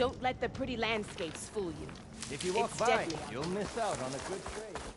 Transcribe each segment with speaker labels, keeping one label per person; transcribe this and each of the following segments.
Speaker 1: Don't let the pretty landscapes fool you.
Speaker 2: If you walk
Speaker 1: It's
Speaker 2: by,
Speaker 1: deadly.
Speaker 2: you'll miss out on a good trade.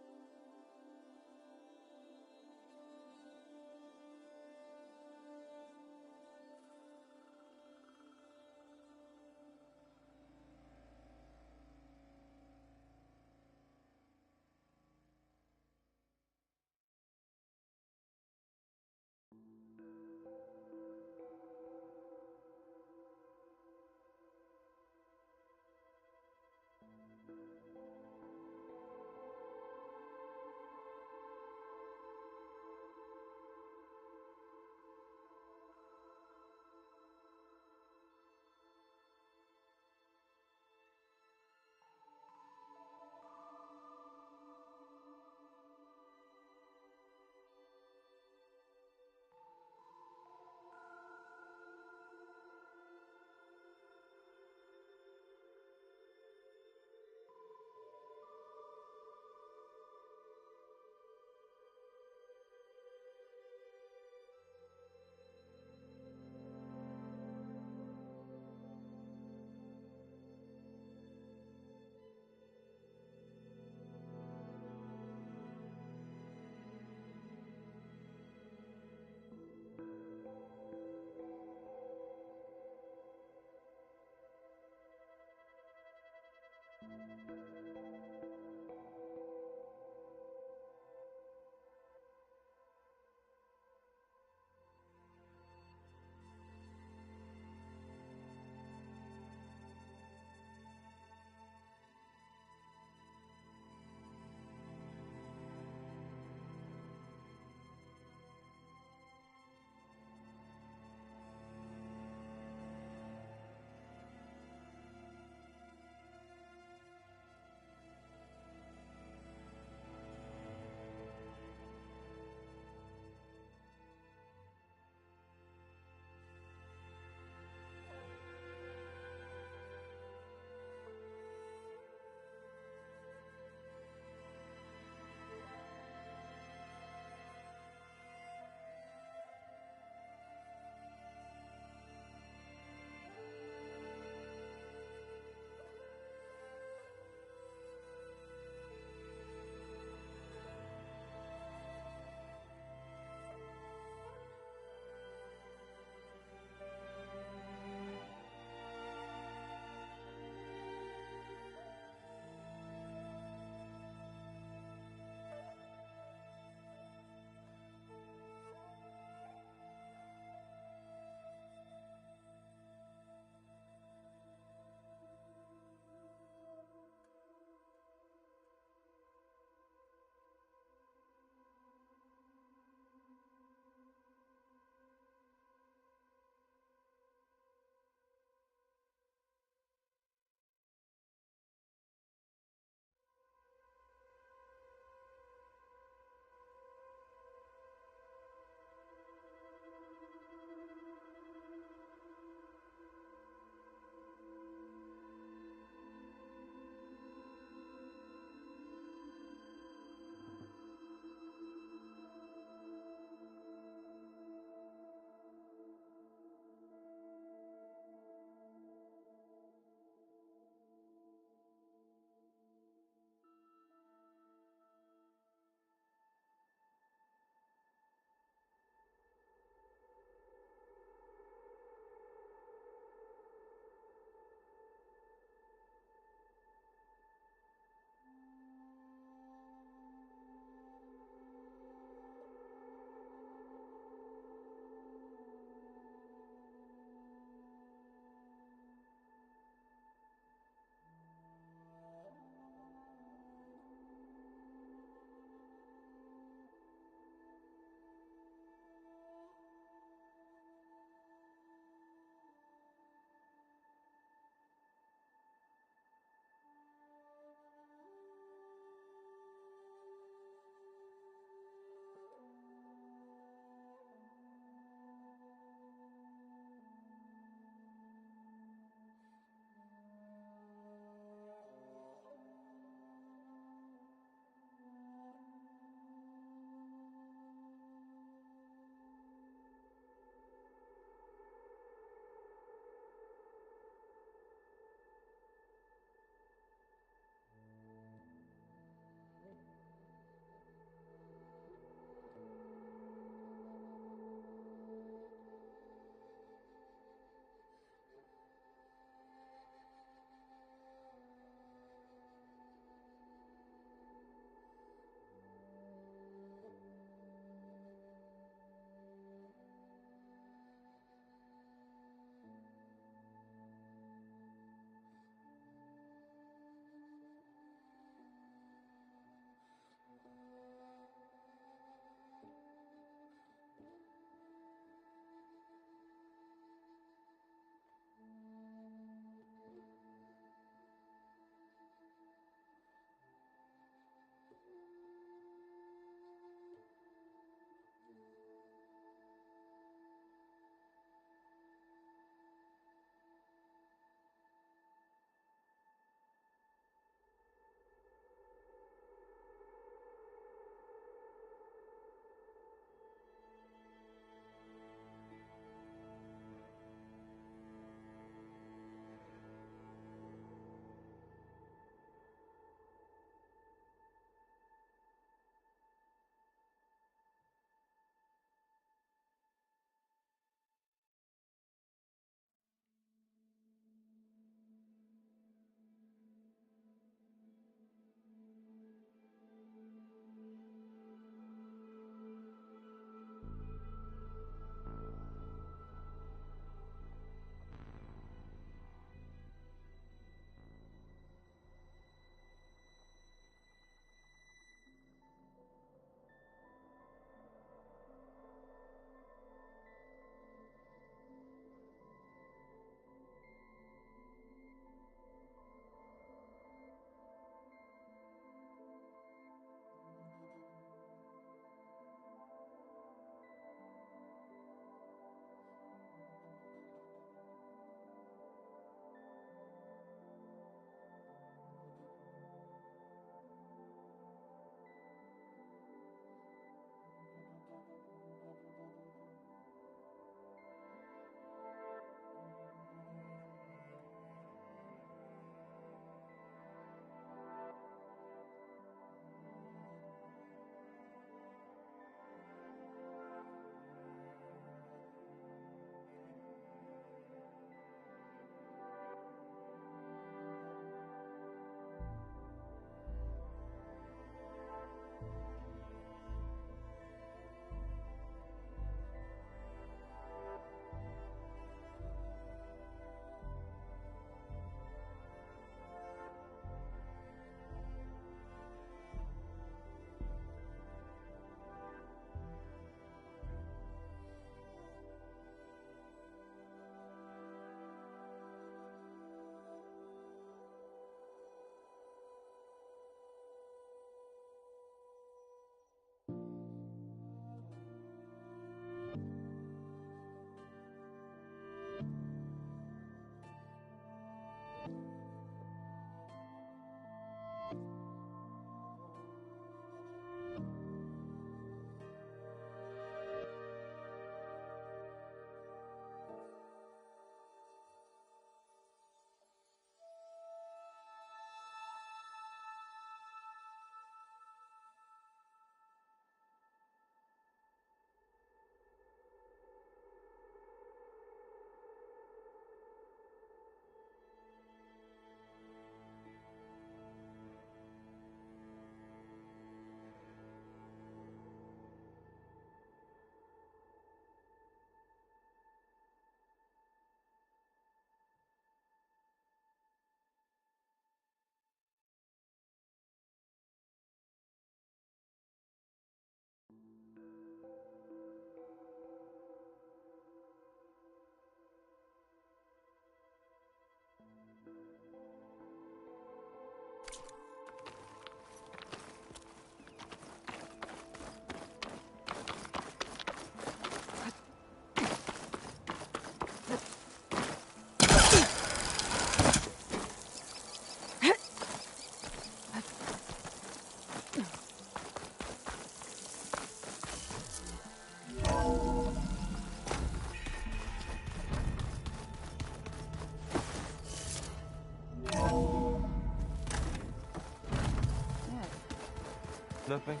Speaker 3: Nothing?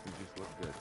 Speaker 3: You just look good.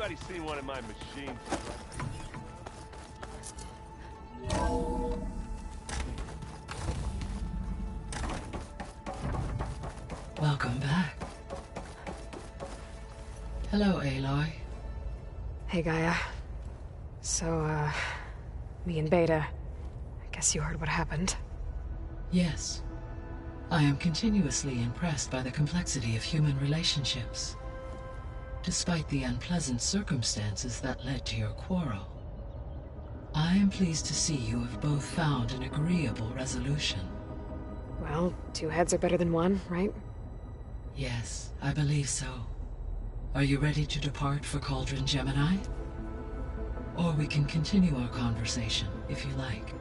Speaker 3: Anybody seen one of my machines?
Speaker 4: Welcome back. Hello, Aloy.
Speaker 5: Hey, Gaia. So, me and Beta, I guess you heard what happened.
Speaker 4: Yes. I am continuously impressed by the complexity of human relationships. Despite the unpleasant circumstances that led to your quarrel, I am pleased to see you have both found an agreeable resolution.
Speaker 5: Well, two heads are better than one, right?
Speaker 4: Yes, I believe so. Are you ready to depart for Cauldron Gemini? Or we can continue our conversation, if you like.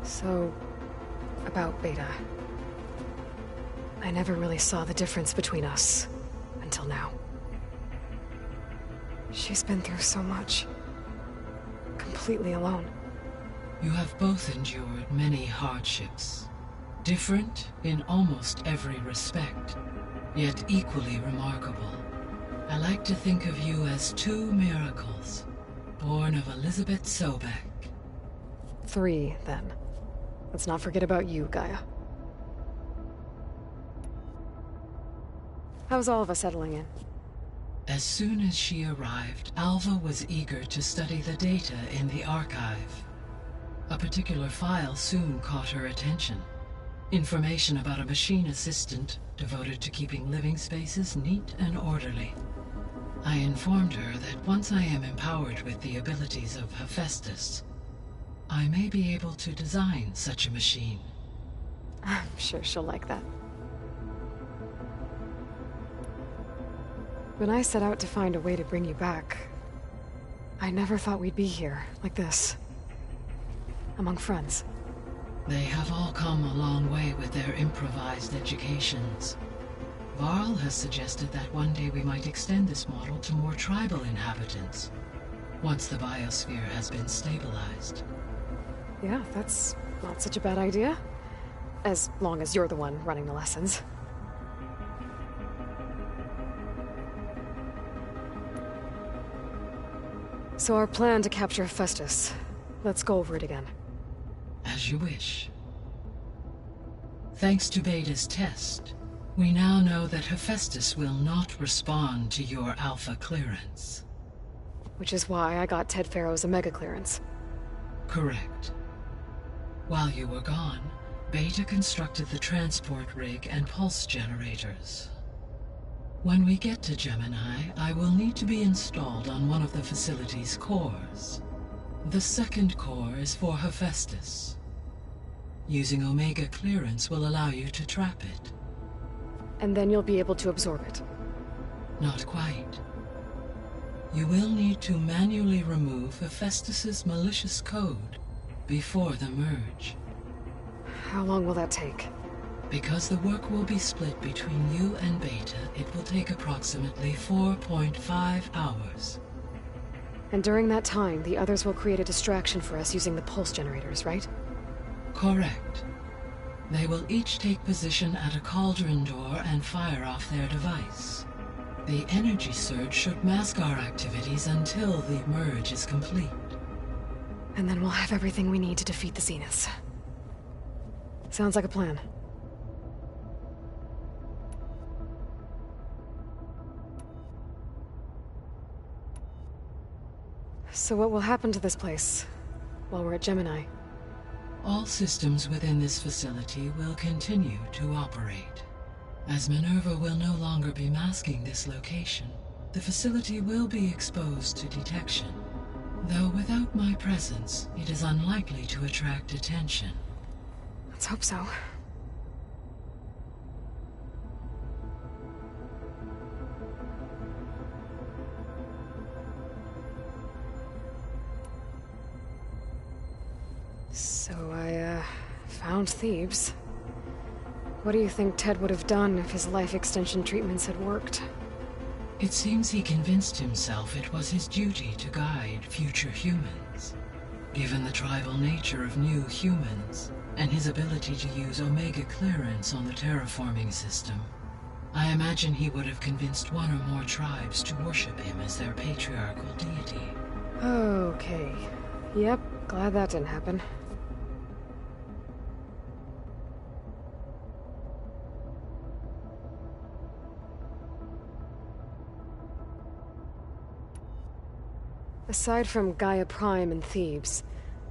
Speaker 5: So, about Beta. I never really saw the difference between us, until now. She's been through so much. Completely alone.
Speaker 4: You have both endured many hardships. Different in almost every respect, yet equally remarkable. I like to think of you as two miracles, born of Elizabeth Sobek.
Speaker 5: 3, then. Let's not forget about you, Gaia. How's all of us settling in?
Speaker 4: As soon as she arrived, Alva was eager to study the data in the archive. A particular file soon caught her attention. Information about a machine assistant devoted to keeping living spaces neat and orderly. I informed her that once I am empowered with the abilities of Hephaestus, I may be able to design such a machine.
Speaker 5: I'm sure she'll like that. When I set out to find a way to bring you back, I never thought we'd be here, like this. Among friends.
Speaker 4: They have all come a long way with their improvised educations. Varl has suggested that one day we might extend this model to more tribal inhabitants, once the biosphere has been stabilized.
Speaker 5: Yeah, that's not such a bad idea. As long as you're the one running the lessons. So our plan to capture Hephaestus. Let's go over it again.
Speaker 4: As you wish. Thanks to Beta's test, we now know that Hephaestus will not respond to your Alpha clearance.
Speaker 5: Which is why I got Ted Farrow's Omega clearance.
Speaker 4: Correct. While you were gone, Beta constructed the transport rig and pulse generators. When we get to Gemini, I will need to be installed on one of the facility's cores. The second core is for Hephaestus. Using Omega clearance will allow you to trap it.
Speaker 5: And then you'll be able to absorb it.
Speaker 4: Not quite. You will need to manually remove Hephaestus's malicious code before the merge.
Speaker 5: How long will that take?
Speaker 4: Because the work will be split between you and Beta, it will take approximately 4.5 hours.
Speaker 5: And during that time, the others will create a distraction for us using the pulse generators, right?
Speaker 4: Correct. They will each take position at a cauldron door and fire off their device. The energy surge should mask our activities until the merge is complete.
Speaker 5: And then we'll have everything we need to defeat the Zeniths. Sounds like a plan. So what will happen to this place while we're at Gemini?
Speaker 4: All systems within this facility will continue to operate. As Minerva will no longer be masking this location, the facility will be exposed to detection. Though without my presence, it is unlikely to attract attention.
Speaker 5: Let's hope so. So I, found Thebes. What do you think Ted would have done if his life extension treatments had worked?
Speaker 4: It seems he convinced himself it was his duty to guide future humans. Given the tribal nature of new humans, and his ability to use Omega clearance on the terraforming system, I imagine he would have convinced one or more tribes to worship him as their patriarchal deity.
Speaker 5: Okay. Yep, glad that didn't happen. Aside from Gaia Prime and Thebes,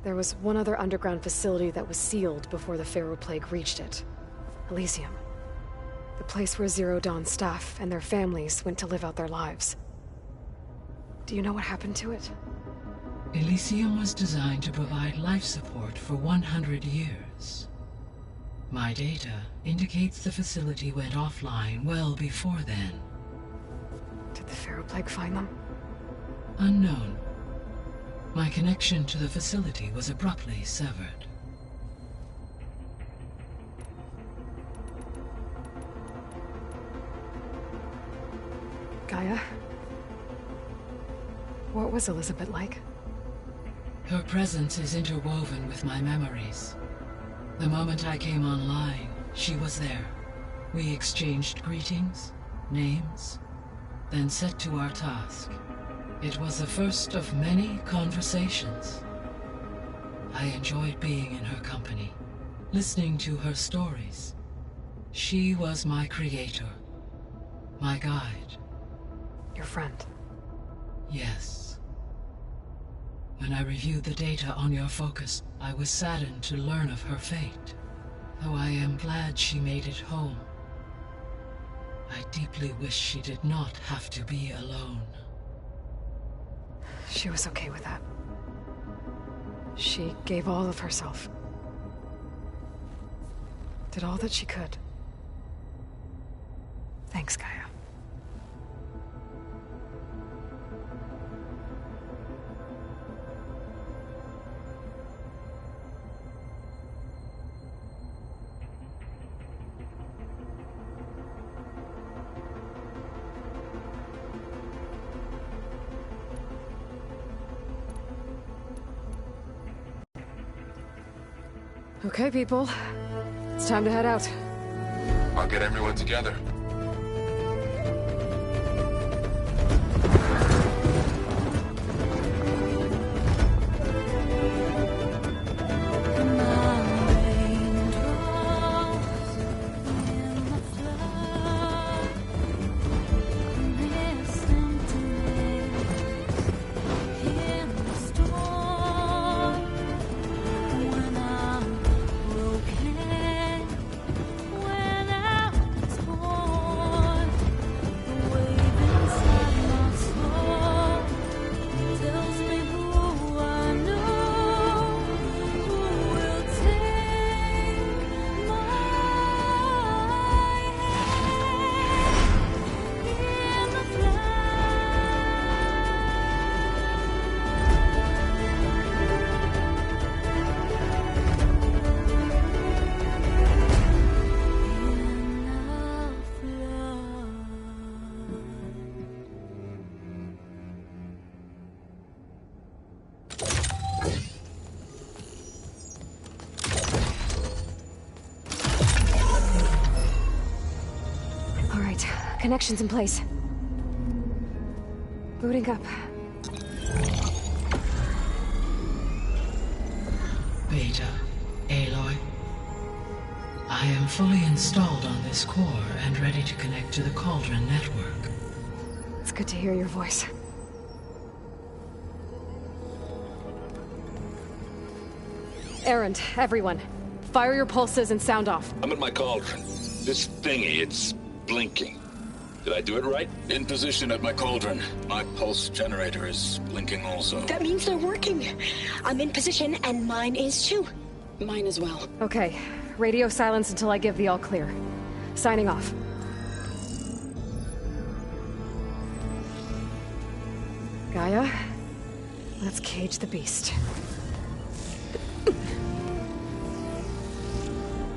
Speaker 5: there was one other underground facility that was sealed before the Pharaoh Plague reached it. Elysium. The place where Zero Dawn's staff and their families went to live out their lives. Do you know what happened to it?
Speaker 4: Elysium was designed to provide life support for 100 years. My data indicates the facility went offline well before then.
Speaker 5: Did the Pharaoh Plague find them?
Speaker 4: Unknown. My connection to the facility was abruptly severed.
Speaker 5: Gaia? What was Elizabeth like?
Speaker 4: Her presence is interwoven with my memories. The moment I came online, she was there. We exchanged greetings, names, then set to our task. It was the first of many conversations. I enjoyed being in her company, listening to her stories. She was my creator, my guide.
Speaker 5: Your friend.
Speaker 4: Yes. When I reviewed the data on your focus, I was saddened to learn of her fate. Though I am glad she made it home, I deeply wish she did not have to be alone.
Speaker 5: She was okay with that. She gave all of herself. Did all that she could. Thanks, Gaia. Okay, people. It's time to head out.
Speaker 6: I'll get everyone together.
Speaker 5: Connections in place. Booting up.
Speaker 4: Beta, Aloy. I am fully installed on this core and ready to connect to the Cauldron network.
Speaker 5: It's good to hear your voice. Errand, everyone. Fire your pulses and sound off.
Speaker 7: I'm at my cauldron. This thingy, it's blinking. Did I do it right? In position at my cauldron. My pulse generator is blinking also.
Speaker 8: That means they're working. I'm in position, and mine is too. Mine as well.
Speaker 5: Okay. Radio silence until I give the all clear. Signing off. Gaia, let's cage the beast.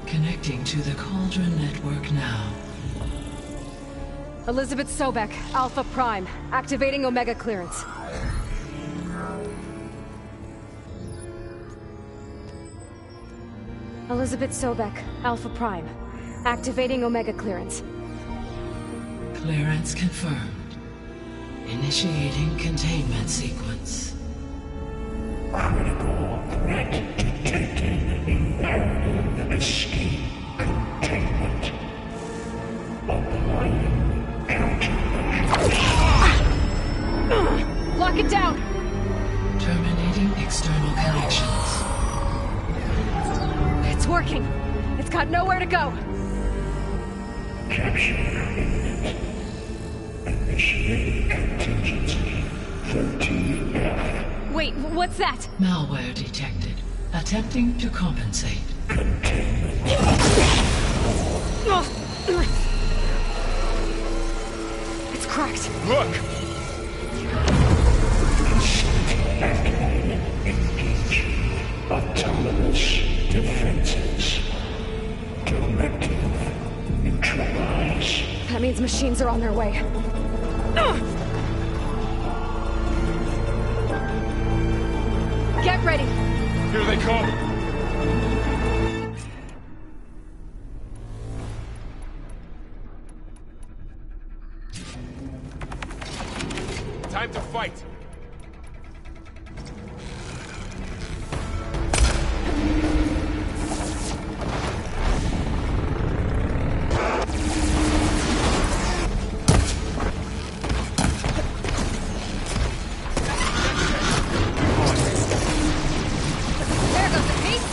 Speaker 4: Connecting to the Cauldron network now.
Speaker 5: Elizabeth Sobek, Alpha Prime, activating Omega clearance. Elizabeth Sobek, Alpha Prime, activating Omega clearance.
Speaker 4: Clearance confirmed. Initiating containment sequence.
Speaker 9: Critical threat detected. Imperative escape containment. Applying
Speaker 5: Lock it down!
Speaker 4: Terminating external connections.
Speaker 5: It's working. It's got nowhere to go.
Speaker 9: Capture imminent. Initiate contingency 13F.
Speaker 5: Wait, what's that?
Speaker 4: Malware detected. Attempting to compensate.
Speaker 9: Containment.
Speaker 5: It's cracked.
Speaker 7: Look!
Speaker 9: Activating engage. Autonomous defenses. Directive neutralize.
Speaker 5: That means machines are on their way. Get ready!
Speaker 7: Here they come!
Speaker 3: Time to fight!
Speaker 5: There goes the piece!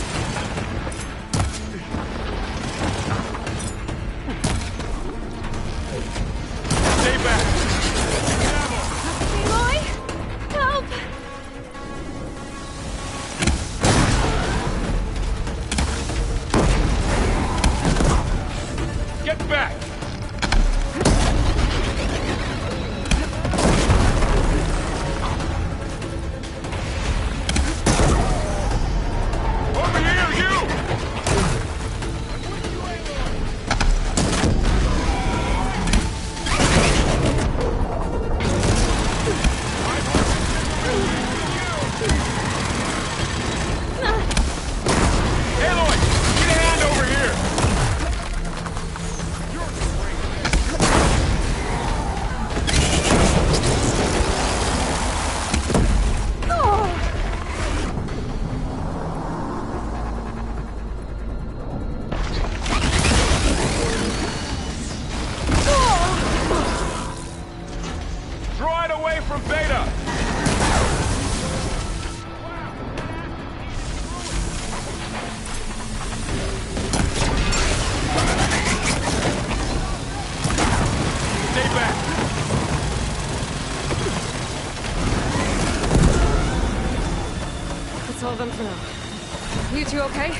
Speaker 3: Drawing away from Beta! Stay back!
Speaker 5: That's all of them for now. You two okay?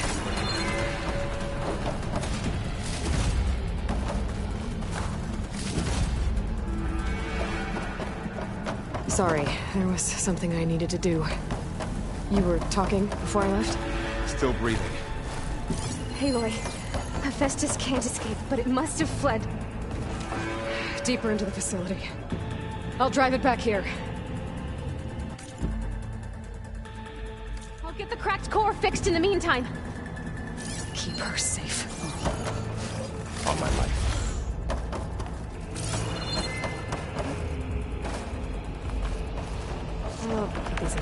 Speaker 5: Sorry, there was something I needed to do. You were talking before I left?
Speaker 3: Still breathing.
Speaker 5: Aloy, Hephaestus can't escape, but it must have fled deeper into the facility. I'll drive it back here.
Speaker 1: I'll get the cracked core fixed in the meantime.
Speaker 5: Keep her safe.
Speaker 3: On my life.
Speaker 5: Oh, put these in.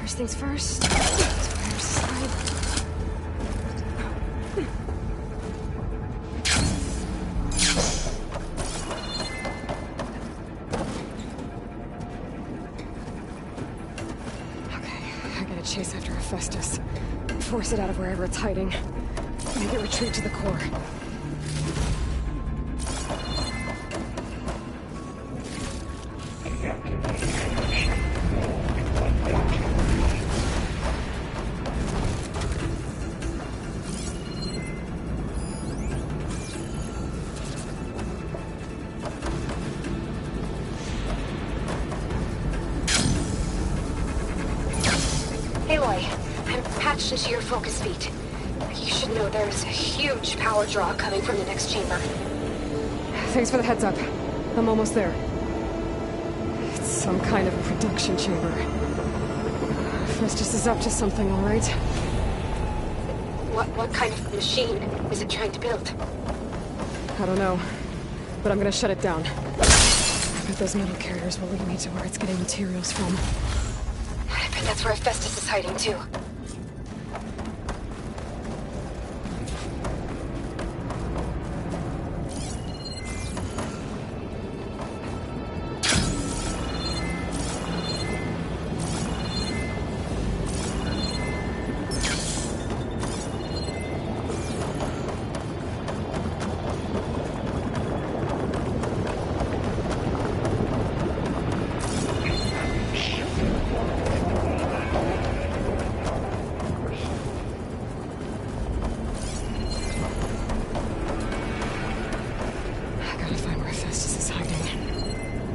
Speaker 5: First things first. Where's the slide? Chase after Hephaestus. Force it out of wherever it's hiding. Make it retreat to the core.
Speaker 8: Aloy, I'm patched into your focus feed. You should know there's a huge power draw coming from the next chamber.
Speaker 5: Thanks for the heads up. I'm almost there. It's some kind of production chamber. Hephaestus is up to something, all right?
Speaker 8: What kind of machine is it trying to build?
Speaker 5: I don't know, but I'm gonna shut it down. I bet those metal carriers will lead me to where it's getting materials from.
Speaker 8: I bet that's where Hephaestus is hiding, too.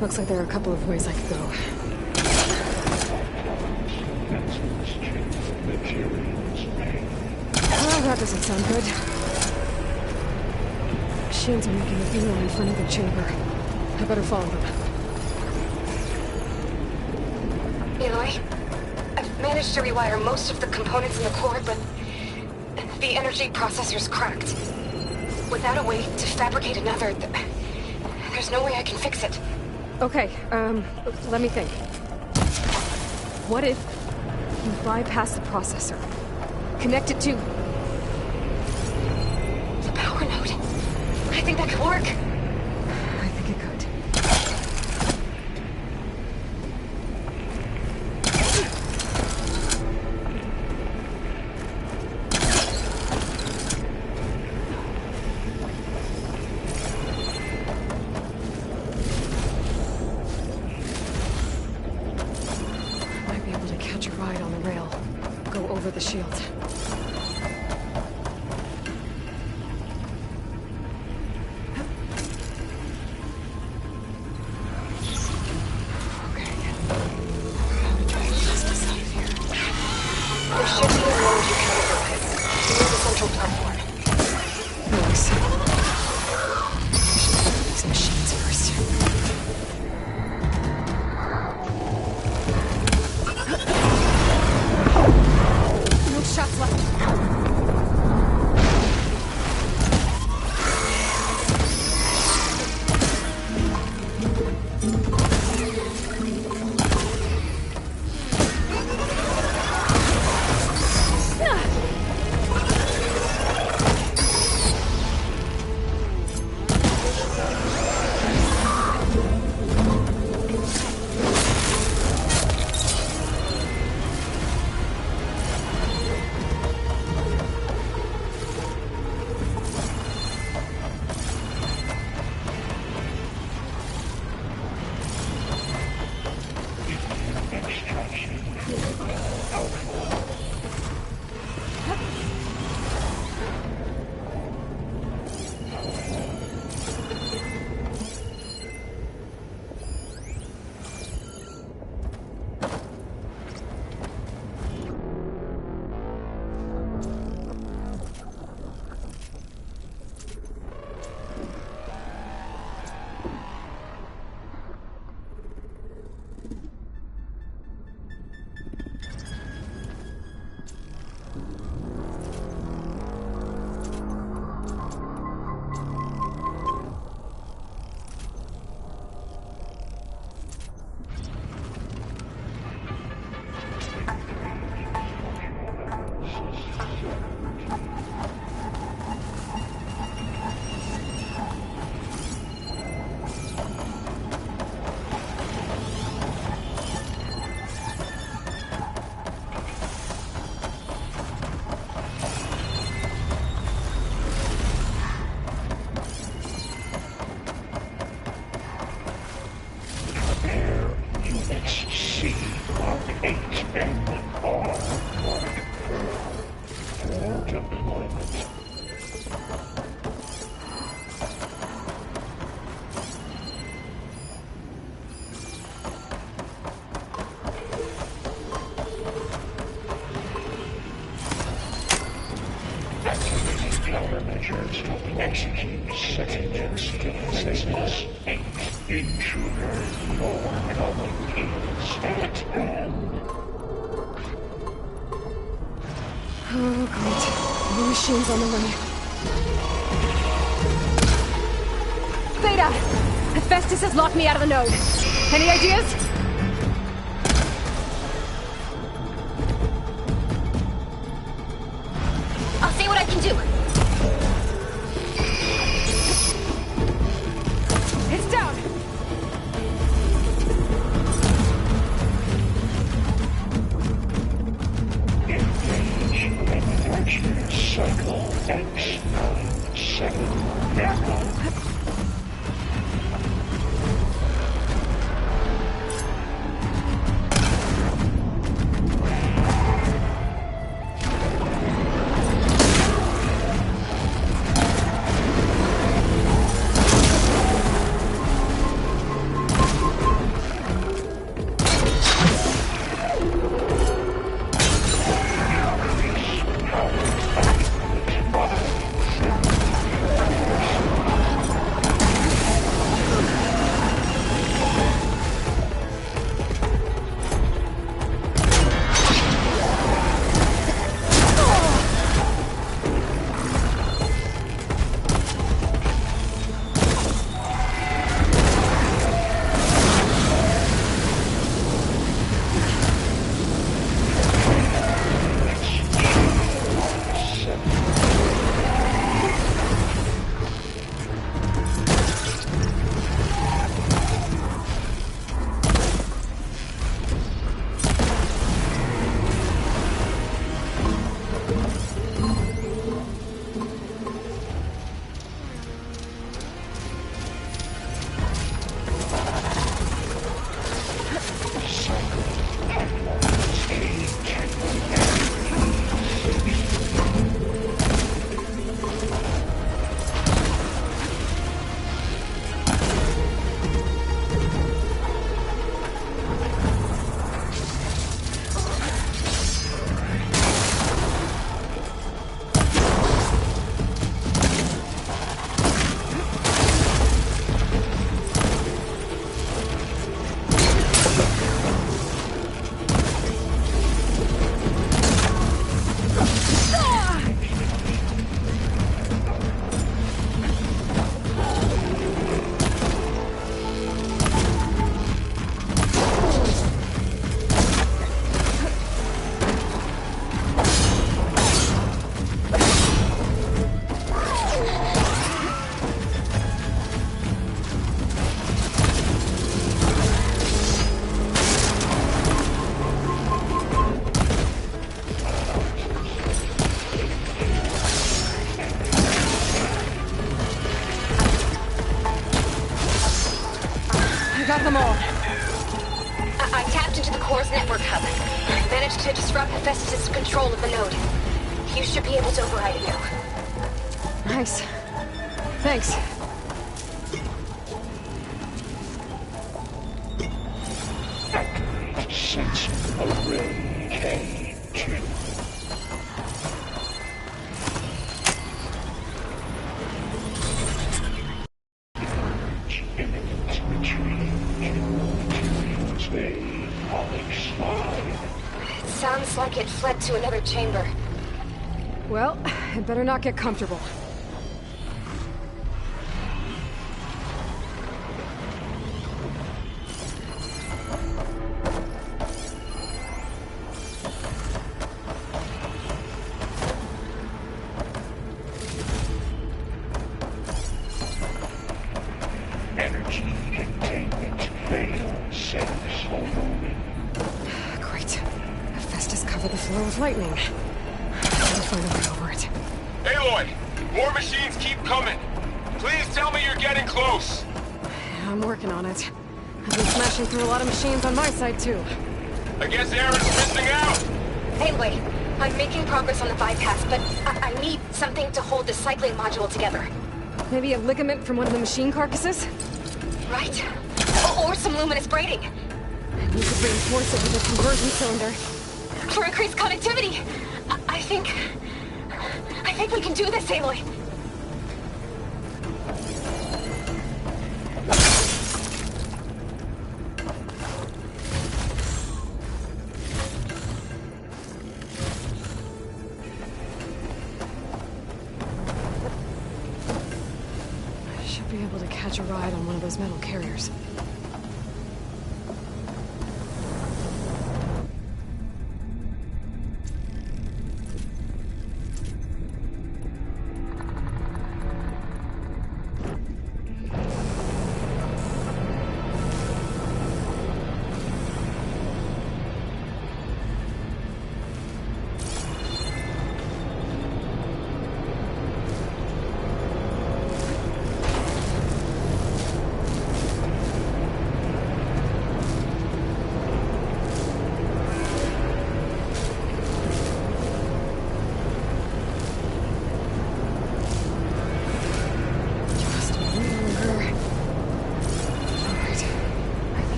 Speaker 5: Looks like there are a couple of ways I could go. Oh, that doesn't sound good. Machines are making a beeline for another chamber. I better follow them.
Speaker 8: Aloy, I've managed to rewire most of the components in the core, but the energy processor's cracked. Without a way to fabricate another, there's no way I can fix it.
Speaker 5: Okay, let me think. What if you bypass the processor? Connect it to...
Speaker 8: the power node. I think that could work.
Speaker 5: I think it could. The shield.
Speaker 9: Just execute secondary defenses. Intruder, your coming is at hand.
Speaker 5: Oh, great. More machines on the way.
Speaker 1: Beta! Hephaestus has locked me out of the node. Any ideas?
Speaker 8: I'll see what I can do.
Speaker 1: It's down!
Speaker 9: Engage manufacturing cycle X97 now.
Speaker 1: Got them all.
Speaker 8: I tapped into the core's network hub. Managed to disrupt Hephaestus' control of the node. You should be able to override it now.
Speaker 5: Nice. Thanks.
Speaker 9: Sensor array K2. Imminent retreat. They all explode.
Speaker 8: It sounds like it fled to another chamber.
Speaker 5: Well, it better not get comfortable.
Speaker 9: Energy containment failed. Settings overwhelming.
Speaker 5: Great. Hephaestus covered the floor with lightning. I'll find a way over it.
Speaker 3: Aloy! More machines keep coming! Please tell me you're getting close!
Speaker 5: I'm working on it. I've been smashing through a lot of machines on my side, too.
Speaker 3: I guess Aaron's missing out!
Speaker 8: Anyway, I'm making progress on the bypass, but I need something to hold the cycling module together.
Speaker 5: Maybe a ligament from one of the machine carcasses?
Speaker 8: Right. Or some luminous braiding.
Speaker 5: And we could reinforce it with a conversion cylinder.
Speaker 8: For increased connectivity. I think we can do this, Aloy.
Speaker 5: Should be able to catch a ride on one of those metal carriers.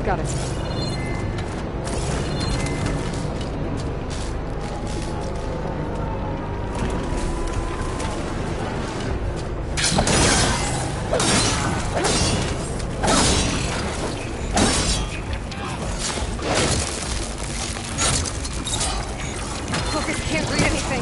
Speaker 5: Got it.
Speaker 1: Focus can't read anything.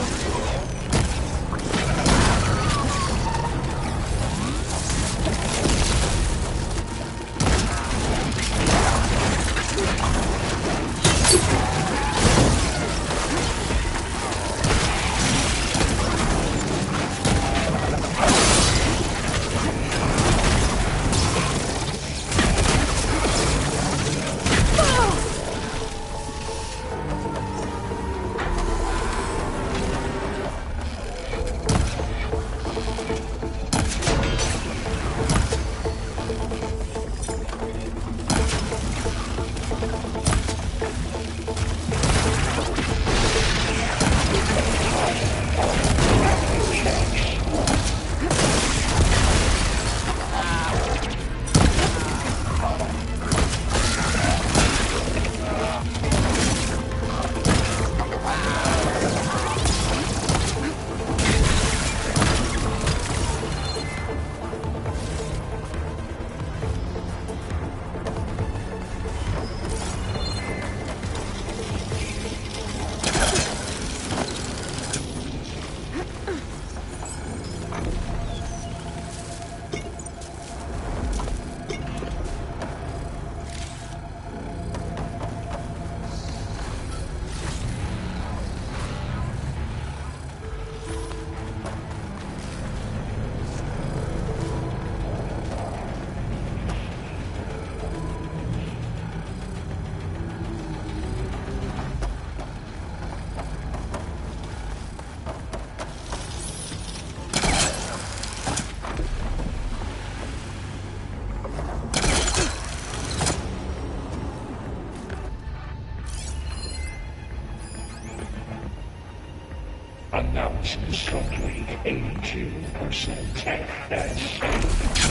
Speaker 9: Announcements complete. 82% FS.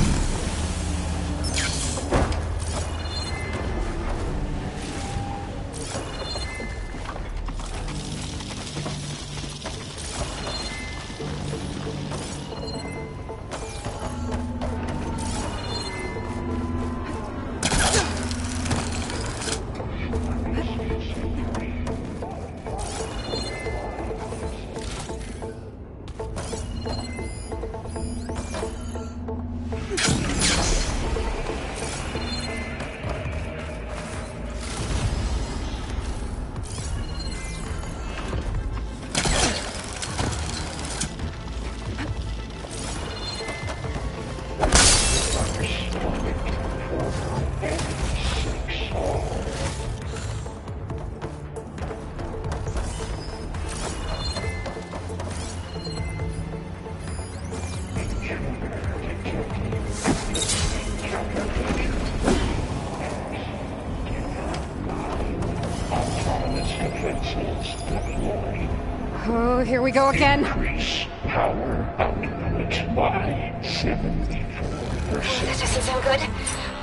Speaker 1: Oh, here we go again.
Speaker 9: Increase power output by 74%.
Speaker 8: This doesn't sound good.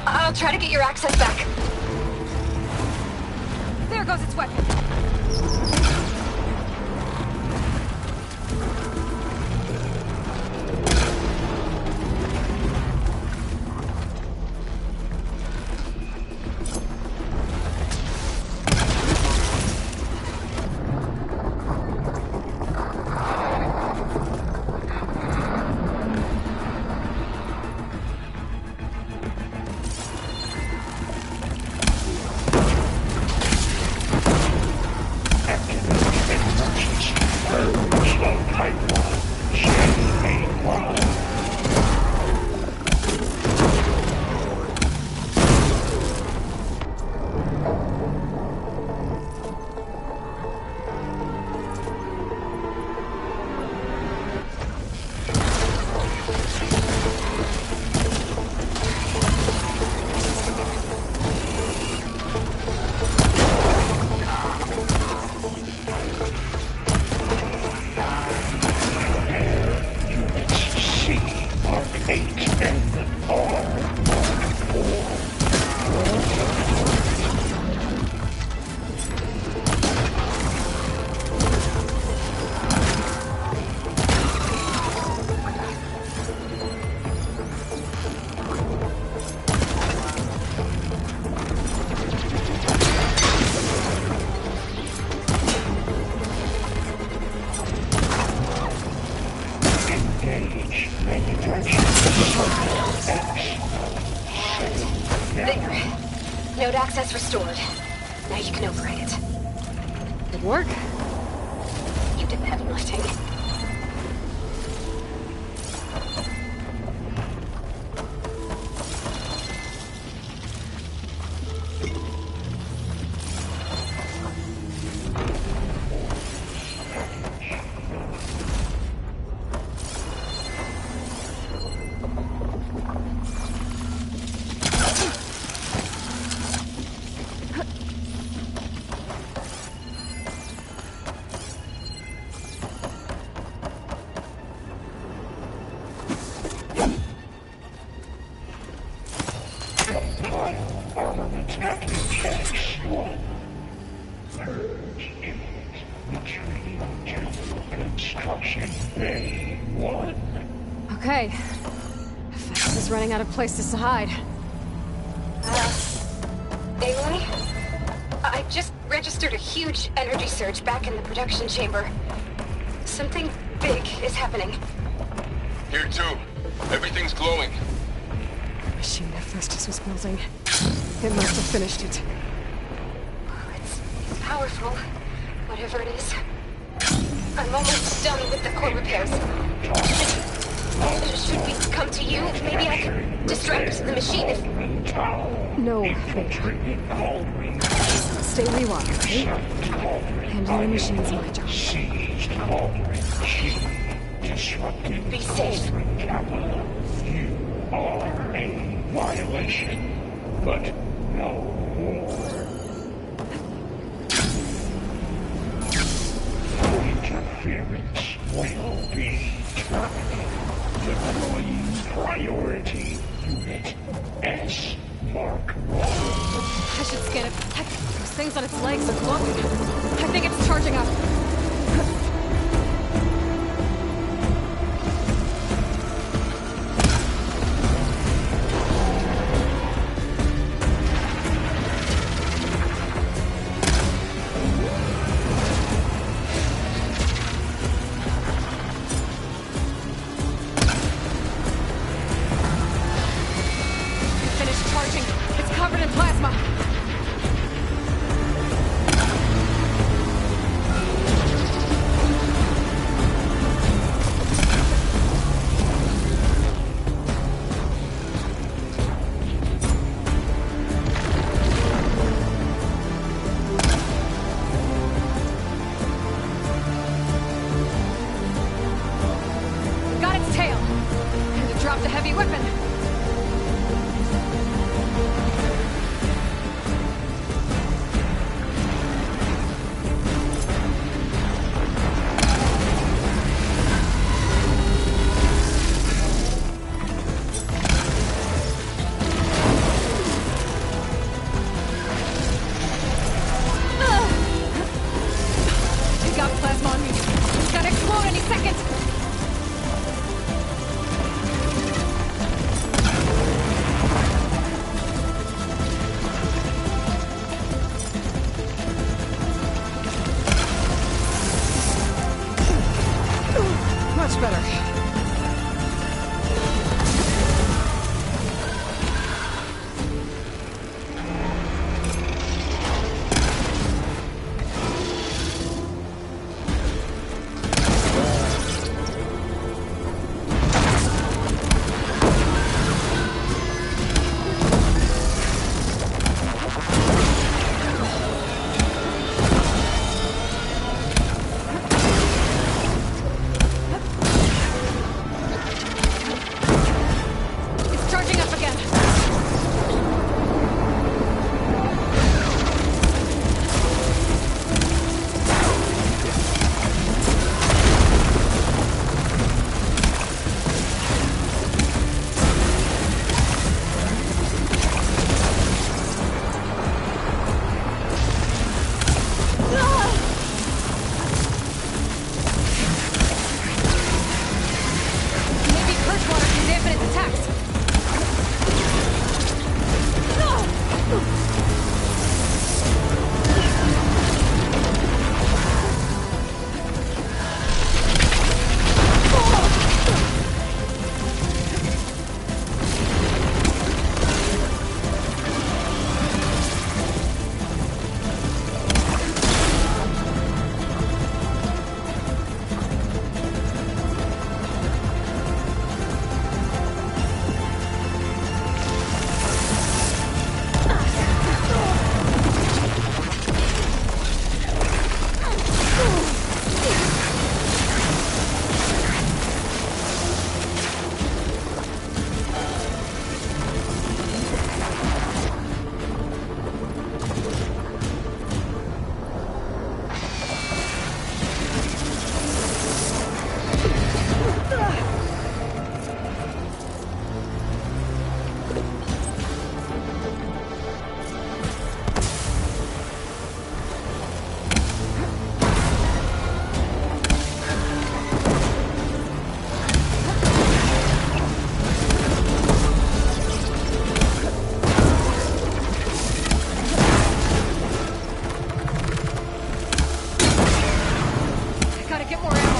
Speaker 8: I'll try to get your access back.
Speaker 1: There goes its weapon.
Speaker 8: Node access restored. Now you can override it.
Speaker 5: Good work.
Speaker 8: You did the heavy lifting.
Speaker 5: Okay. Fast is running out of places to hide.
Speaker 8: Aloy? I just registered a huge energy surge back in the production chamber. Something big is happening.
Speaker 3: Here too. Everything's glowing.
Speaker 5: The machine Hephaestus was building. It must have finished it.
Speaker 8: It's powerful, whatever it is. I'm almost done with the core repairs. Should we come to you? Maybe I could distract the machine if...
Speaker 5: No. Stay where you are, okay? Handling the machine's my job.
Speaker 8: Be safe.
Speaker 9: You are a violation, but no more. Interference will be terminated. Deploying priority unit S Mark 1.
Speaker 5: I should scan it. Heck, those things on its legs are glowing. I think it's charging up.
Speaker 1: get more ammo.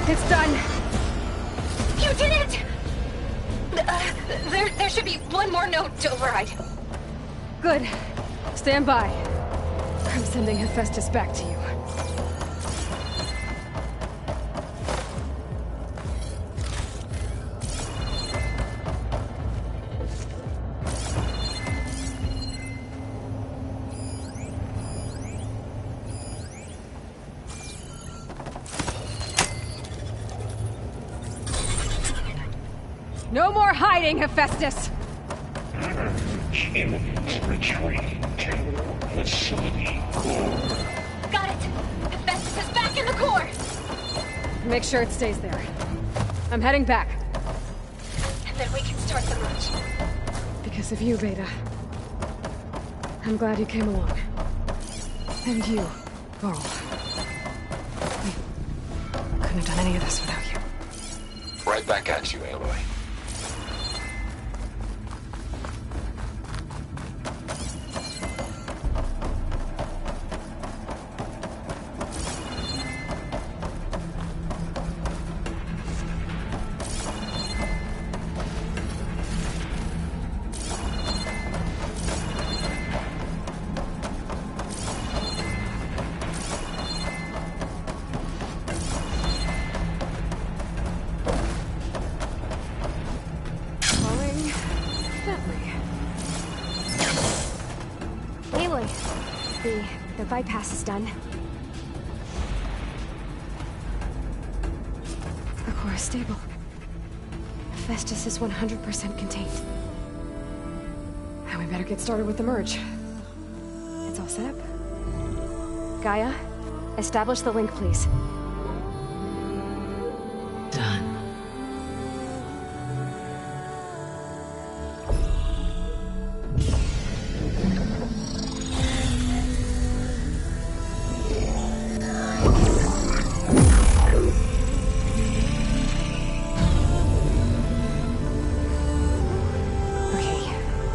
Speaker 1: It's done.
Speaker 8: You did it! There should be one more note to override.
Speaker 5: Good. Stand by. I'm sending Hephaestus back to you.
Speaker 1: No more hiding, Hephaestus!
Speaker 9: Imminent retreat to facility core.
Speaker 8: Got it! Hephaestus is back in the core!
Speaker 5: Make sure it stays there. I'm heading back.
Speaker 8: And then we can start the merge.
Speaker 5: Because of you, Beta. I'm glad you came along. And you, Varl. We couldn't have done any of this without you.
Speaker 6: Right back at you, Aloy.
Speaker 8: The bypass is done.
Speaker 5: The core is stable. Hephaestus is 100% contained. And we better get started with the merge. It's all set up. Gaia, establish the link, please.
Speaker 4: Done.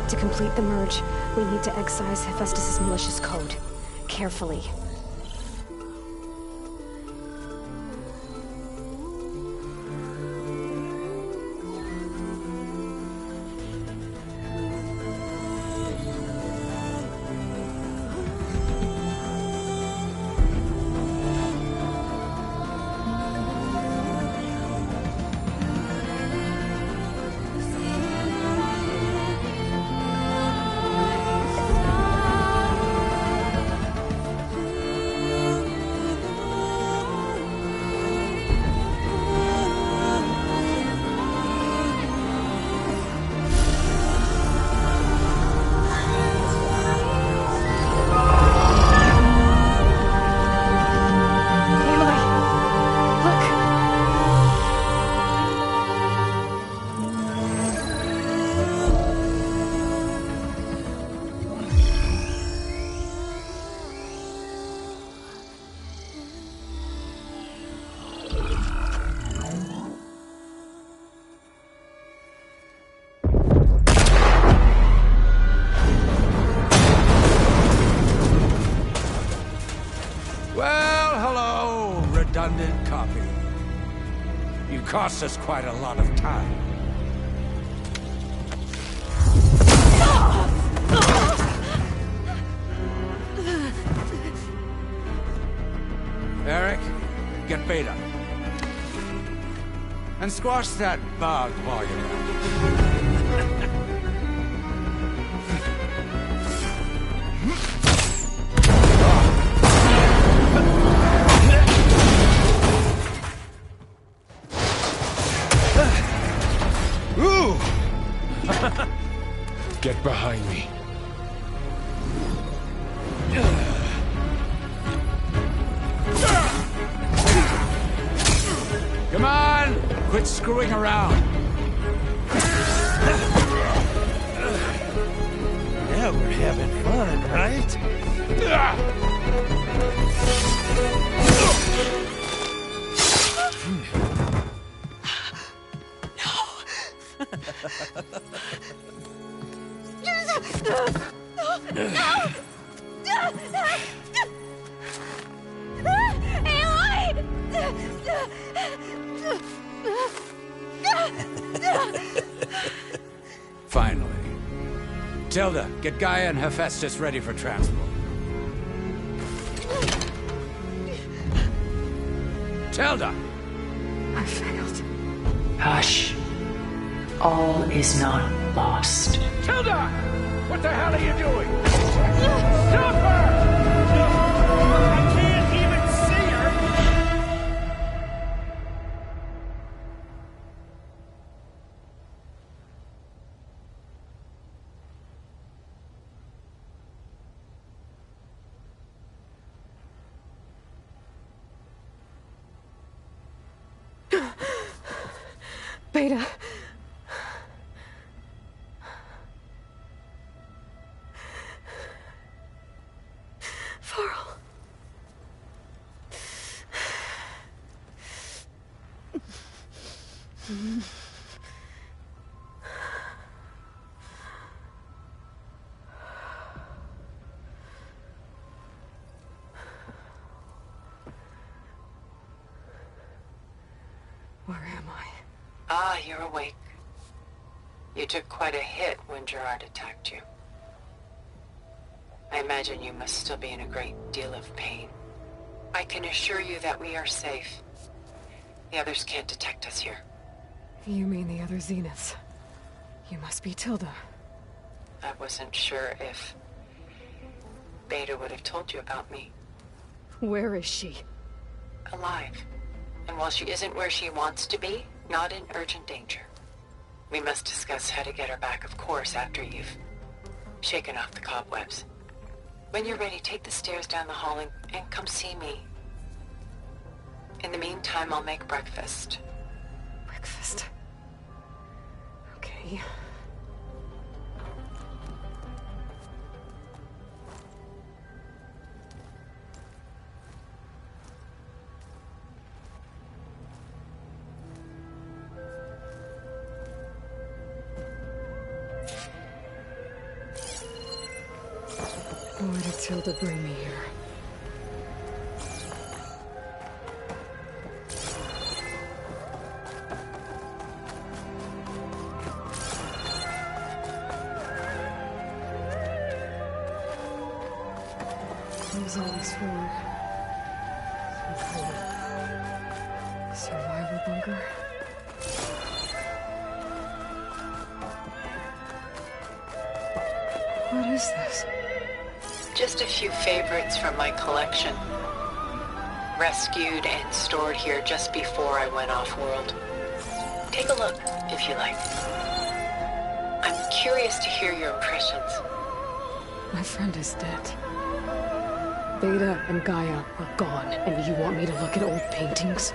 Speaker 5: To complete the merge, we need to excise Hephaestus' malicious code. Carefully.
Speaker 2: Redundant copy. You cost us quite a lot of time. Eric, get Beta. And squash that bug while you're at it.
Speaker 6: Get behind me.
Speaker 2: Come on! Quit screwing around.
Speaker 10: Yeah, we're having fun, right?
Speaker 2: Finally. Tilda, get Gaia and Hephaestus ready for transport. Tilda!
Speaker 5: I failed.
Speaker 4: Hush. All is not lost.
Speaker 2: Tilda! What the hell are you doing? Stop her! I can't even see her!
Speaker 5: Beta. Varl. Where am I?
Speaker 11: Ah, you're awake. You took quite a hit when Gerard attacked you. I imagine you must still be in a great deal of pain. I can assure you that we are safe. The others can't detect us here.
Speaker 5: You mean the other Zeniths? You must be Tilda.
Speaker 11: I wasn't sure if Beta would have told you about me.
Speaker 5: Where is she?
Speaker 11: Alive. And while she isn't where she wants to be, not in urgent danger. We must discuss how to get her back, of course, after you've shaken off the cobwebs. When you're ready, take the stairs down the hall and come see me. In the meantime, I'll make breakfast.
Speaker 5: Breakfast. Okay. Why did Tilda bring me here? What was all this for? Some kind of survival bunker? What is this?
Speaker 11: Just a few favorites from my collection. Rescued and stored here just before I went off-world. Take a look, if you like. I'm curious to hear your impressions.
Speaker 5: My friend is dead. Beta and Gaia are gone, and you want me to look at old paintings?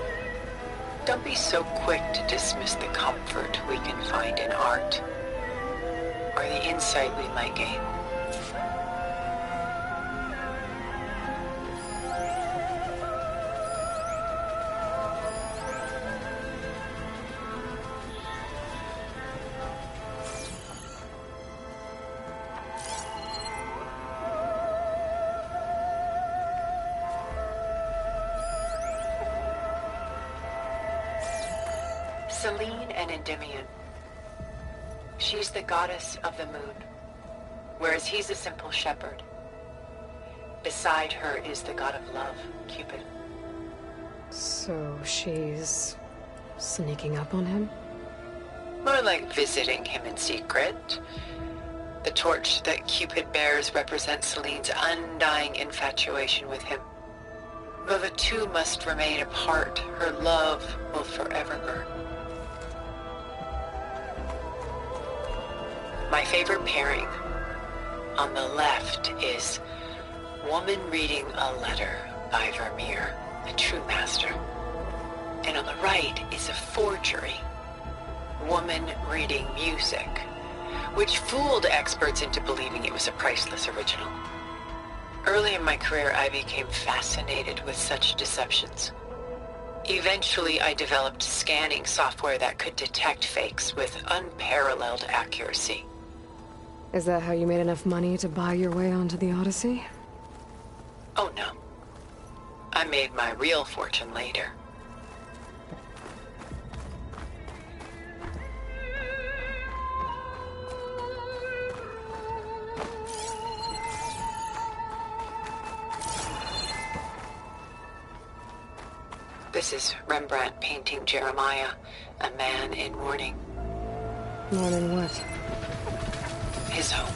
Speaker 11: Don't be so quick to dismiss the comfort we can find in art, or the insight we might gain. Selene and Endymion. She's the goddess of the moon, whereas he's a simple shepherd. Beside her is the god of love, Cupid.
Speaker 5: So she's sneaking up on him?
Speaker 11: More like visiting him in secret. The torch that Cupid bears represents Selene's undying infatuation with him. Though the two must remain apart, her love will forever burn. My favorite pairing on the left is Woman Reading a Letter by Vermeer, a true master. And on the right is a forgery, Woman Reading Music, which fooled experts into believing it was a priceless original. Early in my career, I became fascinated with such deceptions. Eventually, I developed scanning software that could detect fakes with unparalleled accuracy.
Speaker 5: Is that how you made enough money to buy your way onto the Odyssey?
Speaker 11: Oh no. I made my real fortune later. This is Rembrandt painting Jeremiah, a man in mourning.
Speaker 5: Mourning what?
Speaker 11: His home.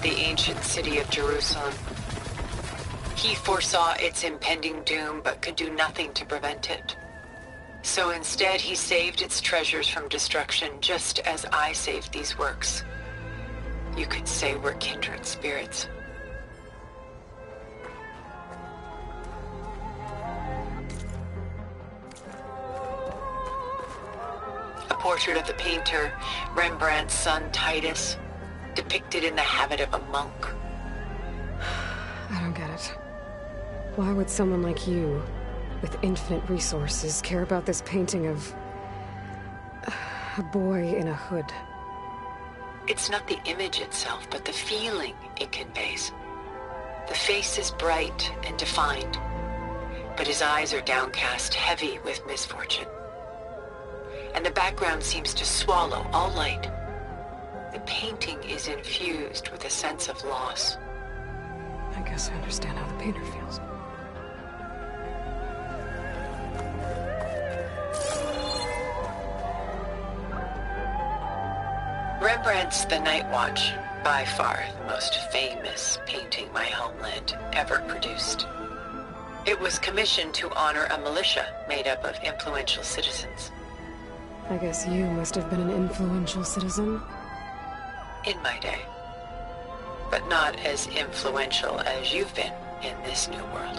Speaker 11: The ancient city of Jerusalem. He foresaw its impending doom, but could do nothing to prevent it. So instead, he saved its treasures from destruction, just as I saved these works. You could say we're kindred spirits. A portrait of the painter, Rembrandt's son Titus, depicted in the habit of a monk.
Speaker 5: I don't get it. Why would someone like you, with infinite resources, care about this painting of a boy in a hood?
Speaker 11: It's not the image itself, but the feeling it conveys. The face is bright and defined, but his eyes are downcast, heavy with misfortune. And the background seems to swallow all light. The painting is infused with a sense of loss.
Speaker 5: I guess I understand how the painter feels.
Speaker 11: Rembrandt's The Night Watch, by far the most famous painting my homeland ever produced. It was commissioned to honor a militia made up of influential citizens.
Speaker 5: I guess you must have been an influential citizen?
Speaker 11: In my day. But not as influential as you've been in this new world.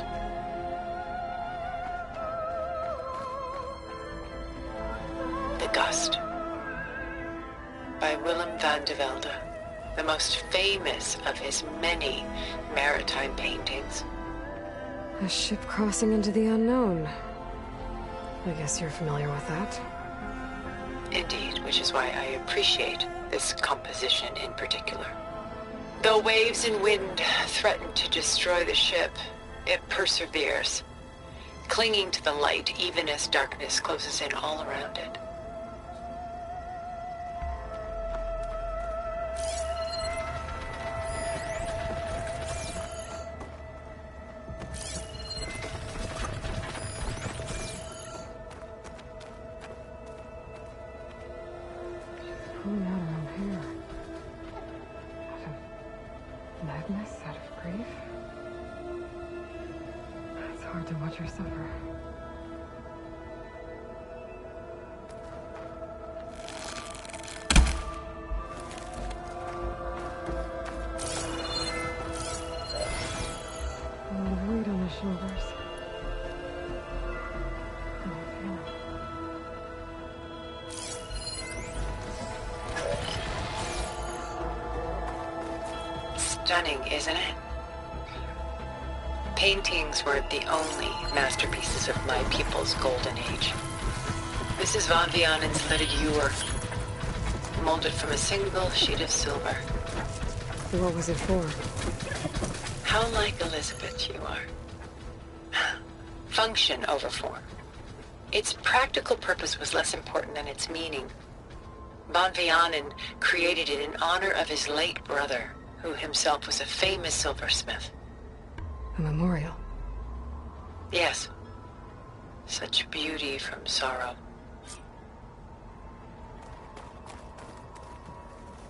Speaker 11: The Gust. By Willem van de Velde, the most famous of his many maritime paintings.
Speaker 5: A ship crossing into the unknown. I guess you're familiar with that.
Speaker 11: Indeed, which is why I appreciate this composition in particular. Though waves and wind threaten to destroy the ship, it perseveres, clinging to the light even as darkness closes in all around it.
Speaker 5: Pulling out around here. Out of madness, out of grief. It's hard to watch her suffer. A lot of weight on his shoulders. I don't feel it.
Speaker 11: Stunning, isn't it? Paintings were the only masterpieces of my people's golden age. Mrs. von Vianen's leaded ewer, molded from a single sheet of silver.
Speaker 5: What was it for?
Speaker 11: How like Elizabeth you are. Function over form. Its practical purpose was less important than its meaning. Von Vianen created it in honor of his late brother, who himself was a famous silversmith.
Speaker 5: A memorial?
Speaker 11: Yes. Such beauty from sorrow.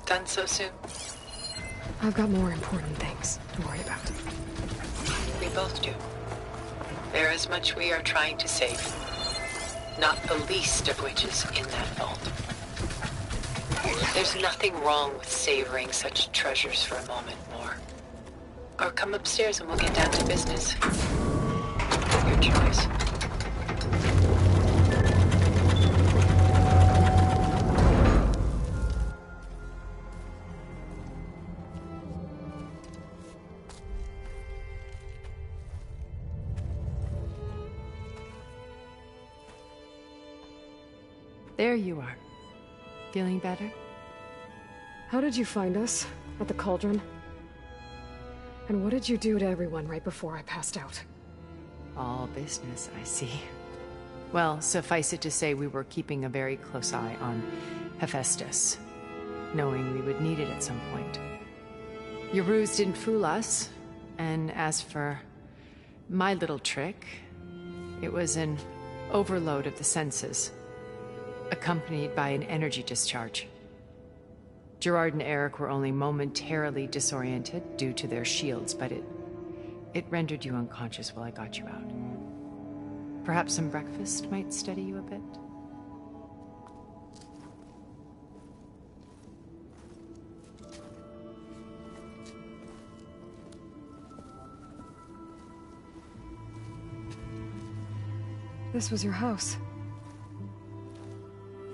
Speaker 11: Done so soon?
Speaker 5: I've got more important things to worry about.
Speaker 11: We both do. There is much we are trying to save. Not the least of which is in that vault. There's nothing wrong with savoring such treasures for a moment more. Or come upstairs and we'll get down to business. Your choice.
Speaker 12: There you are. Feeling better?
Speaker 5: How did you find us? At the cauldron? And what did you do to everyone right before I passed out?
Speaker 12: All business, I see. Well, suffice it to say we were keeping a very close eye on Hephaestus, knowing we would need it at some point. Your ruse didn't fool us, and as for my little trick, It was an overload of the senses, accompanied by an energy discharge. Gerard and Eric were only momentarily disoriented due to their shields, but it rendered you unconscious while I got you out. Perhaps some breakfast might steady you a bit?
Speaker 5: This was your house.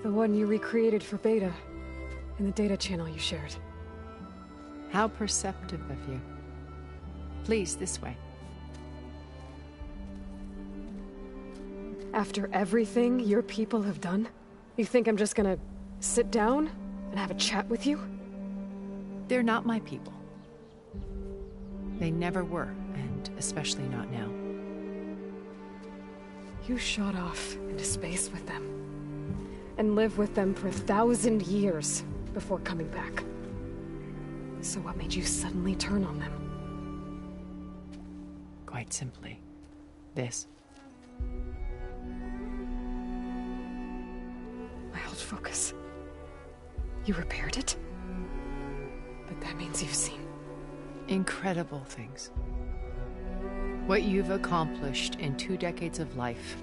Speaker 5: The one you recreated for Beta, in the data channel you shared.
Speaker 12: How perceptive of you. Please, this way.
Speaker 5: After everything your people have done, you think I'm just gonna sit down and have a chat with you?
Speaker 12: They're not my people. They never were, and especially not now.
Speaker 5: You shot off into space with them, and lived with them for 1,000 years before coming back. So what made you suddenly turn on them?
Speaker 12: Quite simply, this.
Speaker 5: My old focus. You repaired it? But that means you've seen
Speaker 12: incredible things. What you've accomplished in 2 decades of life.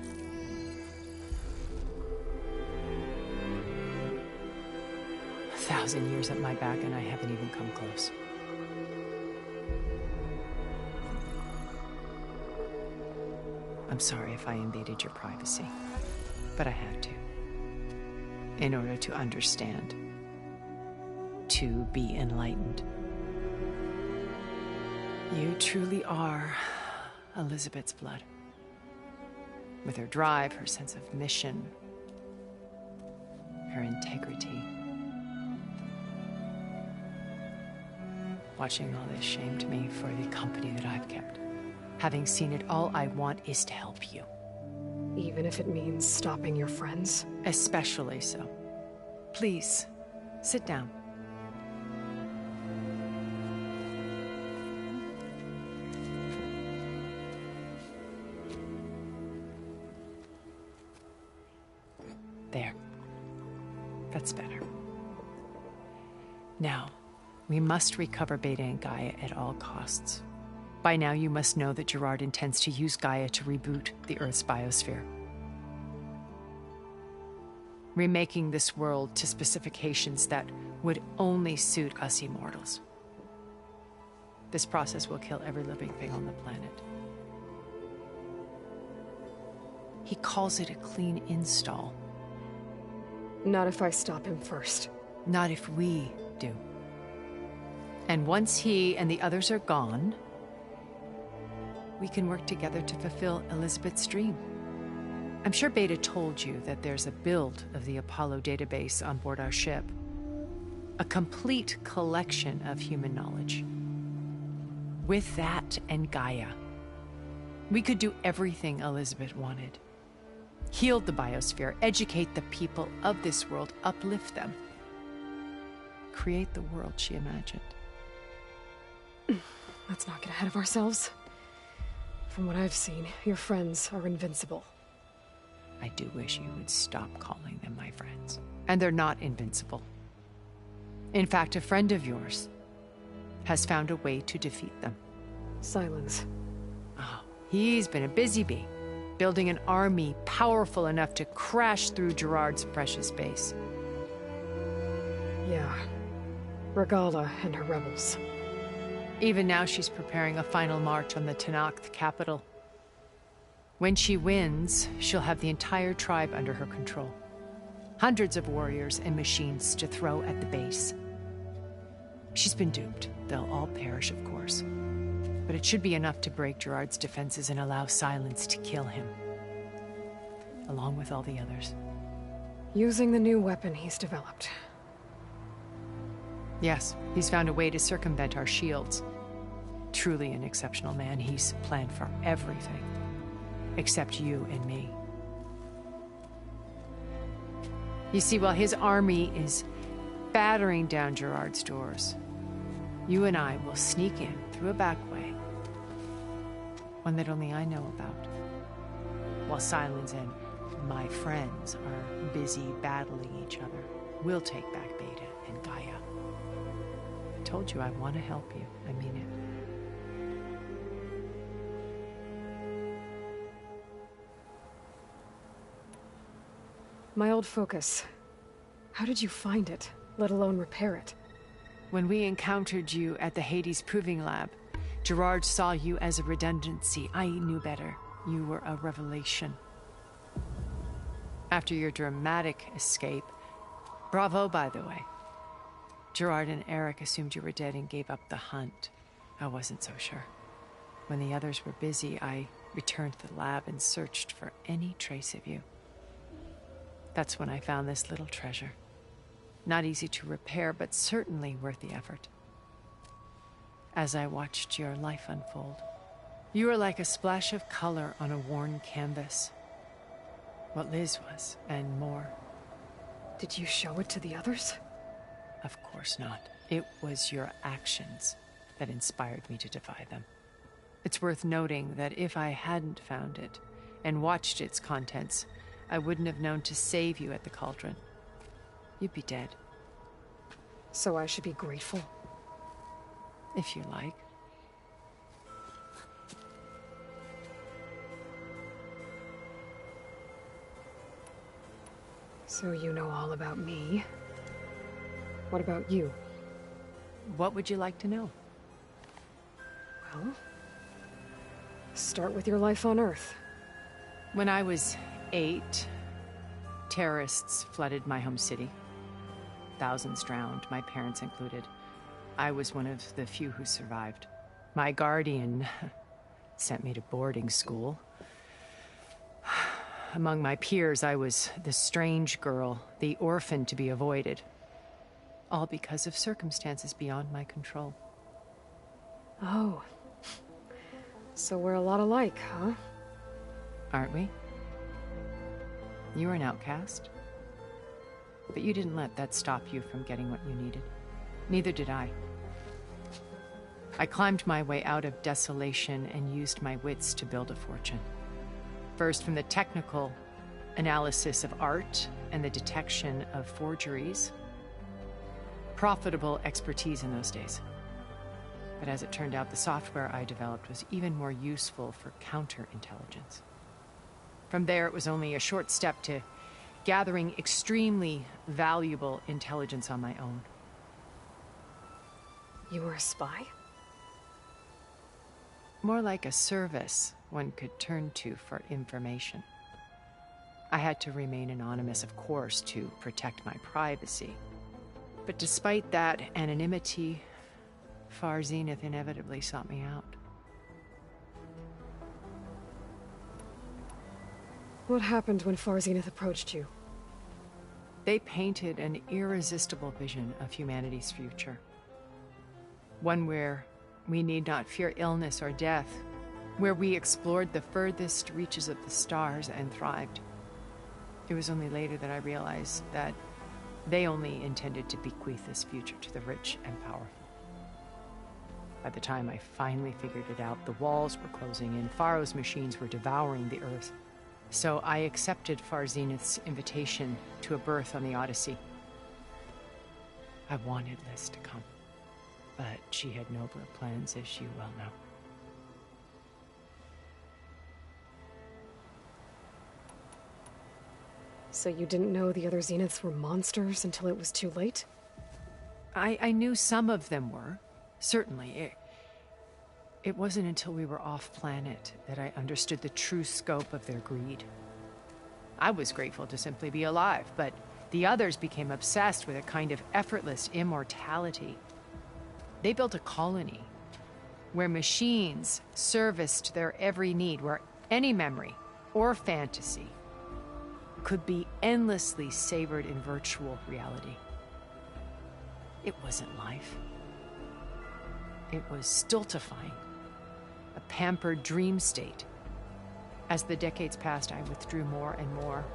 Speaker 12: A 1,000 years at my back and I haven't even come close. I'm sorry if I invaded your privacy, but I had to. In order to understand. To be enlightened. You truly are Elizabeth's blood. With her drive, her sense of mission, her integrity. Watching all this shamed me for the company that I've kept. Having seen it, all I want is to help you.
Speaker 5: Even if it means stopping your friends?
Speaker 12: Especially so. Please, sit down. There. That's better. Now, we must recover Beta and Gaia at all costs. By now, you must know that Gerard intends to use Gaia to reboot the Earth's biosphere. Remaking this world to specifications that would only suit us immortals. This process will kill every living thing on the planet. He calls it a clean install.
Speaker 5: Not if I stop him first.
Speaker 12: Not if we do. And once he and the others are gone, we can work together to fulfill Elizabeth's dream. I'm sure Beta told you that there's a build of the Apollo database on board our ship. A complete collection of human knowledge. With that and Gaia, we could do everything Elizabeth wanted. Heal the biosphere, educate the people of this world, uplift them. Create the world she imagined.
Speaker 5: Let's not get ahead of ourselves. From what I've seen, your friends are invincible.
Speaker 12: I do wish you would stop calling them my friends. And they're not invincible. In fact, a friend of yours has found a way to defeat them.
Speaker 5: Silence.
Speaker 12: Oh, he's been a busy bee, building an army powerful enough to crash through Gerard's precious base.
Speaker 5: Yeah. Regala and her rebels.
Speaker 12: Even now she's preparing a final march on the Tenakth capital. When she wins, she'll have the entire tribe under her control. Hundreds of warriors and machines to throw at the base. She's been duped. They'll all perish, of course. But it should be enough to break Gerard's defenses and allow Silence to kill him. Along with all the others.
Speaker 5: Using the new weapon he's developed.
Speaker 12: Yes, he's found a way to circumvent our shields. Truly an exceptional man. He's planned for everything. Except you and me. You see, while his army is battering down Gerard's doors, you and I will sneak in through a back way. One that only I know about. while Silence and my friends are busy battling each other, we'll take back Beta and Gaia. I told you I want to help you. I mean it.
Speaker 5: My old focus. How did you find it, let alone repair it?
Speaker 12: When we encountered you at the Hades Proving Lab, Gerard saw you as a redundancy. I knew better. You were a revelation. After your dramatic escape, bravo, by the way, Gerard and Eric assumed you were dead and gave up the hunt. I wasn't so sure. When the others were busy, I returned to the lab and searched for any trace of you. That's when I found this little treasure. Not easy to repair, but certainly worth the effort. As I watched your life unfold, you were like a splash of color on a worn canvas. What Liz was, and more.
Speaker 5: Did you show it to the others?
Speaker 12: Of course not. It was your actions that inspired me to defy them. It's worth noting that if I hadn't found it and watched its contents, I wouldn't have known to save you at the cauldron. You'd be dead.
Speaker 5: So I should be grateful?
Speaker 12: If you like.
Speaker 5: So you know all about me. What about you?
Speaker 12: What would you like to know?
Speaker 5: Well, start with your life on Earth.
Speaker 12: When I was 8, terrorists flooded my home city. Thousands drowned, my parents included. I was one of the few who survived. My guardian sent me to boarding school. Among my peers, I was the strange girl, the orphan to be avoided. All because of circumstances beyond my control.
Speaker 5: Oh. So we're a lot alike, huh?
Speaker 12: Aren't we? You were an outcast. But you didn't let that stop you from getting what you needed. Neither did I. I climbed my way out of desolation and used my wits to build a fortune. First, from the technical analysis of art and the detection of forgeries. Profitable expertise in those days. But as it turned out, the software I developed was even more useful for counterintelligence. From there, it was only a short step to gathering extremely valuable intelligence on my own.
Speaker 5: You were a spy?
Speaker 12: More like a service one could turn to for information. I had to remain anonymous, of course, to protect my privacy. But despite that anonymity, Far Zenith inevitably sought me out.
Speaker 5: What happened when Far Zenith approached you?
Speaker 12: They painted an irresistible vision of humanity's future. One where we need not fear illness or death, where we explored the furthest reaches of the stars and thrived. It was only later that I realized that they only intended to bequeath this future to the rich and powerful. By the time I finally figured it out, the walls were closing in, Pharaoh's machines were devouring the Earth. So I accepted Far Zenith's invitation to a berth on the Odyssey. I wanted Liz to come, but she had nobler plans, as you well know.
Speaker 5: So you didn't know the other Zeniths were monsters until it was too late?
Speaker 12: I knew some of them were, certainly. It wasn't until we were off-planet that I understood the true scope of their greed. I was grateful to simply be alive, but the others became obsessed with a kind of effortless immortality. They built a colony where machines serviced their every need, where any memory or fantasy could be endlessly savored in virtual reality. It wasn't life. It was stultifying, a pampered dream state. As the decades passed, I withdrew more and more,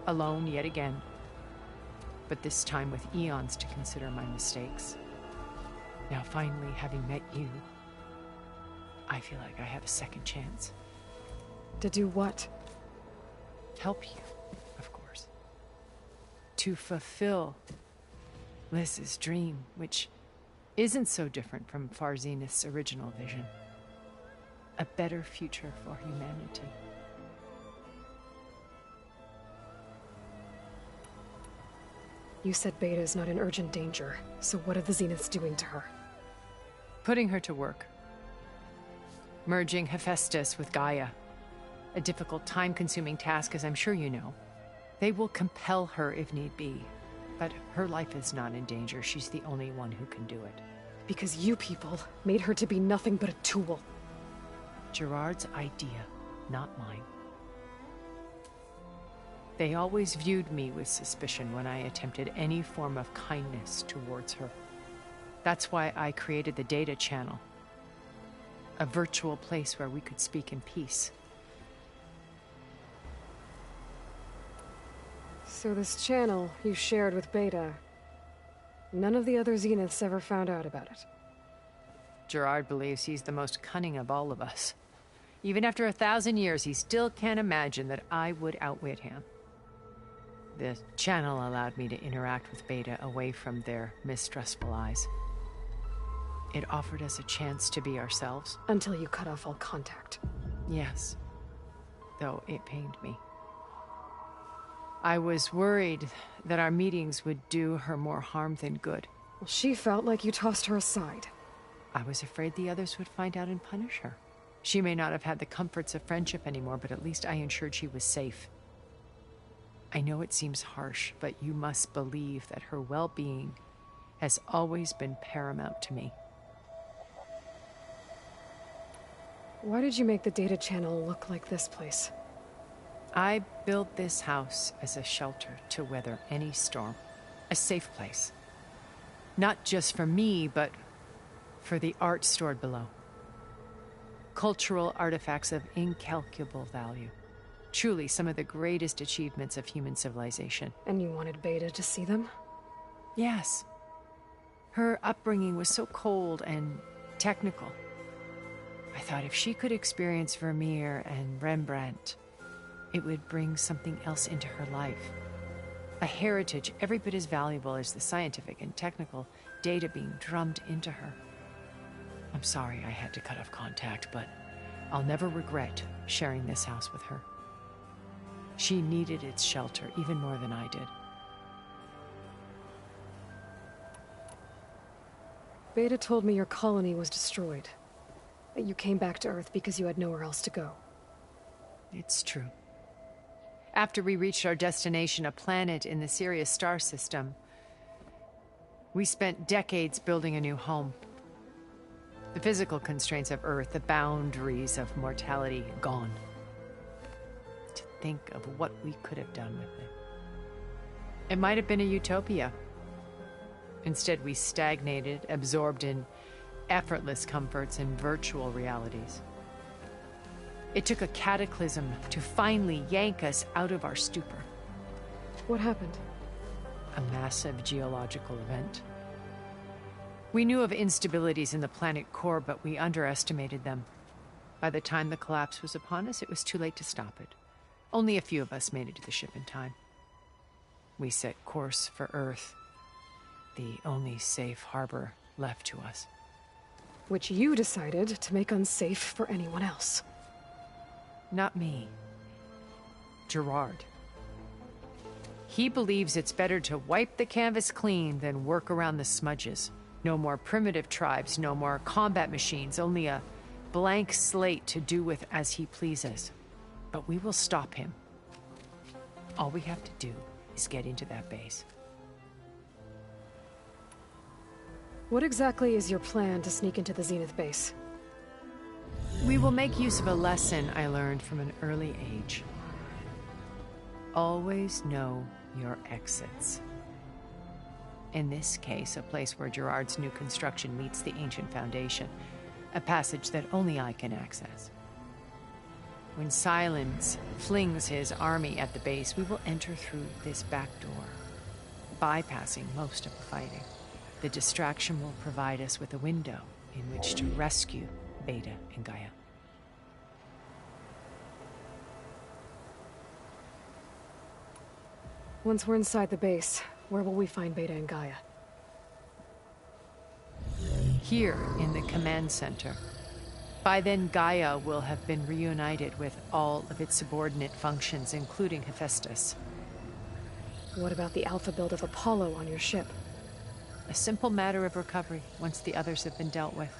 Speaker 12: alone yet again, but this time with eons to consider my mistakes. Now finally, having met you, I feel like I have a second chance.
Speaker 5: To do what?
Speaker 12: help you, of course. To fulfill Liz's dream, which isn't so different from Far Zenith's original vision. A better future for humanity.
Speaker 5: You said Beta is not in urgent danger, so what are the Zeniths doing to her?
Speaker 12: Putting her to work. Merging Hephaestus with Gaia. A difficult, time-consuming task, as I'm sure you know. They will compel her if need be. But her life is not in danger. She's the only one who can do it.
Speaker 5: Because you people made her to be nothing but a tool.
Speaker 12: Gerard's idea, not mine. They always viewed me with suspicion when I attempted any form of kindness towards her. That's why I created the data channel. A virtual place where we could speak in peace.
Speaker 5: So this channel you shared with Beta, none of the other Zeniths ever found out about it?
Speaker 12: Gerard believes he's the most cunning of all of us. Even after 1,000 years, he still can't imagine that I would outwit him. The channel allowed me to interact with Beta away from their mistrustful eyes. It offered us a chance to be ourselves.
Speaker 5: Until you cut off all contact.
Speaker 12: Yes. Though it pained me. I was worried that our meetings would do her more harm than good.
Speaker 5: Well, she felt like you tossed her aside.
Speaker 12: I was afraid the others would find out and punish her. She may not have had the comforts of friendship anymore, but at least I ensured she was safe. I know it seems harsh, but you must believe that her well-being has always been paramount to me.
Speaker 5: Why did you make the data channel look like this place?
Speaker 12: I built this house as a shelter to weather any storm. A safe place. Not just for me, but for the art stored below. Cultural artifacts of incalculable value. Truly some of the greatest achievements of human civilization.
Speaker 5: And you wanted Beta to see them?
Speaker 12: Yes. Her upbringing was so cold and technical. I thought if she could experience Vermeer and Rembrandt, it would bring something else into her life. A heritage every bit as valuable as the scientific and technical data being drummed into her. I'm sorry I had to cut off contact, but I'll never regret sharing this house with her. She needed its shelter even more than I did.
Speaker 5: Beta told me your colony was destroyed. That you came back to Earth because you had nowhere else to go.
Speaker 12: It's true. After we reached our destination, a planet in the Sirius star system, we spent decades building a new home. The physical constraints of Earth, the boundaries of mortality, gone. To think of what we could have done with it. It might have been a utopia. Instead, we stagnated, absorbed in effortless comforts and virtual realities. It took a cataclysm to finally yank us out of our stupor.
Speaker 5: What happened?
Speaker 12: A massive geological event. We knew of instabilities in the planet core, but we underestimated them. By the time the collapse was upon us, it was too late to stop it. Only a few of us made it to the ship in time. We set course for Earth, the only safe harbor left to us.
Speaker 5: Which you decided to make unsafe for anyone else.
Speaker 12: Not me. Gerard. He believes it's better to wipe the canvas clean than work around the smudges. No more primitive tribes, no more combat machines, only a blank slate to do with as he pleases. But we will stop him. All we have to do is get into that base.
Speaker 5: What exactly is your plan to sneak into the Zenith base?
Speaker 12: We will make use of a lesson I learned from an early age. Always know your exits. In this case, a place where Gerard's new construction meets the ancient foundation, a passage that only I can access. When Silence flings his army at the base, we will enter through this back door, bypassing most of the fighting. The distraction will provide us with a window in which to rescue Beta and Gaia.
Speaker 5: Once we're inside the base, where will we find Beta and Gaia?
Speaker 12: Here, in the command center. By then, Gaia will have been reunited with all of its subordinate functions, including Hephaestus.
Speaker 5: What about the alpha build of Apollo on your ship?
Speaker 12: A simple matter of recovery, once the others have been dealt with.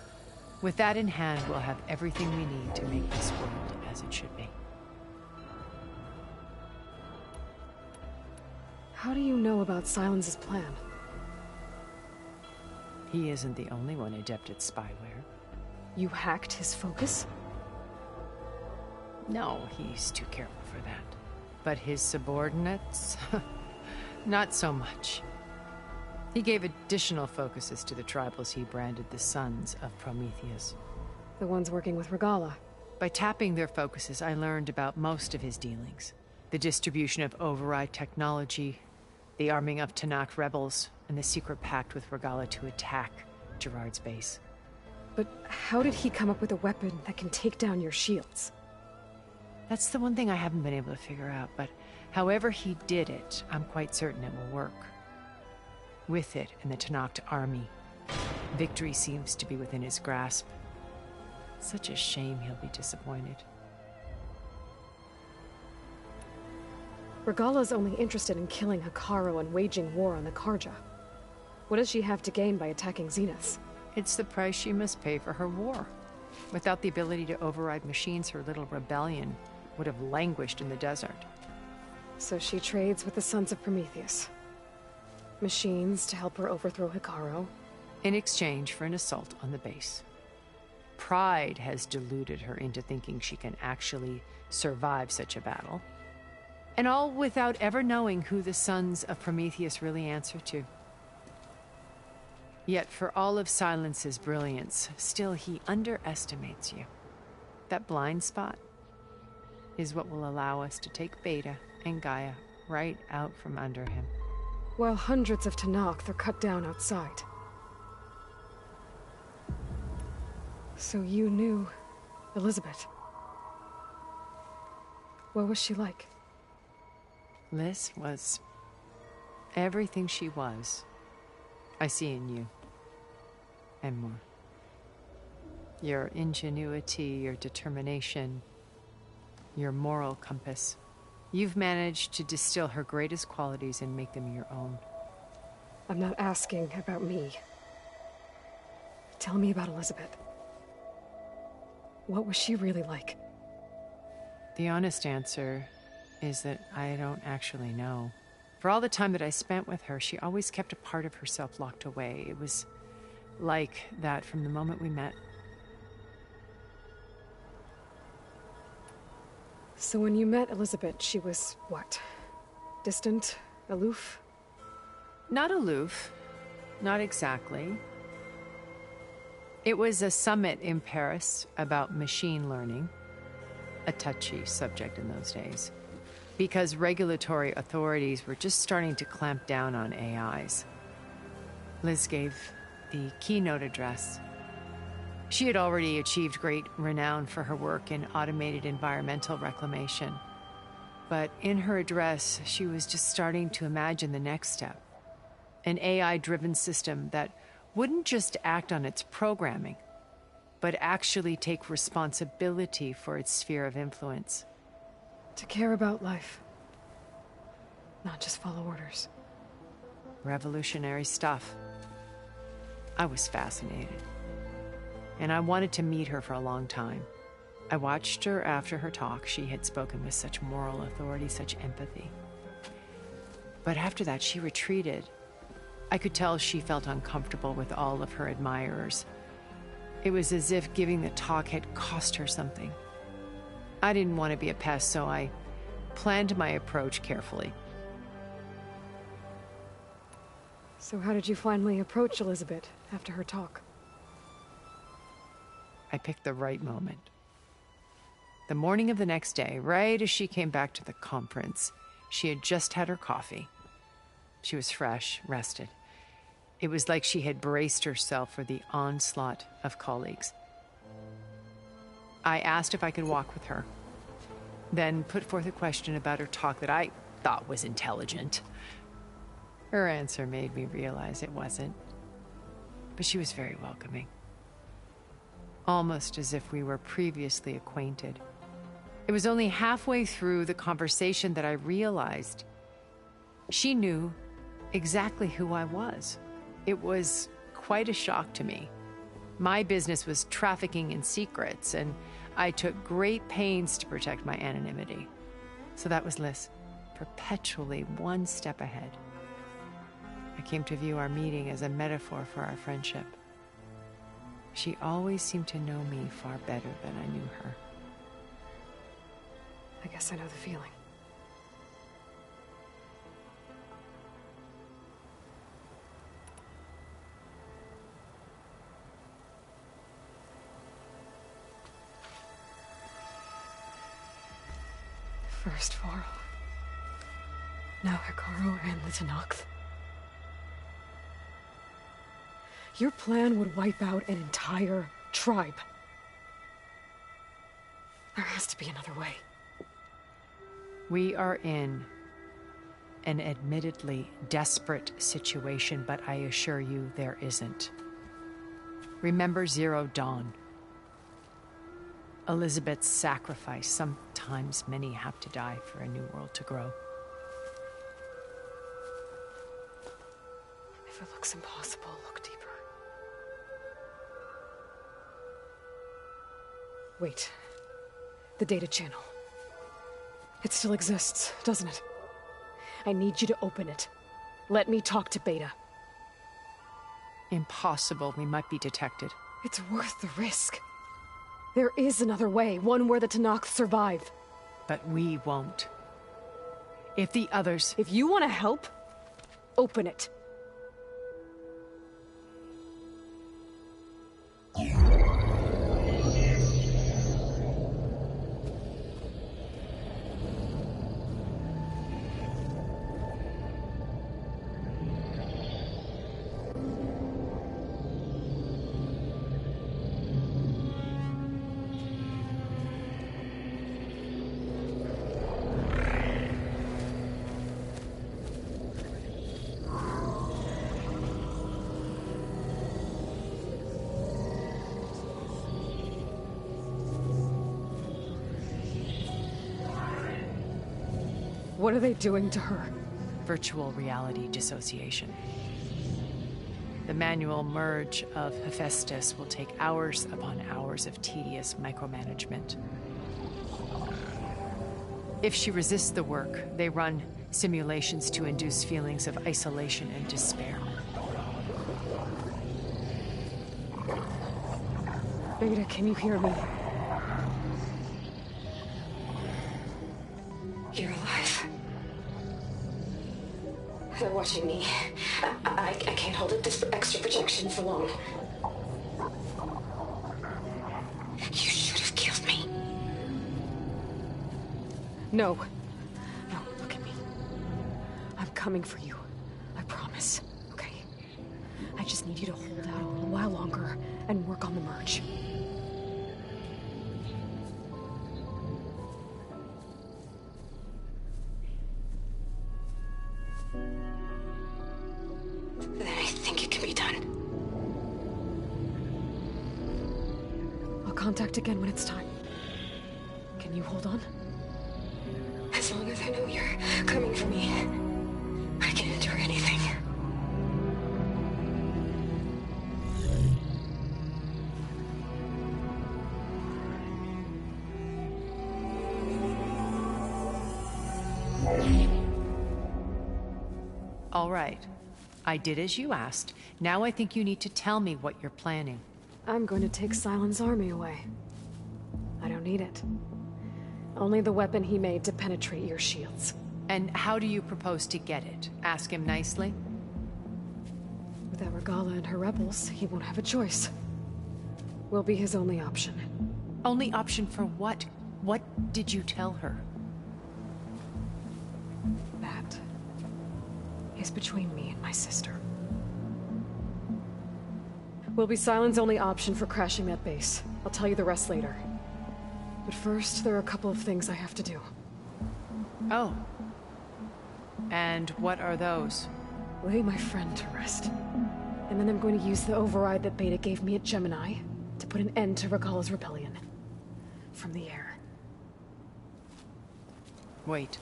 Speaker 12: With that in hand, we'll have everything we need to make this world as it should be.
Speaker 5: How do you know about Silence's plan?
Speaker 12: He isn't the only one adept at spyware.
Speaker 5: You hacked his focus?
Speaker 12: No, he's too careful for that. But his subordinates? Not so much. He gave additional focuses to the tribals he branded the Sons of Prometheus.
Speaker 5: The ones working with Regala.
Speaker 12: By tapping their focuses, I learned about most of his dealings. The distribution of override technology, the arming of Tanakh rebels, and the secret pact with Regala to attack Gerard's base.
Speaker 5: But how did he come up with a weapon that can take down your shields?
Speaker 12: That's the one thing I haven't been able to figure out, but however he did it, I'm quite certain it will work. With it and the Tanakh army, victory seems to be within his grasp. Such a shame he'll be disappointed.
Speaker 5: Regala's only interested in killing Hekarro and waging war on the Karja. What does she have to gain by attacking Zenith?
Speaker 12: It's the price she must pay for her war. Without the ability to override machines, her little rebellion would have languished in the desert.
Speaker 5: So she trades with the Sons of Prometheus. Machines to help her overthrow Hekarro.
Speaker 12: In exchange for an assault on the base. Pride has deluded her into thinking she can actually survive such a battle. And all without ever knowing who the Sons of Prometheus really answer to. Yet for all of Silence's brilliance, still he underestimates you. That blind spot is what will allow us to take Beta and Gaia right out from under him.
Speaker 5: While hundreds of Tanakh are cut down outside. So you knew Elizabeth. What was she like?
Speaker 12: Liz was everything she was. I see in you. And more. Your ingenuity, your determination, your moral compass. You've managed to distill her greatest qualities and make them your own.
Speaker 5: I'm not asking about me. Tell me about Elizabeth. What was she really like?
Speaker 12: The honest answer is that I don't actually know. For all the time that I spent with her, she always kept a part of herself locked away. It was like that from the moment we met.
Speaker 5: So when you met Elizabeth, she was what? Distant? Aloof?
Speaker 12: Not aloof. Not exactly. It was a summit in Paris about machine learning. A touchy subject in those days. Because regulatory authorities were just starting to clamp down on AIs. Liz gave the keynote address. She had already achieved great renown for her work in automated environmental reclamation. But in her address, she was just starting to imagine the next step. An AI-driven system that wouldn't just act on its programming, but actually take responsibility for its sphere of influence.
Speaker 5: To care about life. Not just follow orders.
Speaker 12: Revolutionary stuff. I was fascinated. And I wanted to meet her for a long time. I watched her after her talk. She had spoken with such moral authority, such empathy. But after that, she retreated. I could tell she felt uncomfortable with all of her admirers. It was as if giving the talk had cost her something. I didn't want to be a pest, so I planned my approach carefully.
Speaker 5: So how did you finally approach Elizabeth after her talk?
Speaker 12: I picked the right moment. The morning of the next day, right as she came back to the conference, she had just had her coffee. She was fresh, rested. It was like she had braced herself for the onslaught of colleagues. I asked if I could walk with her, then put forth a question about her talk that I thought was intelligent. Her answer made me realize it wasn't. But she was very welcoming. Almost as if we were previously acquainted. It was only halfway through the conversation that I realized she knew exactly who I was. It was quite a shock to me. My business was trafficking in secrets, and I took great pains to protect my anonymity. So that was Liz, perpetually one step ahead. I came to view our meeting as a metaphor for our friendship. She always seemed to know me far better than I knew her.
Speaker 5: I guess I know the feeling. First Varl. Now Hikaru and the Tenakth. Your plan would wipe out an entire tribe. There has to be another way.
Speaker 12: We are in an admittedly desperate situation, but I assure you there isn't. Remember Zero Dawn. Elizabeth's sacrifice. Sometimes many have to die for a new world to grow.
Speaker 5: If it looks impossible, look deeper. Wait. The data channel. It still exists, doesn't it? I need you to open it. Let me talk to Beta.
Speaker 12: Impossible. We might be detected.
Speaker 5: It's worth the risk. There is another way, one where the Tenakth survive.
Speaker 12: But we won't. If the others...
Speaker 5: If you want to help, open it. What are they doing to her?
Speaker 12: Virtual reality dissociation. The manual merge of Hephaestus will take hours upon hours of tedious micromanagement. If she resists the work, they run simulations to induce feelings of isolation and despair.
Speaker 5: Beta, can you hear me?
Speaker 8: You're alive. They're watching me. I can't hold up this extra projection for long. You should have killed me.
Speaker 5: No. No, look at me. I'm coming for you. I promise. Okay? I just need you to hold out a little while longer and work on the merge.
Speaker 8: Then I think it can be done.
Speaker 5: I'll contact again when it's time. Can you hold on?
Speaker 8: As long as I know you're coming for me, I can endure anything.
Speaker 12: All right. I did as you asked. Now I think you need to tell me what you're planning.
Speaker 5: I'm going to take Silent's army away. I don't need it. Only the weapon he made to penetrate your shields.
Speaker 12: And how do you propose to get it? Ask him nicely?
Speaker 5: Without Regala and her rebels, he won't have a choice. We'll be his only option.
Speaker 12: Only option for what? What did you tell her?
Speaker 5: That is between me and my sister. Will be Silent's only option for crashing that base. I'll tell you the rest later. But first, there are a couple of things I have to do.
Speaker 12: Oh. And what are those?
Speaker 5: Lay my friend to rest. And then I'm going to use the override that Beta gave me at Gemini to put an end to Regalla's rebellion. From the air.
Speaker 12: Wait.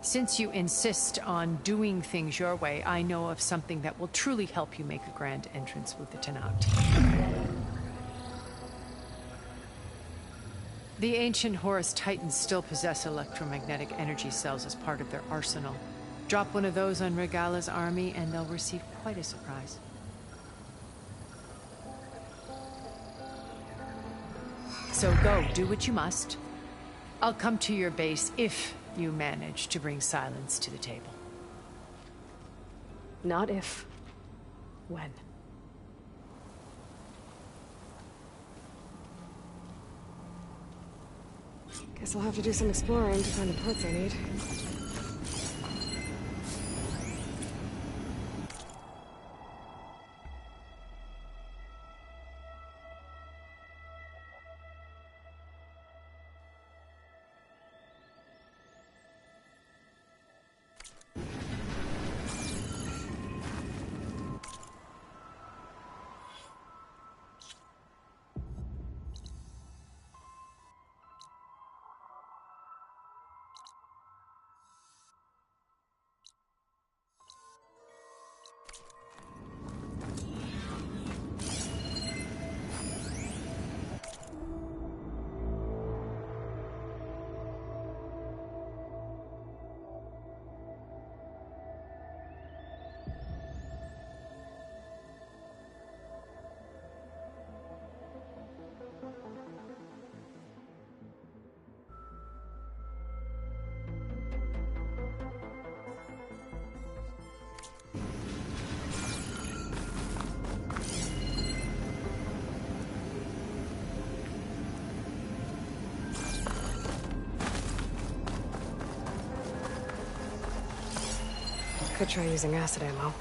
Speaker 12: Since you insist on doing things your way, I know of something that will truly help you make a grand entrance with the Tenakth. The ancient Horus Titans still possess electromagnetic energy cells as part of their arsenal. Drop one of those on Regalla's army and they'll receive quite a surprise. So go, do what you must. I'll come to your base if you manage to bring silence to the table.
Speaker 5: Not if. When. Guess I'll have to do some exploring to find the parts I need. Could try using acid ammo.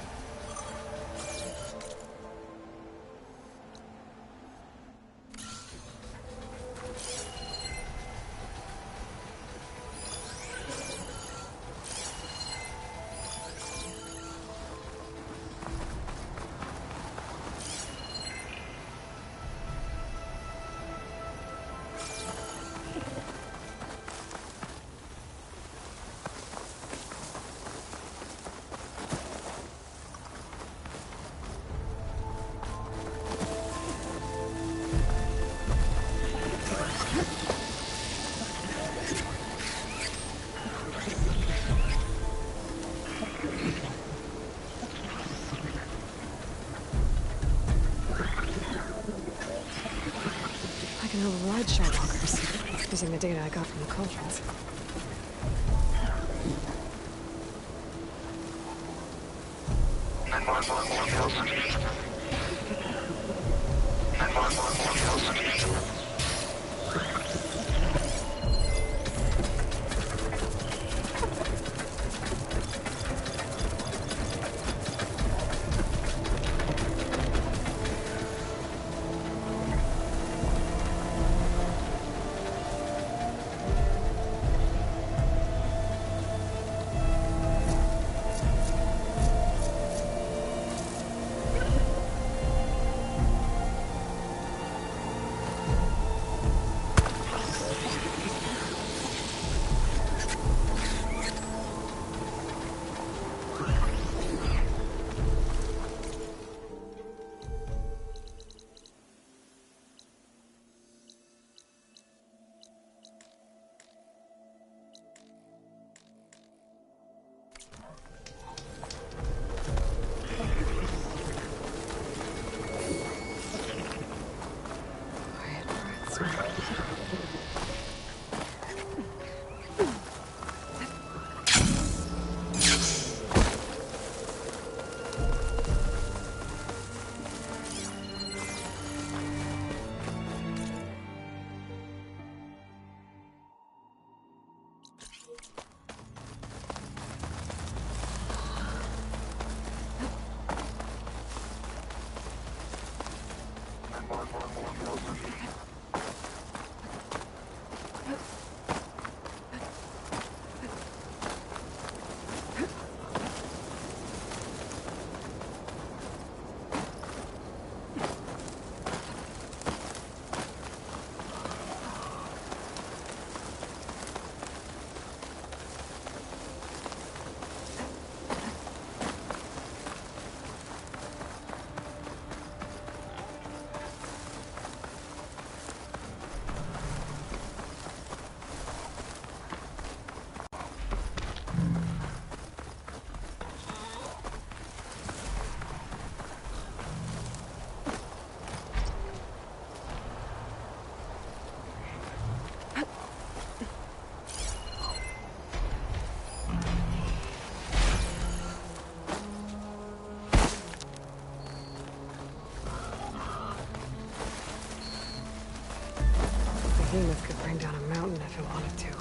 Speaker 5: Override Shardwalkers, using the data I got from the cauldrons. if it wanted to.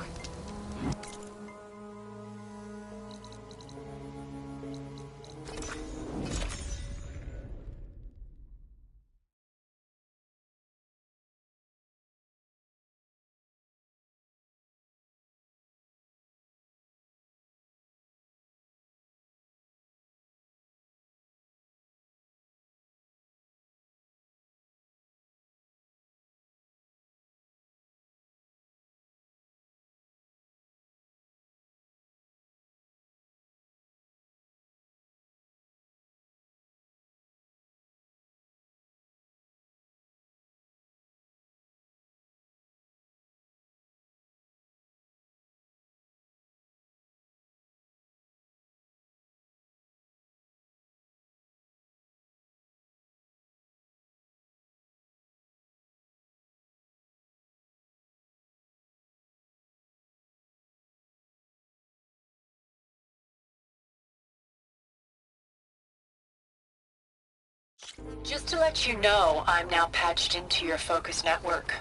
Speaker 11: Just to let you know, I'm now patched into your focus network.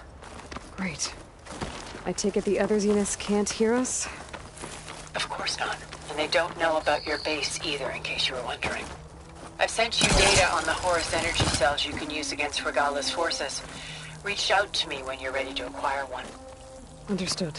Speaker 5: Great. I take it the other Zeniths can't hear us?
Speaker 11: Of course not. And they don't know about your base either, in case you were wondering. I've sent you data on the Horus energy cells you can use against Regala's forces. Reach out to me when you're ready to acquire one.
Speaker 5: Understood.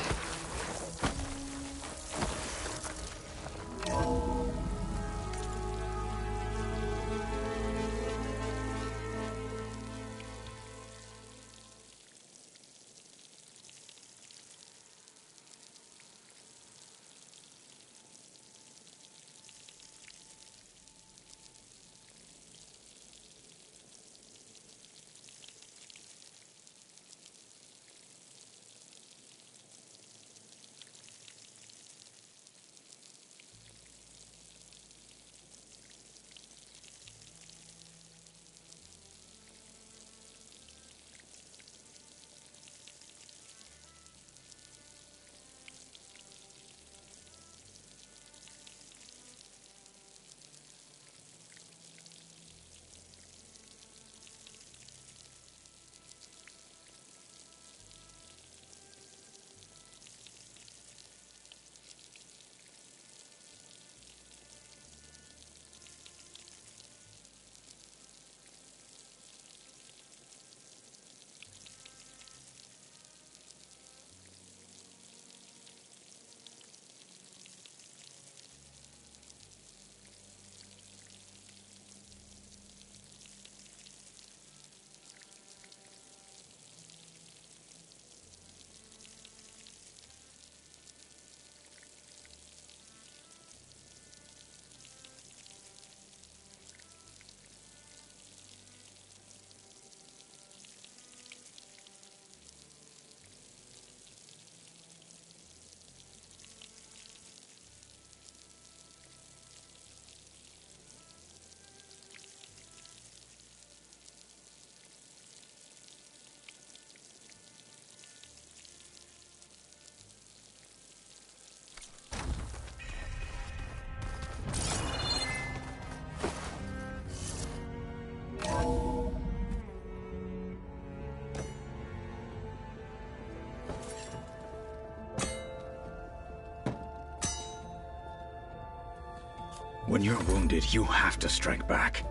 Speaker 13: When you're wounded, you have to strike back.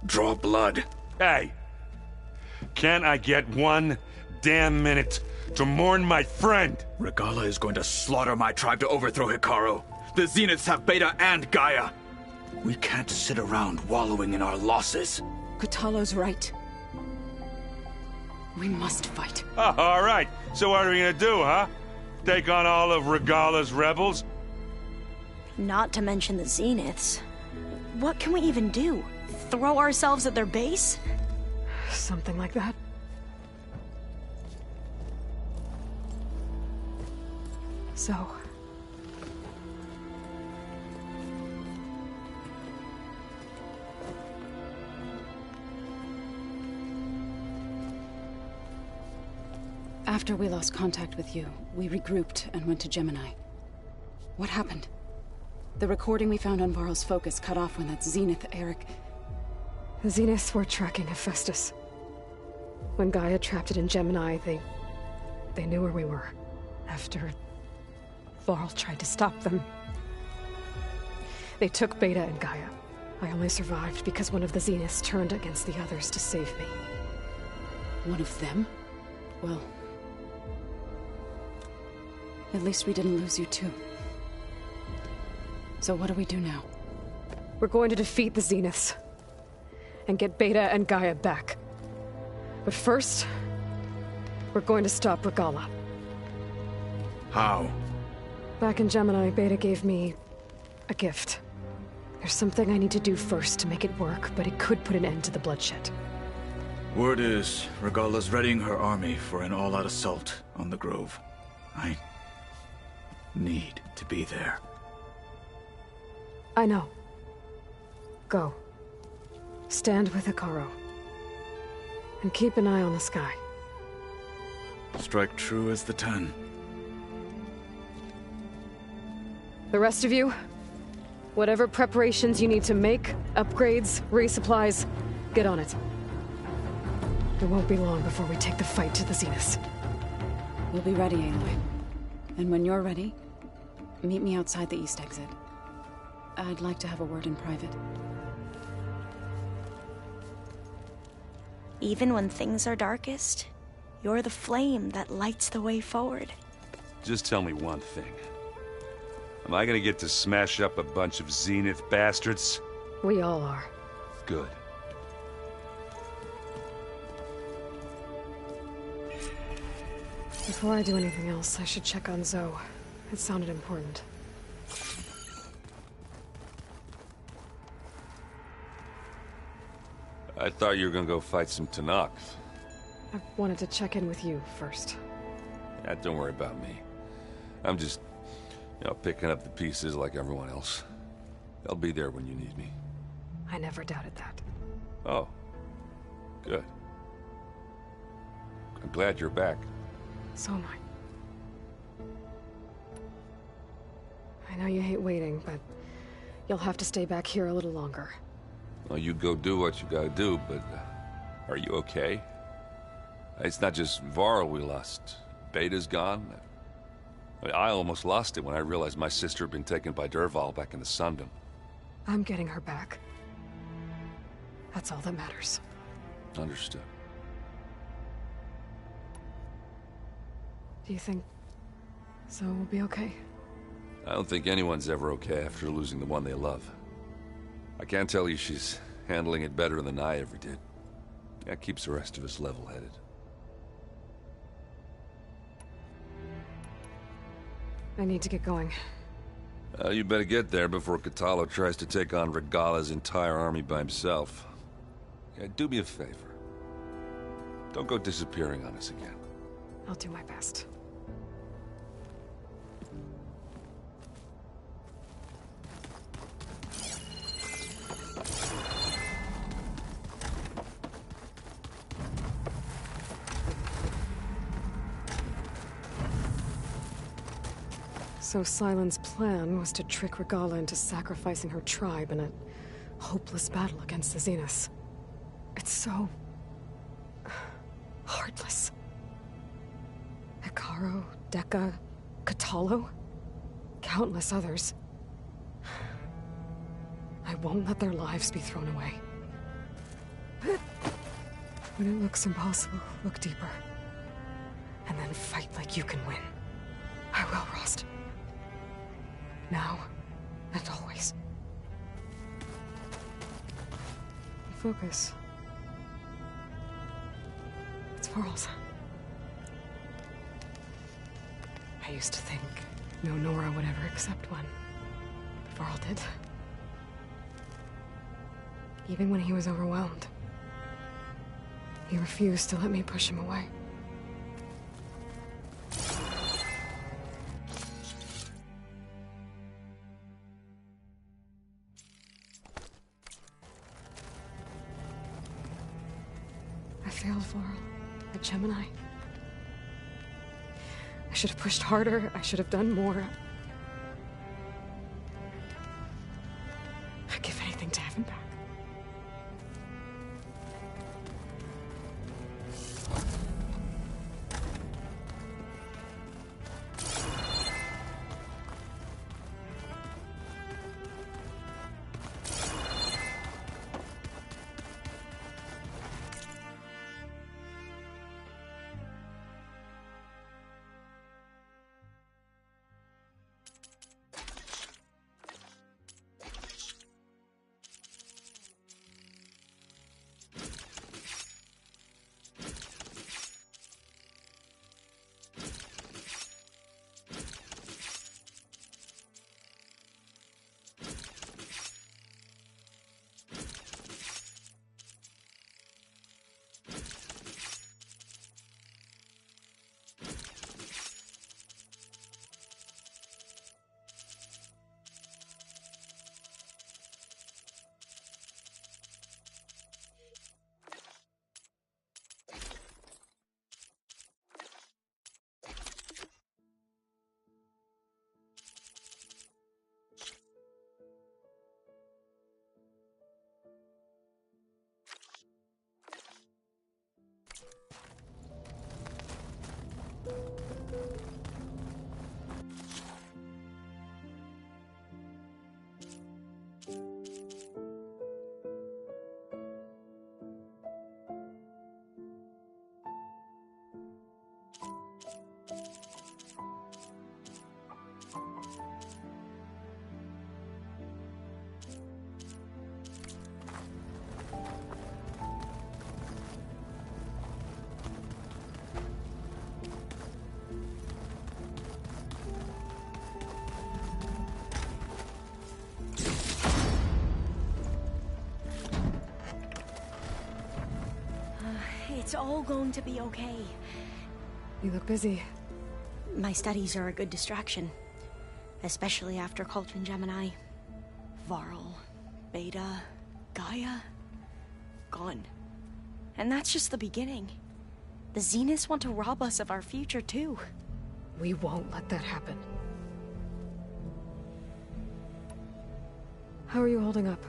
Speaker 13: Draw blood.
Speaker 2: Hey! Can't I get one damn minute to mourn my friend?
Speaker 13: Regala is going to slaughter my tribe to overthrow Hikaru. The Zeniths have Beta and Gaia. We can't sit around wallowing in our losses.
Speaker 14: Kotallo's right. We must fight.
Speaker 2: Oh, all right. So what are we gonna do, huh? Take on all of Regala's rebels?
Speaker 15: Not to mention the Zeniths. What can we even do? Throw ourselves at their base?
Speaker 5: Something like that. So...
Speaker 14: After we lost contact with you, we regrouped and went to Gemini. What happened? The recording we found on Varl's focus cut off when that Zenith, Eric...
Speaker 5: The Zeniths were tracking Hephaestus. When Gaia trapped it in Gemini, they knew where we were. After Varl tried to stop them. They took Beta and Gaia. I only survived because one of the Zeniths turned against the others to save me.
Speaker 14: One of them? Well... at least we didn't lose you too. So what do we do now?
Speaker 5: We're going to defeat the Zeniths. And get Beta and Gaia back. But first... we're going to stop Regala.
Speaker 13: How?
Speaker 5: Back in Gemini, Beta gave me... a gift. There's something I need to do first to make it work, but it could put an end to the bloodshed.
Speaker 13: Word is, Regala's readying her army for an all-out assault on the Grove. I need to be there.
Speaker 5: I know. Go. Stand with Hekarro. And keep an eye on the sky.
Speaker 13: Strike true as the 10.
Speaker 5: The rest of you, whatever preparations you need to make, upgrades, resupplies, get on it. It won't be long before we take the fight to the Zeniths.
Speaker 14: We'll be ready, Aloy. And when you're ready, meet me outside the east exit. I'd like to have a word in private.
Speaker 15: Even when things are darkest, you're the flame that lights the way forward.
Speaker 16: Just tell me one thing. Am I gonna get to smash up a bunch of Zenith bastards?
Speaker 5: We all are.
Speaker 16: Good.
Speaker 5: Before I do anything else, I should check on Zoe. It sounded important.
Speaker 16: I thought you were gonna go fight some Tanaks.
Speaker 5: I wanted to check in with you first.
Speaker 16: Don't worry about me. I'm just, picking up the pieces like everyone else. I'll be there when you need me.
Speaker 5: I never doubted that.
Speaker 16: Oh. Good. I'm glad you're back.
Speaker 5: So am I. I know you hate waiting, but you'll have to stay back here a little longer.
Speaker 16: Well, you go do what you gotta do, but are you okay? It's not just Varl we lost. Beta's gone. I almost lost it when I realized my sister had been taken by Dervahl back in the Sundom.
Speaker 5: I'm getting her back. That's all that matters.
Speaker 16: Understood.
Speaker 5: Do you think Zoe will be okay?
Speaker 16: I don't think anyone's ever okay after losing the one they love. I can't tell you she's handling it better than I ever did. That keeps the rest of us level-headed.
Speaker 5: I need to get going.
Speaker 16: You better get there before Kotallo tries to take on Regala's entire army by himself. Yeah, do me a favor. Don't go disappearing on us again.
Speaker 5: I'll do my best. So Sylens' plan was to trick Regala into sacrificing her tribe in a hopeless battle against the Zeniths. It's so... heartless. Hekarro, Dekka, Kotallo, countless others. I won't let their lives be thrown away. When it looks impossible, look deeper. And then fight like you can win. I will, Rost. Now, and always. Focus. It's Varl's. I used to think no Nora would ever accept one. But Varl did. Even when he was overwhelmed. He refused to let me push him away. I failed Varl at Gemini. I should have pushed harder. I should have done more. I'd give anything to have him back.
Speaker 15: It's all going to be okay.
Speaker 5: You look busy.
Speaker 15: My studies are a good distraction. Especially after Cauldron Gemini. Varl, Beta, Gaia, gone. And that's just the beginning. The Zeniths want to rob us of our future, too.
Speaker 5: We won't let that happen. How are you holding up?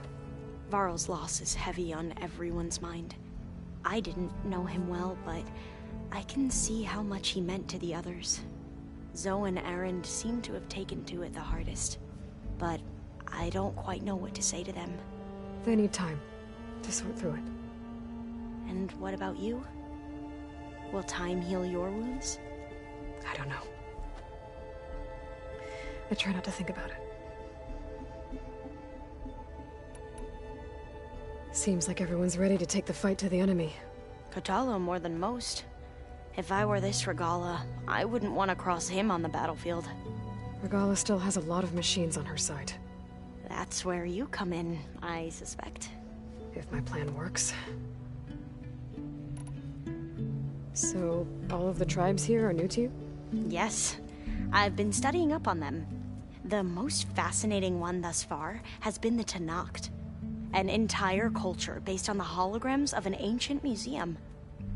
Speaker 15: Varl's loss is heavy on everyone's mind. I didn't know him well, but I can see how much he meant to the others. Zoe and Erend seem to have taken to it the hardest, but I don't quite know what to say to them.
Speaker 5: They need time to sort through it.
Speaker 15: And what about you? Will time heal your wounds?
Speaker 5: I don't know. I try not to think about it. Seems like everyone's ready to take the fight to the enemy.
Speaker 15: Kotallo more than most. If I were this Regala, I wouldn't want to cross him on the battlefield.
Speaker 5: Regala still has a lot of machines on her side.
Speaker 15: That's where you come in, I suspect.
Speaker 5: If my plan works. So, all of the tribes here are new to you?
Speaker 15: Yes. I've been studying up on them. The most fascinating one thus far has been the Tenakth. An entire culture based on the holograms of an ancient museum.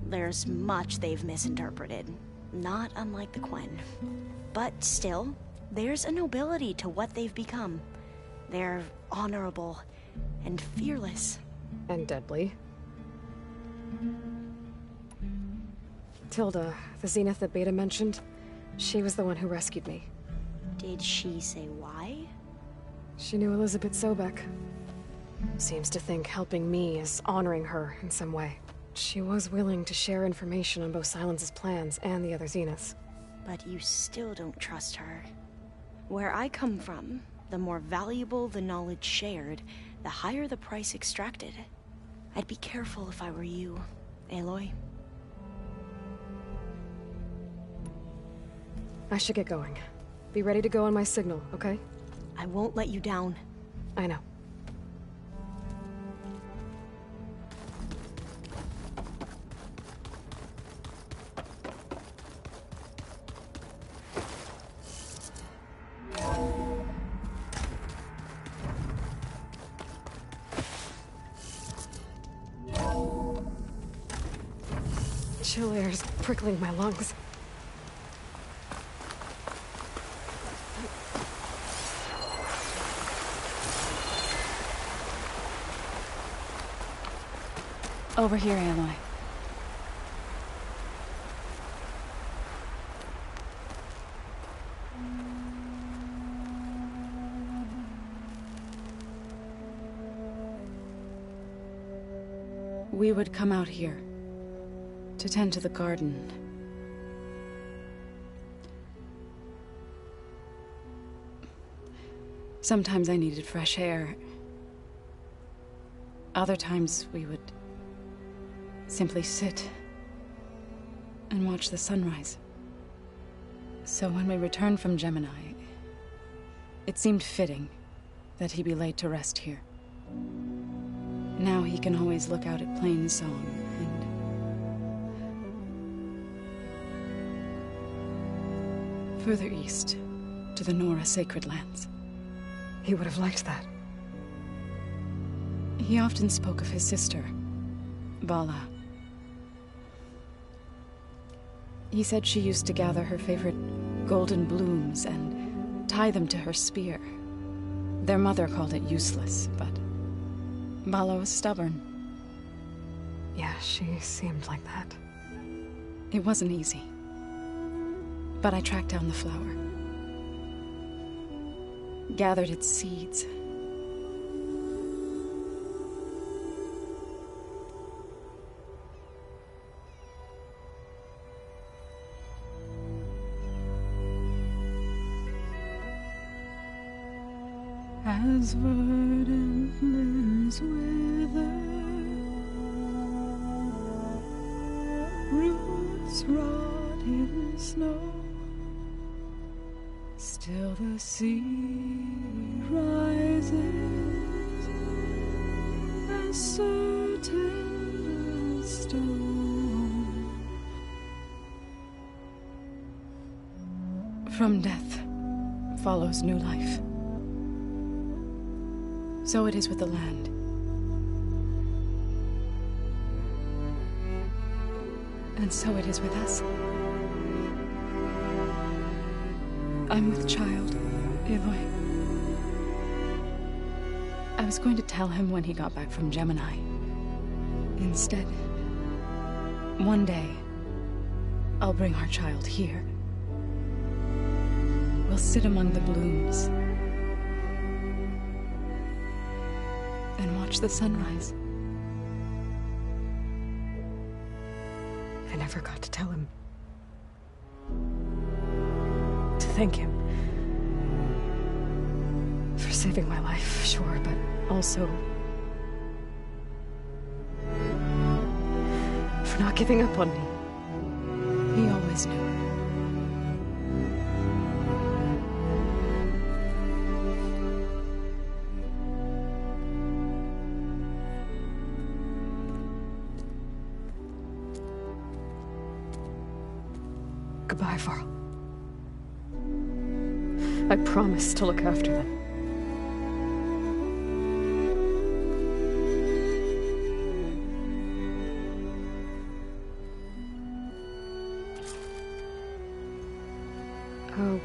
Speaker 15: There's much they've misinterpreted, not unlike the Quen. But still, there's a nobility to what they've become. They're honorable and fearless.
Speaker 5: And deadly. Tilda, the Zenith that Beta mentioned, she was the one who rescued me.
Speaker 15: Did she say why?
Speaker 5: She knew Elizabeth Sobek. Seems to think helping me is honoring her in some way. She was willing to share information on both Silence's plans and the other Zeniths.
Speaker 15: But you still don't trust her. Where I come from, the more valuable the knowledge shared, the higher the price extracted. I'd be careful if I were you, Aloy.
Speaker 5: I should get going. Be ready to go on my signal, okay?
Speaker 15: I won't let you down.
Speaker 5: I know. Chill air's prickling my lungs.
Speaker 14: Over here, Aloy. We would come out here to tend to the garden. Sometimes I needed fresh air. Other times we would simply sit and watch the sunrise. So when we returned from Gemini, it seemed fitting that he be laid to rest here. Now he can always look out at Plainsong and further east to the Nora Sacred Lands.
Speaker 5: He would have liked that.
Speaker 14: He often spoke of his sister, Vala. He said she used to gather her favorite golden blooms and tie them to her spear. Their mother called it useless, but Vala was stubborn.
Speaker 5: Yeah, she seemed like that.
Speaker 14: It wasn't easy. But I tracked down the flower. Gathered its seeds. As verdant limbs wither, roots rot in snow, still the sea rises, as certain as stone. From death follows new life. So it is with the land. And so it is with us. I'm with child, Aloy. I was going to tell him when he got back from Gemini. Instead, one day, I'll bring our child here. We'll sit among the blooms and watch the sunrise.
Speaker 5: I never got to tell him. To thank him. For saving my life, sure, but also for not giving up on me.
Speaker 14: He always knew.
Speaker 5: Goodbye, Varl. I promise to look after them. I'll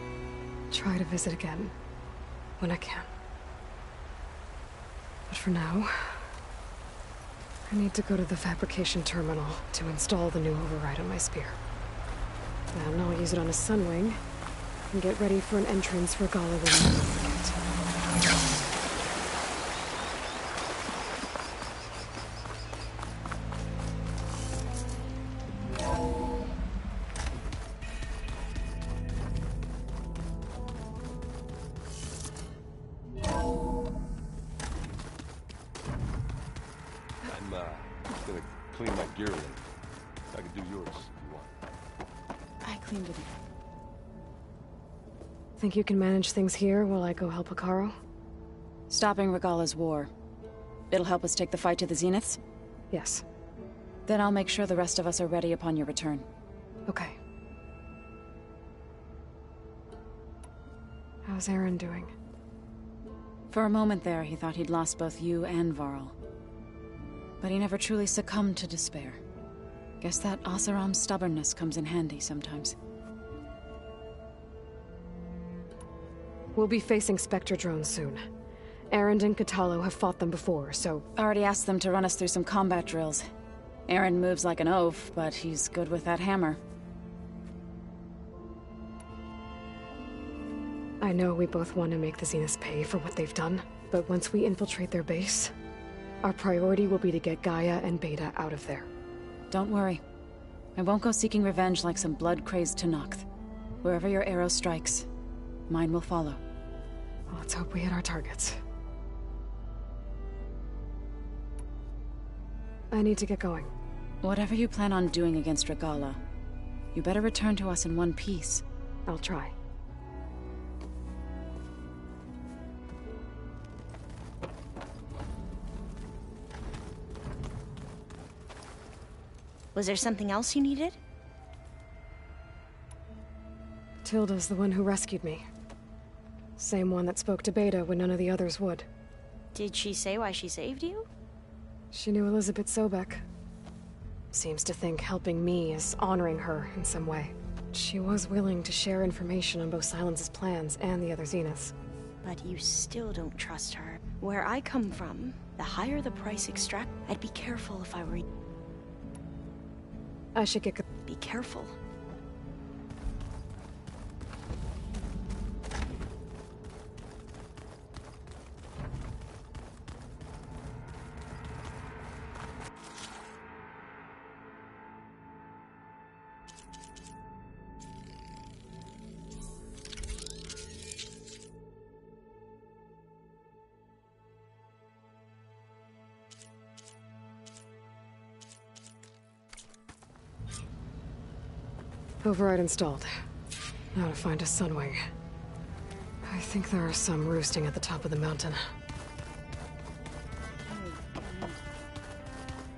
Speaker 5: try to visit again when I can. But for now, I need to go to the fabrication terminal to install the new override on my spear. Then I'll use it on a sunwing and get ready for an entrance for Gala when I forget.
Speaker 16: I'm gonna clean my gear in. I can do yours if you want.
Speaker 14: I cleaned it.
Speaker 5: Think you can manage things here while I go help Hekarro?
Speaker 14: Stopping Regala's war. It'll help us take the fight to the Zeniths?
Speaker 5: Yes.
Speaker 14: Then I'll make sure the rest of us are ready upon your return.
Speaker 5: Okay. How's Aaron doing?
Speaker 14: For a moment there, he thought he'd lost both you and Varl. But he never truly succumbed to despair. Guess that Oseram's stubbornness comes in handy sometimes.
Speaker 5: We'll be facing Spectre drones soon. Aaron and Katalo have fought them before, so...
Speaker 14: Already asked them to run us through some combat drills. Aaron moves like an oaf, but he's good with that hammer.
Speaker 5: I know we both want to make the Zeniths pay for what they've done, but once we infiltrate their base, our priority will be to get Gaia and Beta out of there.
Speaker 14: Don't worry. I won't go seeking revenge like some blood-crazed Tenakth. Wherever your arrow strikes, mine will follow.
Speaker 5: Well, let's hope we hit our targets. I need to get going.
Speaker 14: Whatever you plan on doing against Regala, you better return to us in one piece.
Speaker 5: I'll try.
Speaker 15: Was there something else you needed?
Speaker 5: Tilda's the one who rescued me. Same one that spoke to Beta when none of the others would.
Speaker 15: Did she say why she saved you?
Speaker 5: She knew Elizabeth Sobek. Seems to think helping me is honoring her in some way. She was willing to share information on both Silence's plans and the other Zeniths.
Speaker 15: But you still don't trust her. Where I come from, the higher the price extract, I'd be careful if I were...
Speaker 5: I should get...
Speaker 15: Be careful.
Speaker 5: Override installed. Now to find a sunwing. I think there are some roosting at the top of the mountain.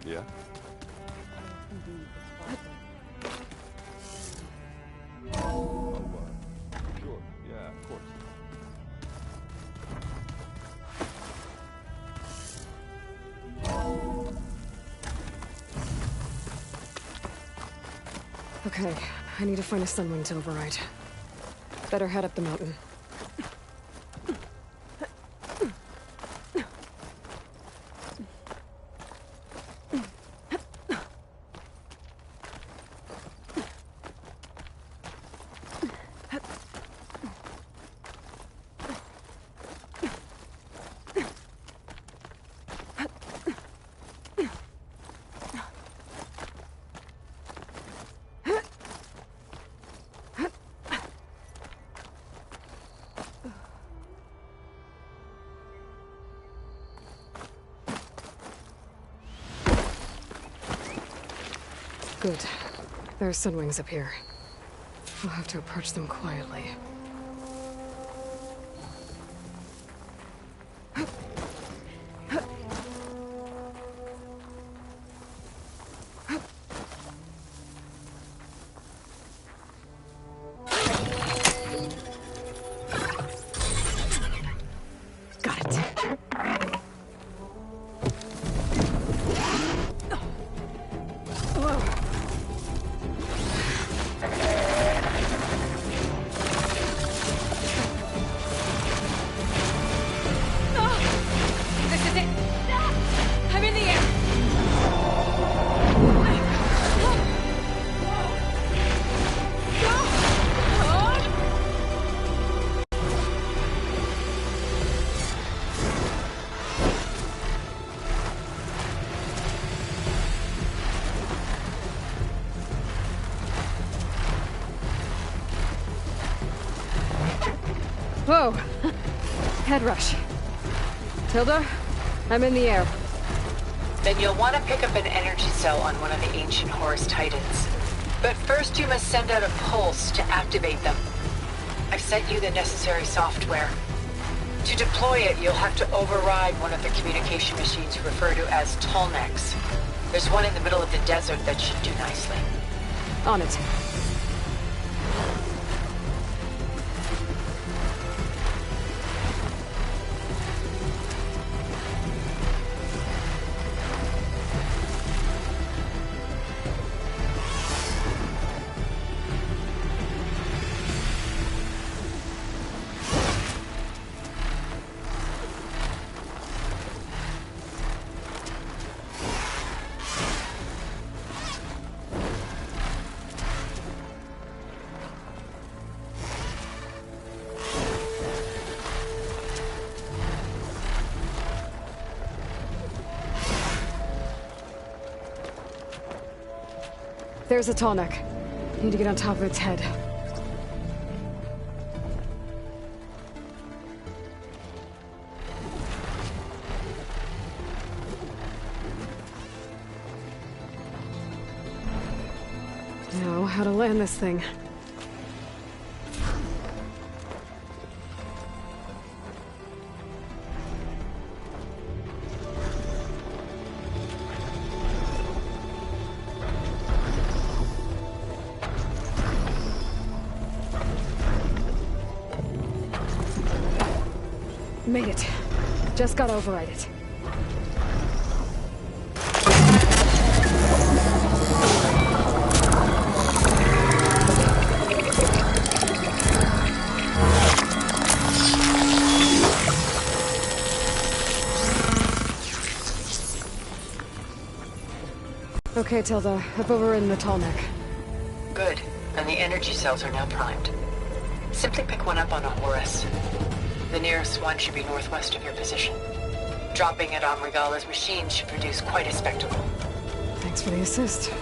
Speaker 16: Yeah? Oh, sure.
Speaker 17: of course.
Speaker 5: Okay, I need to find a sunwing to override. Better head up the mountain. Good. There are sunwings up here. We'll have to approach them quietly. Whoa! Head rush. Tilda, I'm in the air.
Speaker 11: Then you'll want to pick up an energy cell on one of the ancient Horus Titans. But first you must send out a pulse to activate them. I've sent you the necessary software. To deploy it, you'll have to override one of the communication machines you refer to as Tallnecks. There's one in the middle of the desert that should do nicely.
Speaker 5: On it. There's a Tallneck. Need to get on top of its head. Now, how to land this thing. Made it. Just gotta override it. Okay, Tilda. I've overridden the Tallneck.
Speaker 11: Good. And the energy cells are now primed. Simply pick one up on a Horus. The nearest one should be northwest of your position. Dropping it on Regala's machine should produce quite a spectacle.
Speaker 5: Thanks for the assist.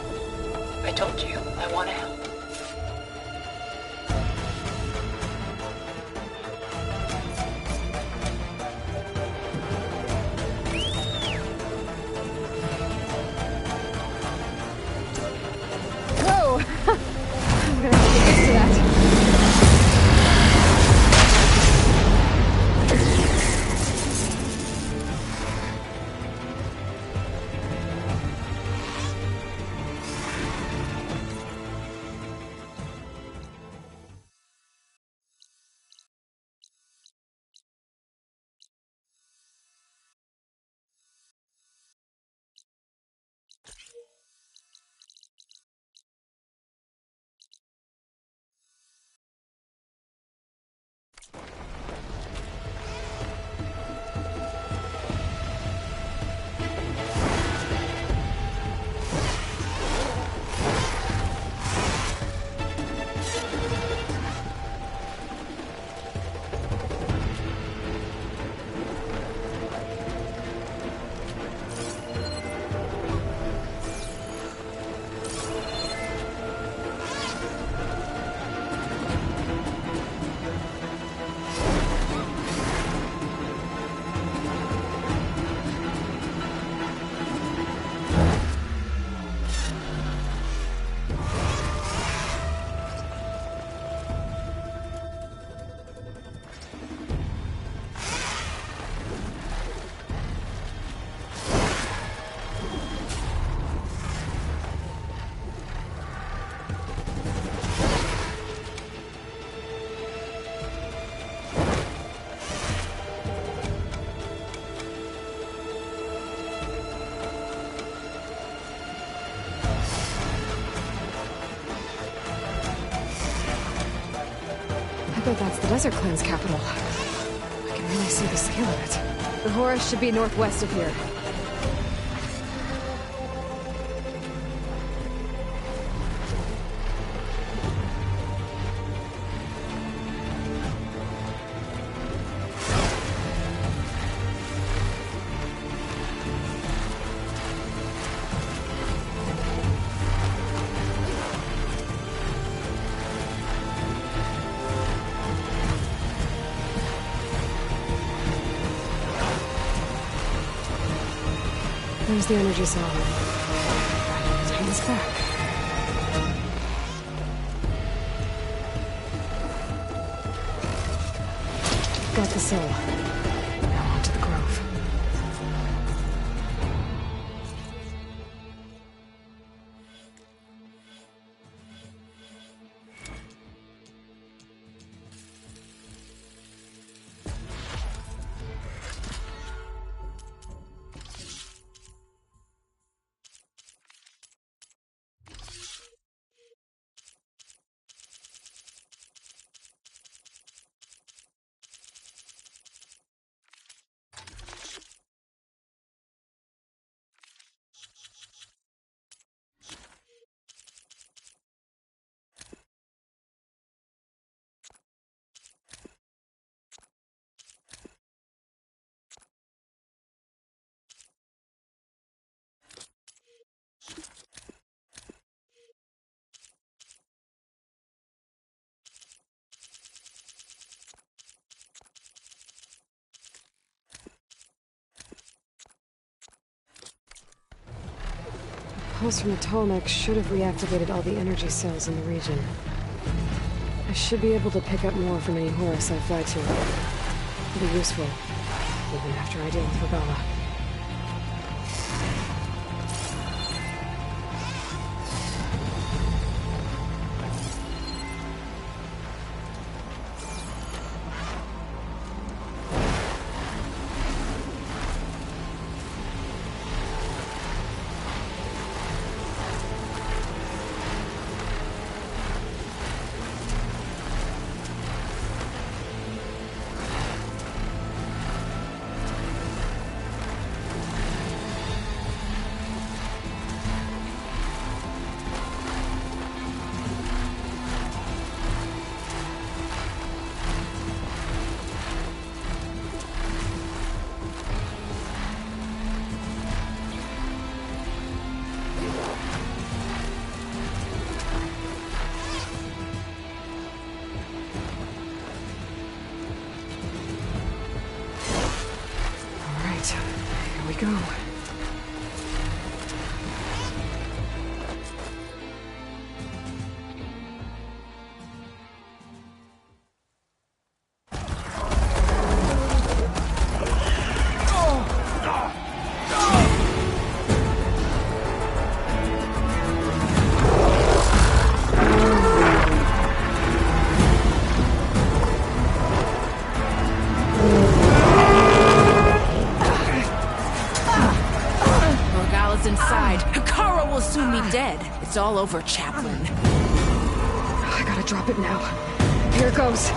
Speaker 11: I told you, I want to help.
Speaker 5: Whoa! I'm gonna have to get used to that. bet that's the Desert Clan's capital. I can really see the scale of it. The Horus should be northwest of here. There's the energy cell. Hands back. Got the cell. Now on to the grove. The pulse from the Tolmec should have reactivated all the energy cells in the region. I should be able to pick up more from any Horus I fly to. It'll be useful, even after I deal with Regala. Here we go.
Speaker 17: It's all over, Chaplain.
Speaker 5: I gotta drop it now. Here it goes.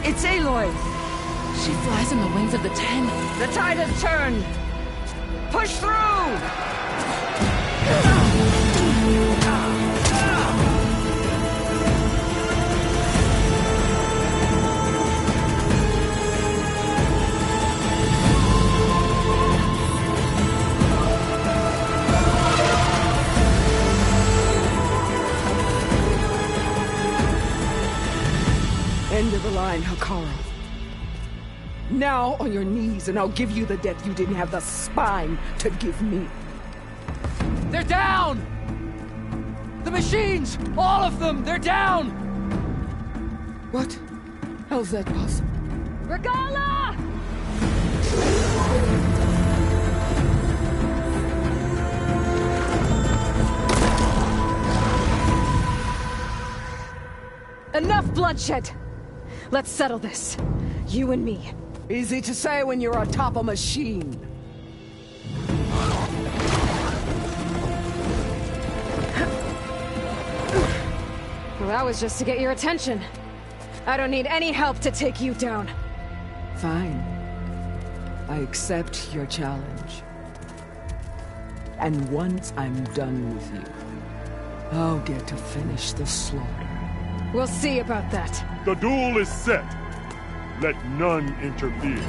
Speaker 17: It's Aloy! She flies on the wings of the Ten. The tide has turned! Push through!
Speaker 18: End of the line, Hikaru. Now on your knees, and I'll give you the death you didn't have the spine to give me.
Speaker 19: They're down! The machines! All of them! They're down!
Speaker 18: What? How's that possible?
Speaker 1: Regala!
Speaker 5: Enough bloodshed! Let's settle this. You and me.
Speaker 18: Easy to say when you're atop a machine.
Speaker 5: Well, that was just to get your attention. I don't need any help to take you down.
Speaker 18: Fine. I accept your challenge. And once I'm done with you, I'll get to finish the slaughter.
Speaker 5: We'll see about that.
Speaker 2: The duel is set. Let none interfere.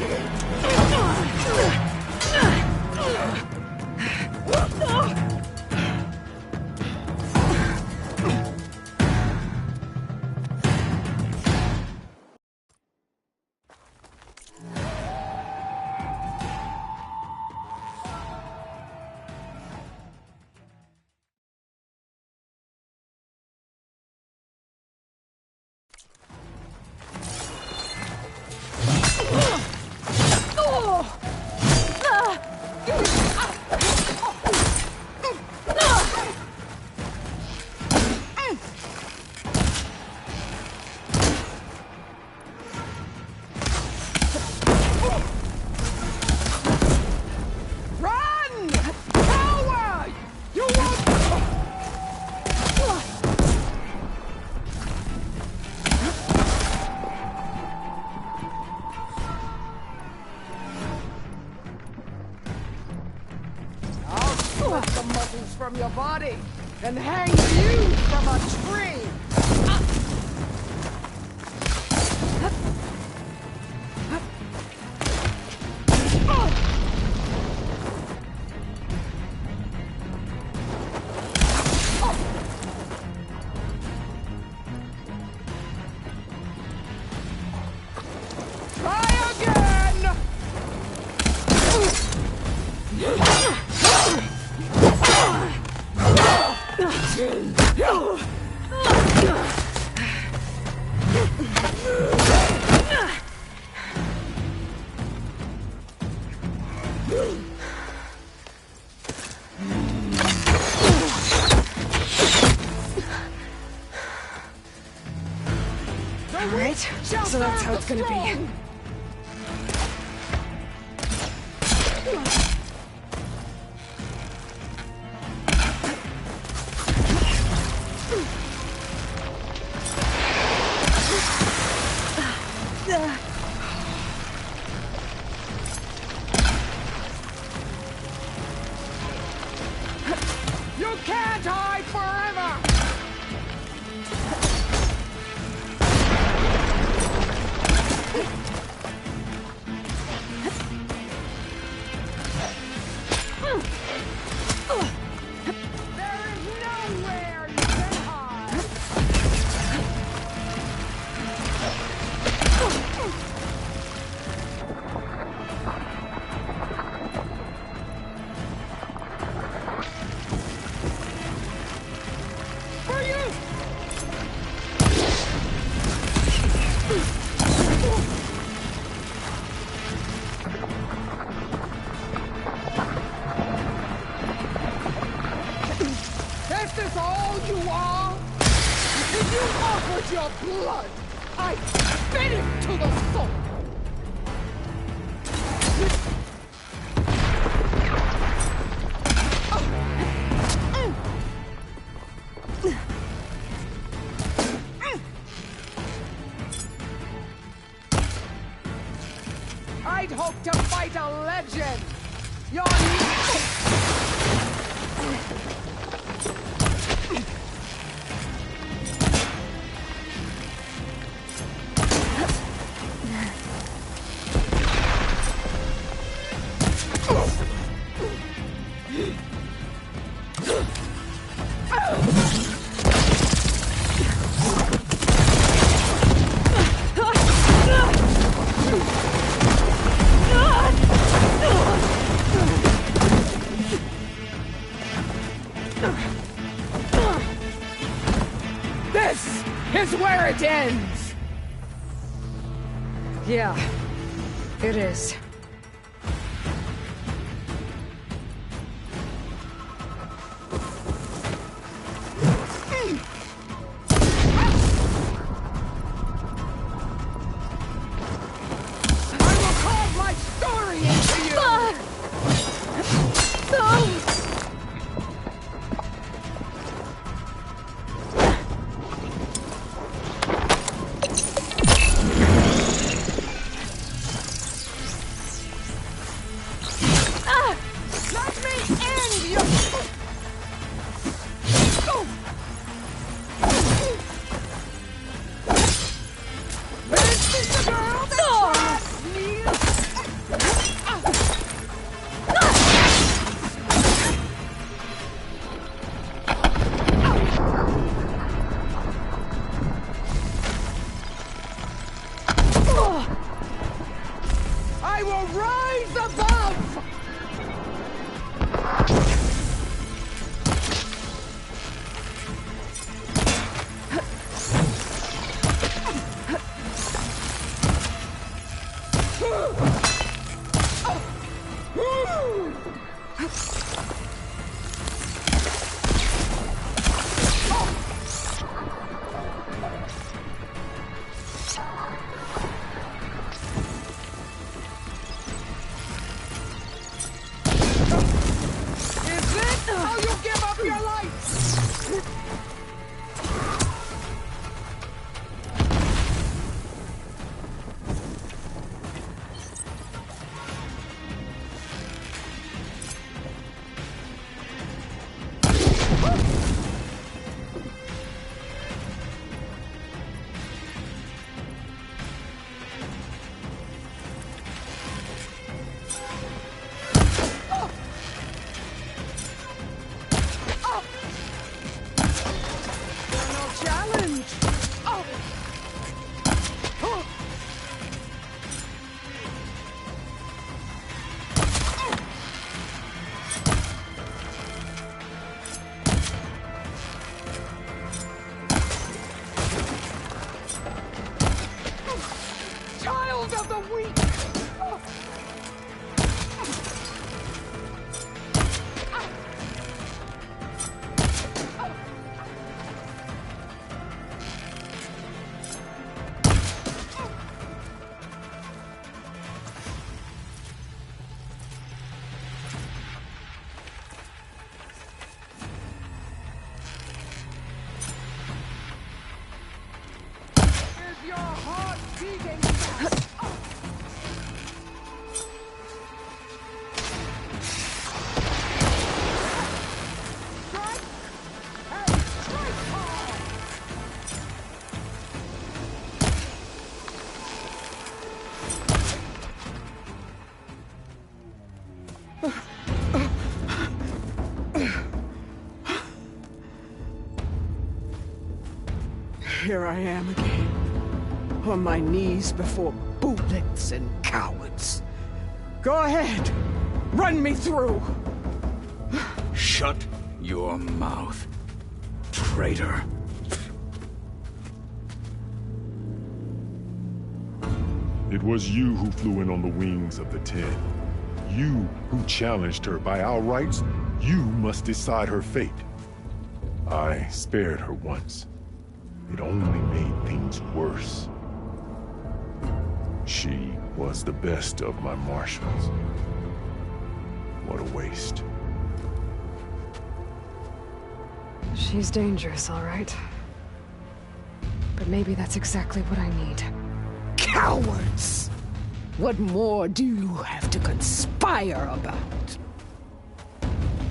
Speaker 18: From your body and hang you from a tree. Try again.
Speaker 5: Alright, so that's how it's gonna be.
Speaker 18: You can't hide forever! There is nowhere you can hide! For you! Is this all you are? If you offered your blood, I'd spit it to the soul! I'd hope to fight a legend! You're... This is where it ends!
Speaker 5: Yeah, it is.
Speaker 18: here I am again. On my knees before bootlicks and cowards. Go ahead. Run me through.
Speaker 13: Shut your mouth, traitor.
Speaker 20: It was you who flew in on the wings of the 10. You who challenged her. By our rights, you must decide her fate. I spared her once. It only made things worse. She was the best of my marshals. What a waste.
Speaker 5: She's dangerous, all right. But maybe that's exactly what I need.
Speaker 18: Cowards! What more do you have to conspire about?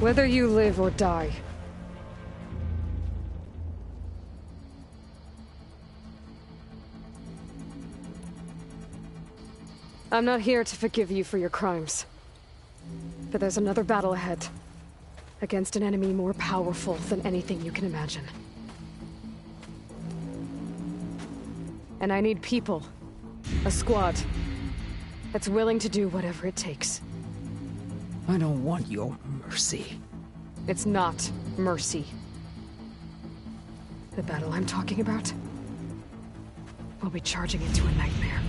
Speaker 5: Whether you live or die. I'm not here to forgive you for your crimes. But there's another battle ahead. Against an enemy more powerful than anything you can imagine. And I need people. A squad. That's willing to do whatever it takes.
Speaker 18: I don't want your mercy.
Speaker 5: It's not mercy. The battle I'm talking about will be charging into a nightmare.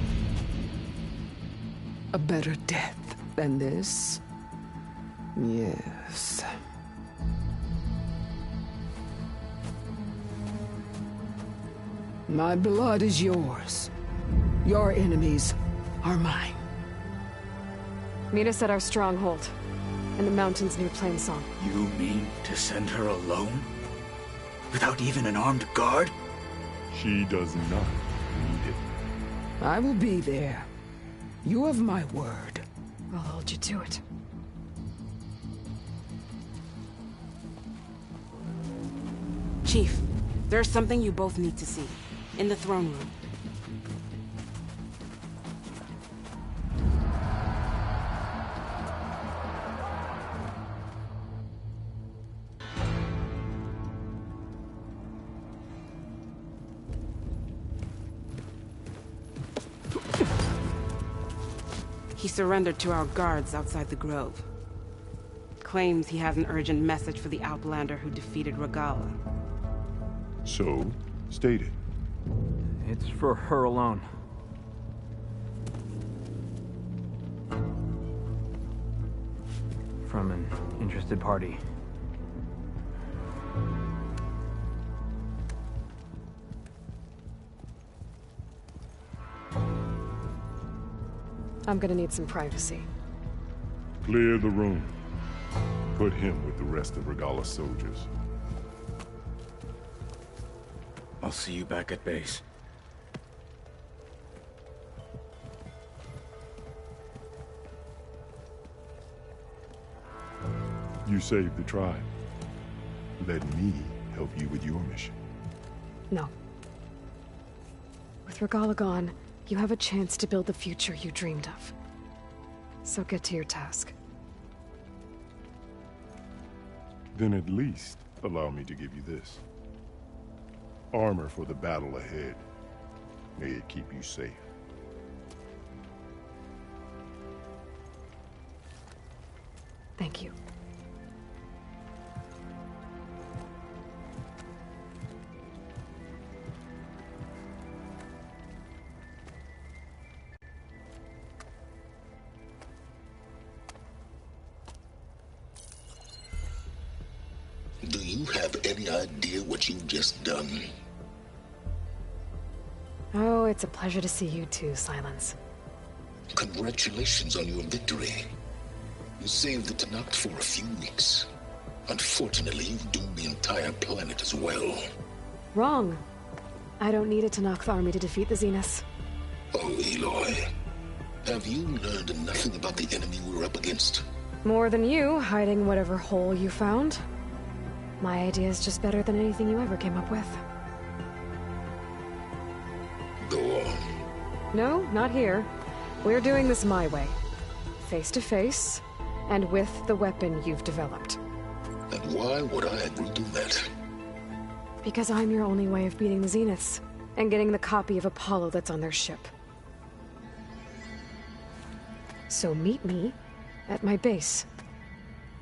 Speaker 18: A better death than this? Yes. My blood is yours. Your enemies are mine.
Speaker 5: Meet us at our stronghold, in the mountains near Plainsong.
Speaker 13: You mean to send her alone? Without even an armed guard?
Speaker 20: She does not need it.
Speaker 18: I will be there. You have my word.
Speaker 5: I'll hold you to it.
Speaker 17: Chief, there's something you both need to see. In the throne room. He surrendered to our guards outside the grove. Claims he has an urgent message for the Outlander who defeated Regala.
Speaker 20: So, state it.
Speaker 19: It's for her alone. From an interested party.
Speaker 5: I'm gonna need some privacy.
Speaker 20: Clear the room. Put him with the rest of Regala's soldiers.
Speaker 13: I'll see you back at base.
Speaker 20: You saved the tribe. Let me help you with your mission.
Speaker 5: No. With Regala gone, you have a chance to build the future you dreamed of. So get to your task.
Speaker 20: Then at least allow me to give you this. Armor for the battle ahead. May it keep you safe.
Speaker 5: Thank you.
Speaker 9: Do you have any idea what you've just done?
Speaker 5: Oh, it's a pleasure to see you too, Silence.
Speaker 9: Congratulations on your victory. You saved the Tanakh for a few weeks. Unfortunately, you've doomed the entire planet as well.
Speaker 5: Wrong. I don't need a Tanakh army to defeat the Zeniths.
Speaker 9: Oh, Aloy. Have you learned nothing about the enemy we're up against?
Speaker 5: More than you, hiding whatever hole you found. My idea is just better than anything you ever came up with.
Speaker 9: Go on.
Speaker 5: No, not here. We're doing this my way. Face to face, and with the weapon you've developed.
Speaker 9: And why would I agree to that?
Speaker 5: Because I'm your only way of beating the Zeniths. and getting the copy of Apollo that's on their ship. So meet me at my base.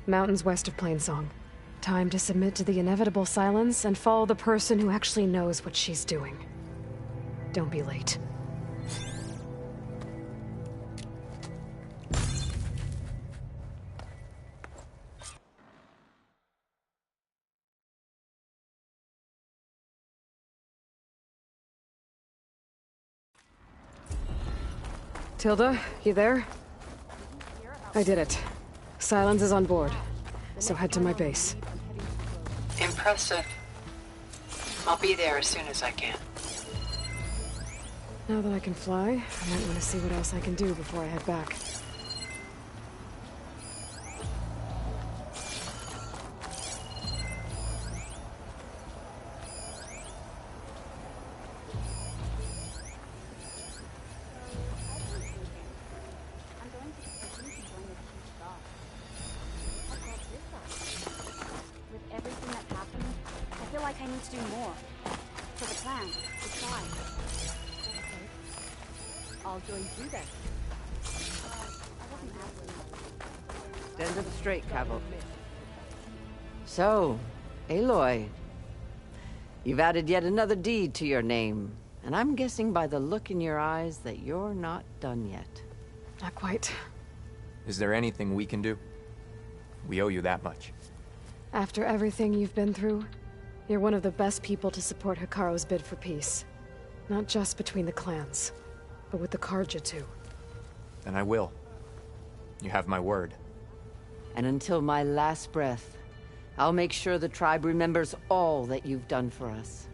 Speaker 5: Mountains west of Plainsong. Time to submit to the inevitable silence and follow the person who actually knows what she's doing. Don't be late. Tilda, you there? I did it. Silence is on board, so head to my base.
Speaker 11: Impressive. I'll be there as soon as I can.
Speaker 5: Now that I can fly, I might want to see what else I can do before I head back.
Speaker 21: Stand up straight, Cabo. So, Aloy, you've added yet another deed to your name, and I'm guessing by the look in your eyes that you're not done yet.
Speaker 5: Not quite.
Speaker 22: Is there anything we can do? We owe you that much.
Speaker 5: After everything you've been through, you're one of the best people to support Hikaru's bid for peace. Not just between the clans, but with the Carja too.
Speaker 22: And I will. You have my word.
Speaker 21: And until my last breath, I'll make sure the tribe remembers all that you've done for us.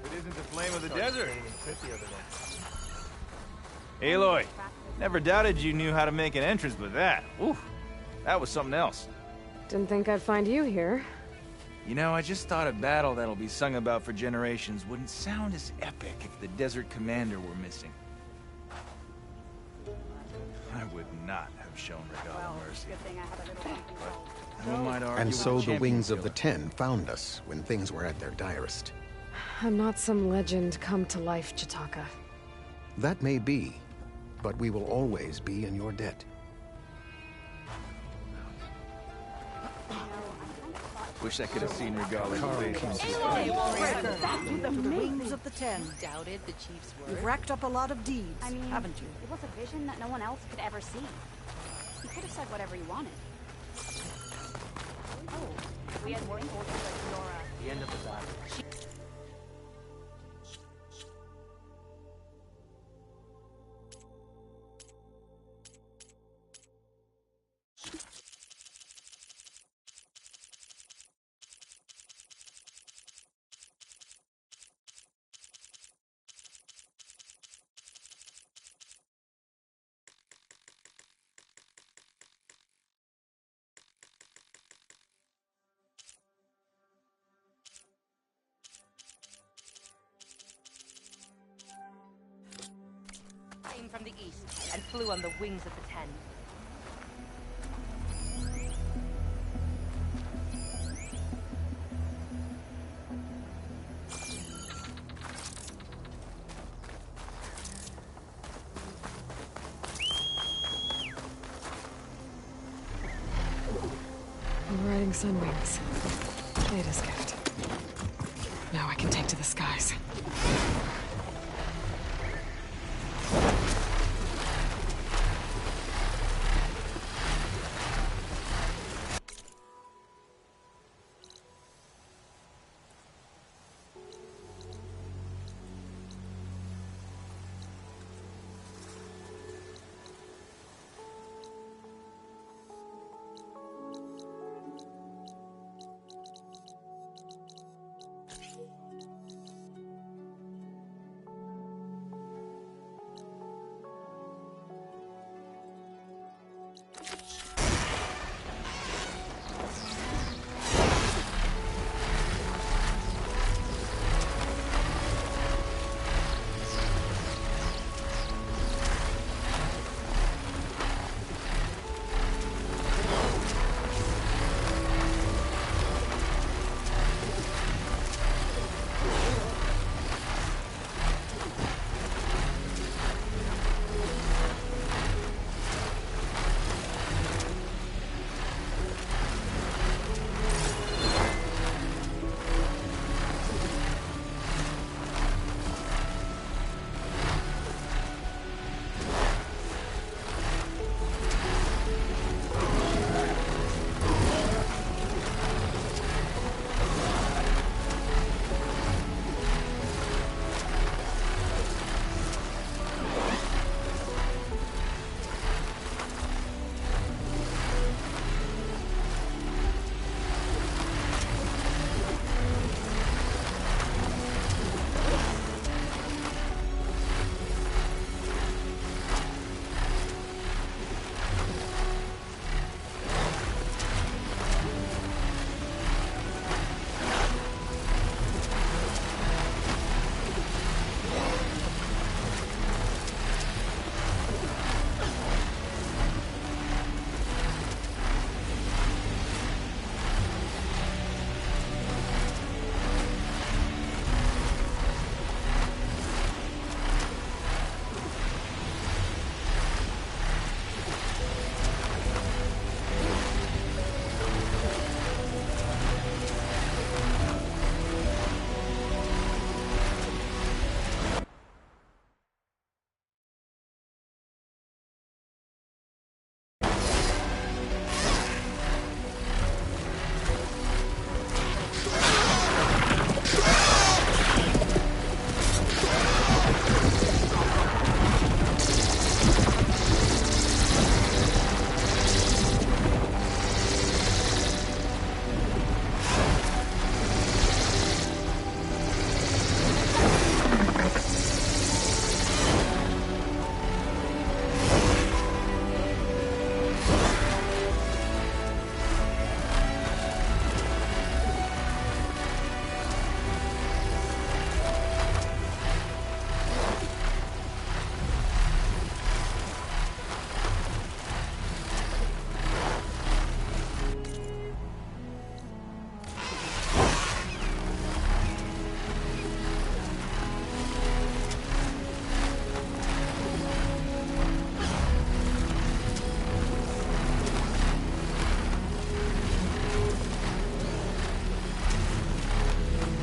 Speaker 10: If it isn't the flame of the desert. Aloy, never doubted you knew how to make an entrance, but that, oof, that was something else.
Speaker 5: Didn't think I'd find you here.
Speaker 10: You know, I just thought a battle that'll be sung about for generations wouldn't sound as epic if the Desert Commander were missing. I would not have shown Regala mercy. But who might argue
Speaker 23: And so
Speaker 10: with
Speaker 23: the Wings of the
Speaker 10: champion
Speaker 23: Ten found us when things were at their direst.
Speaker 5: I'm not some legend come to life, Chitaka.
Speaker 23: That may be, but we will always be in your debt.
Speaker 10: Wish I could have seen Regala's face.
Speaker 24: Back to the Wings of the Ten.
Speaker 25: Doubted the Chief's word.
Speaker 24: You've racked up a lot of deeds,
Speaker 15: I mean,
Speaker 24: haven't you?
Speaker 15: It was a vision that no one else could ever see. He could have said whatever he wanted. Oh, we had more forces like Nora.
Speaker 22: The end of the battle.
Speaker 25: Came from the east and flew on the wings of the Ten.
Speaker 5: I'm riding Sunwings. Ada's gift. Now I can take to the skies.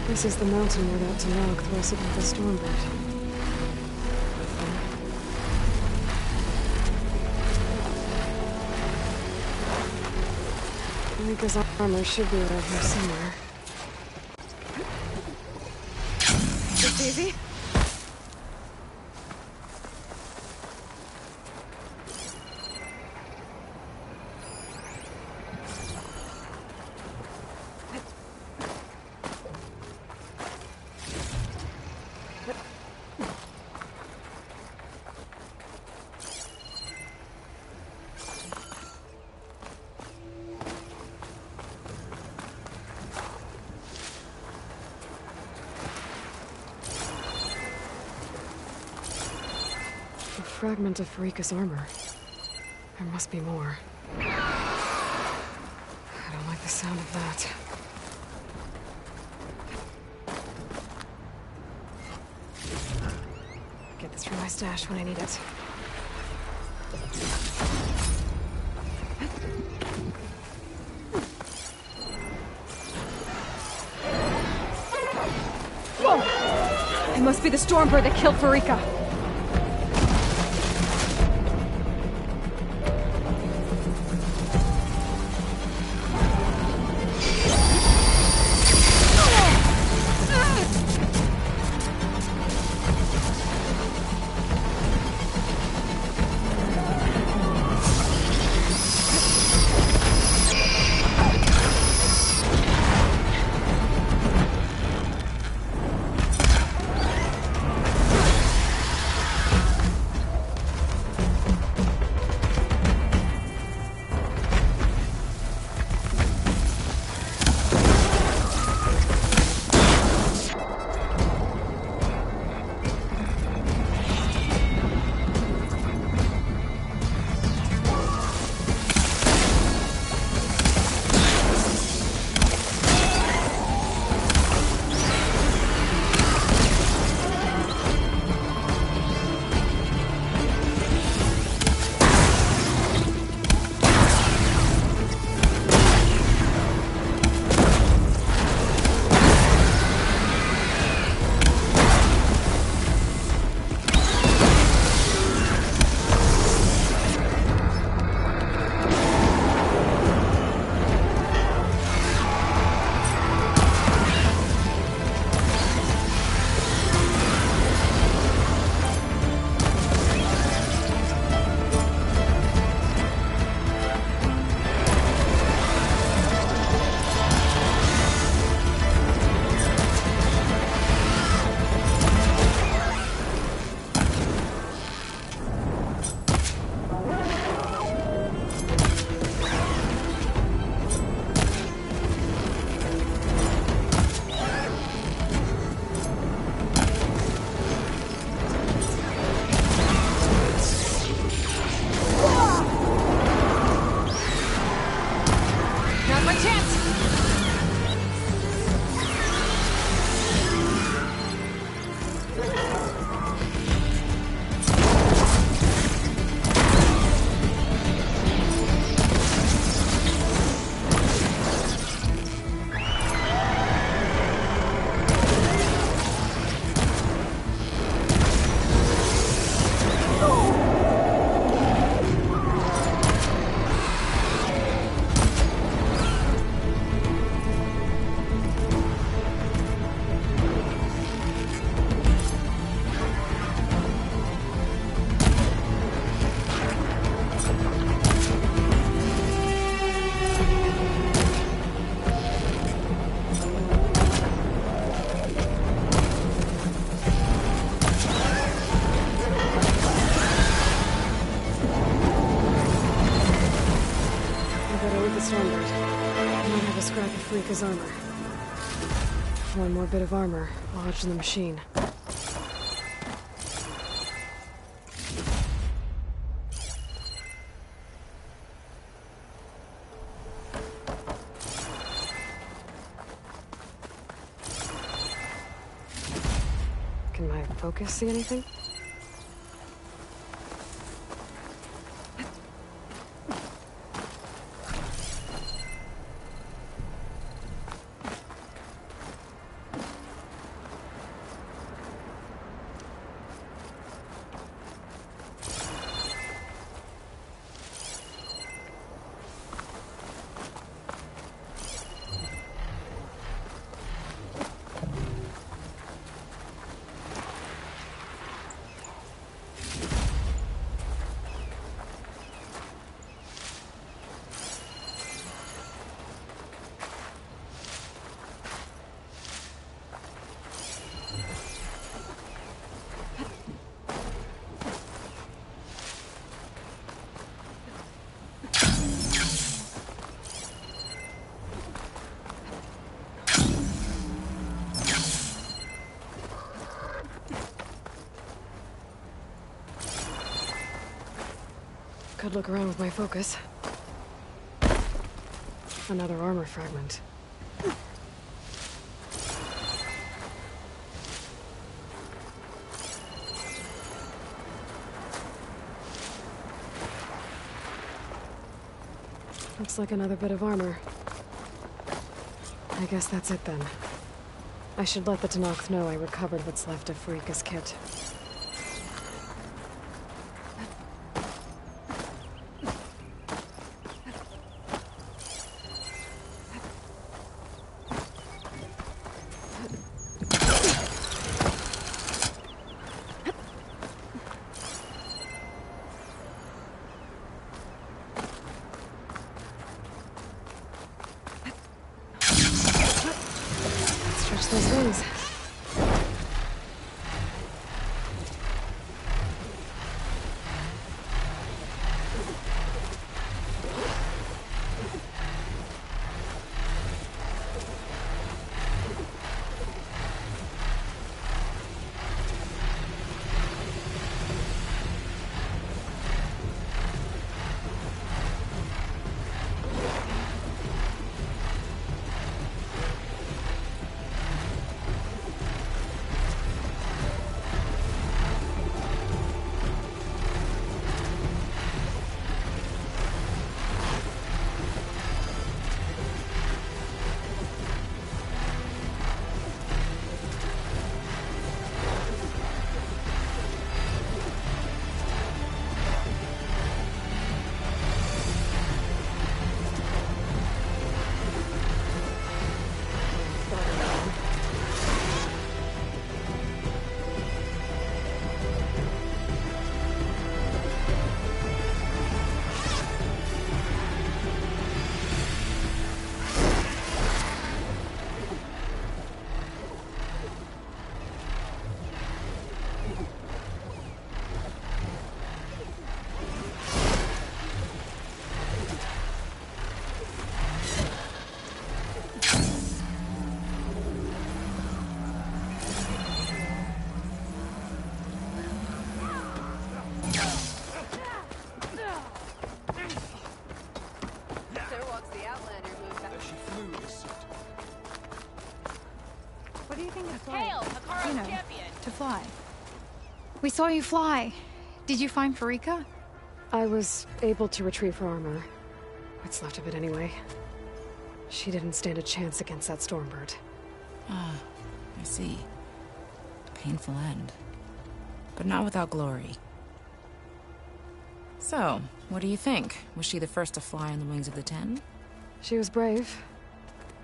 Speaker 5: This is the mountain where that Tanakh throws it with the Stormbird. Rika's armor should be around here somewhere. It's easy. Fragment of Rika's armor. There must be more. I don't like the sound of that. Get this from my stash when I need it. Whoa! It must be the Stormbird that killed Farika. Rika's armor. One more bit of armor lodged in the machine. Can my focus see anything? Could look around with my focus. Another armor fragment. Looks like another bit of armor. I guess that's it then. I should let the Tenakth know I recovered what's left of Farika's kit. Stretch those wings.
Speaker 3: What do you think it's
Speaker 25: Hail,
Speaker 3: like?
Speaker 25: Hikaru's
Speaker 3: You know,
Speaker 25: champion.
Speaker 3: to fly. We saw you fly. Did you find Farika?
Speaker 5: I was able to retrieve her armor. What's left of it anyway. She didn't stand a chance against that Stormbird.
Speaker 4: Ah, I see. Painful end. But not without glory. So, what do you think? Was she the first to fly on the wings of the Ten?
Speaker 5: She was brave,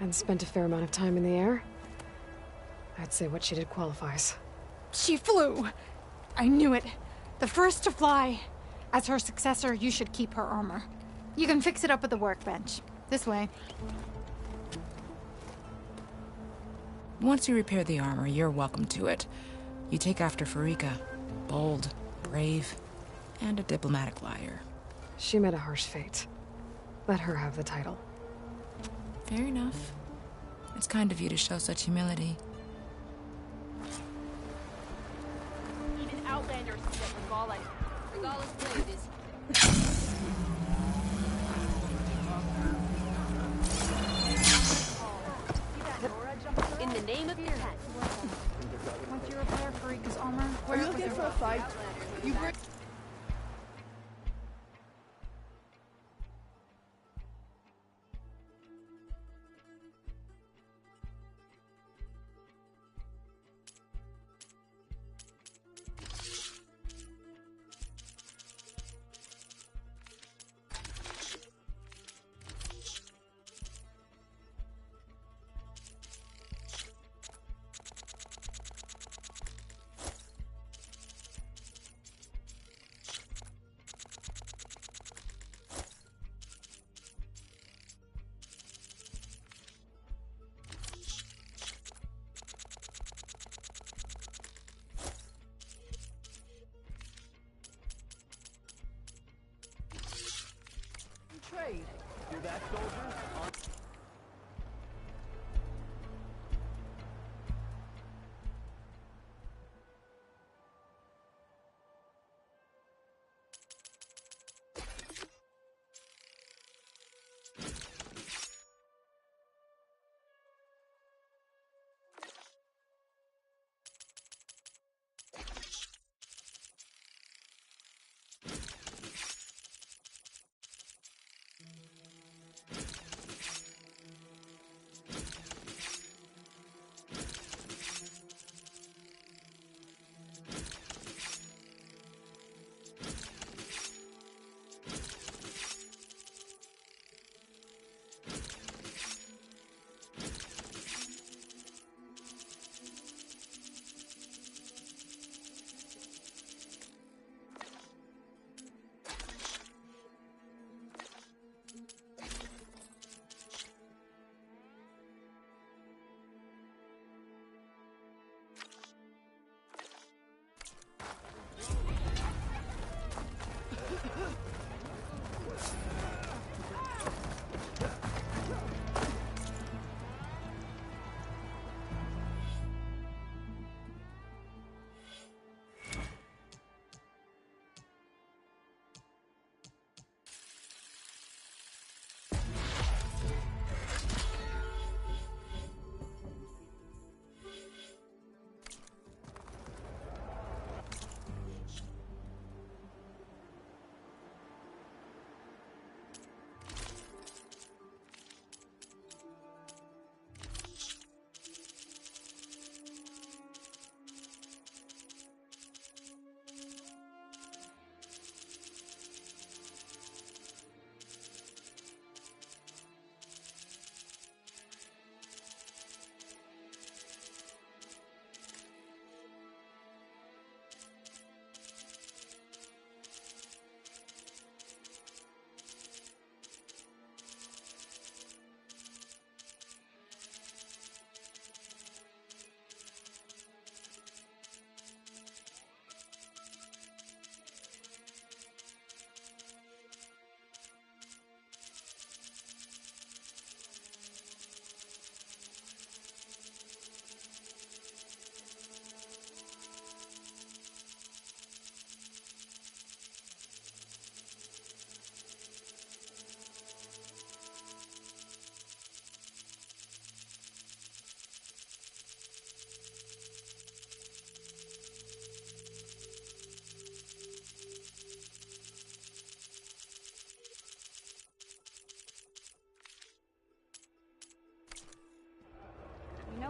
Speaker 5: and spent a fair amount of time in the air. I'd say what she did qualifies.
Speaker 3: She flew! I knew it. The first to fly. As her successor, you should keep her armor. You can fix it up at the workbench. This way.
Speaker 4: Once you repair the armor, you're welcome to it. You take after Farika. Bold, brave, and a diplomatic liar.
Speaker 5: She met a harsh fate. Let her have the title.
Speaker 4: Fair enough. It's kind of you to show such humility.
Speaker 25: Even Outlanders can get Regala. Regala's blade is... In the name of the Ten.
Speaker 3: Once you repair Farika's armor,
Speaker 18: Are you looking for a fight? You bring...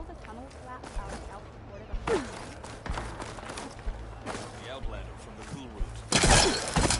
Speaker 25: know the tunnel collapse south reported on
Speaker 2: The Outlander from the pool route.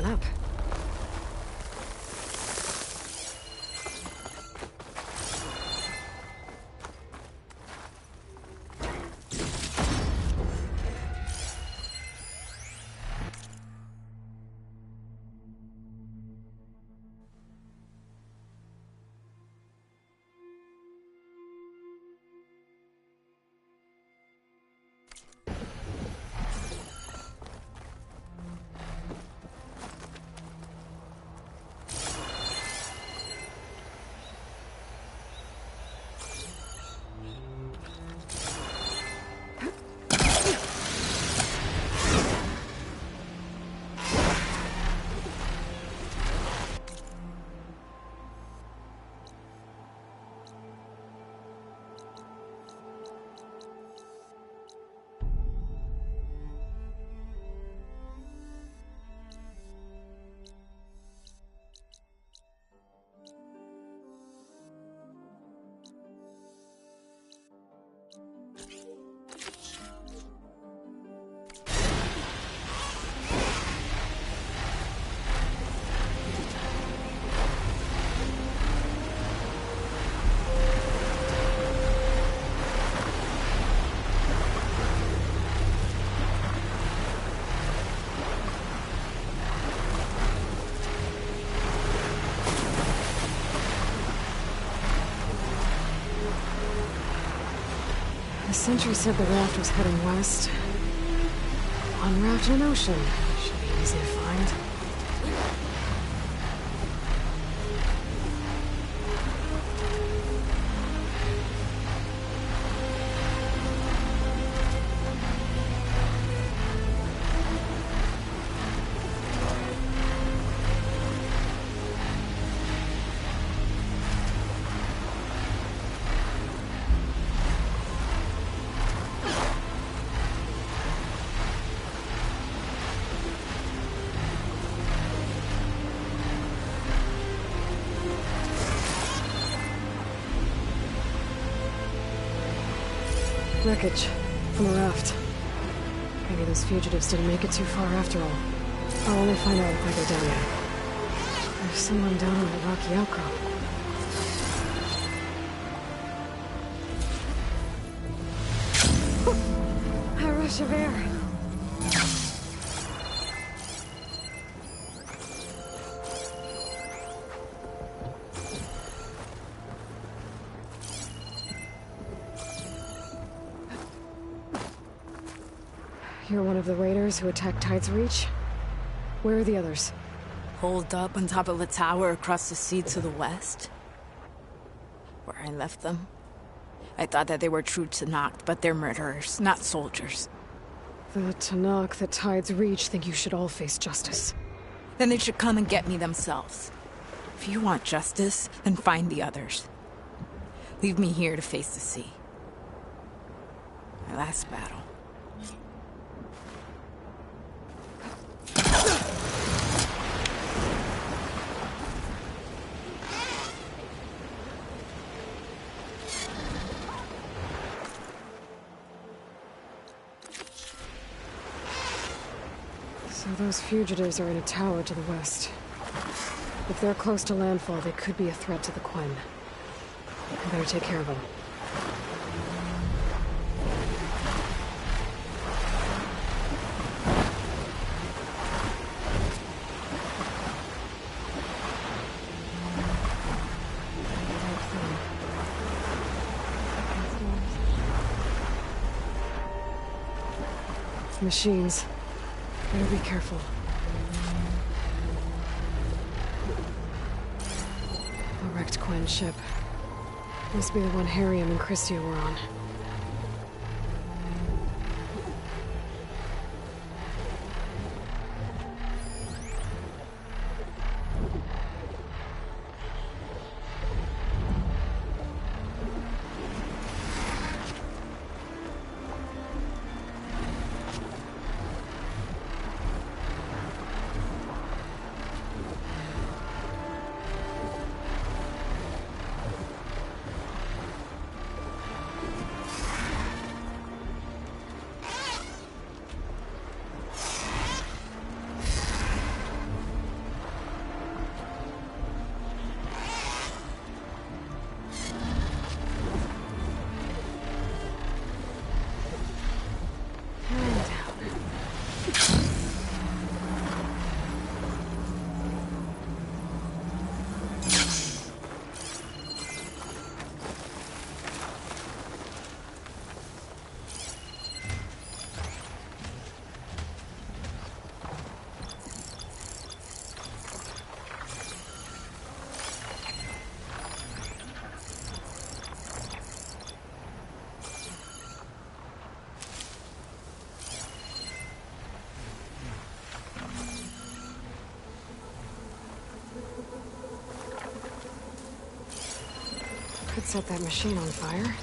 Speaker 5: on up. The sentry said the raft was heading west. One raft in an ocean. Should be easy to find. Wreckage from a raft. Maybe those fugitives didn't make it too far after all. I'll only find out if I go down there. There's someone down on the rocky outcrop. A rush of air. You're one of the raiders who attacked Tide's Reach? Where are the others?
Speaker 4: Holed up on top of a tower across the sea to the west. Where I left them. I thought that they were true Tanakh, but they're murderers, not soldiers.
Speaker 5: The Tanakh that Tide's Reach think you should all face justice.
Speaker 4: Then they should come and get me themselves. If you want justice, then find the others. Leave me here to face the sea. My last battle.
Speaker 5: So those fugitives are in a tower to the west. If they're close to landfall, they could be a threat to the Quen. I better take care of them. Machines. Better be careful. A wrecked Quen ship. Must be the one Harriam and Christia were on. Can't set that machine on fire.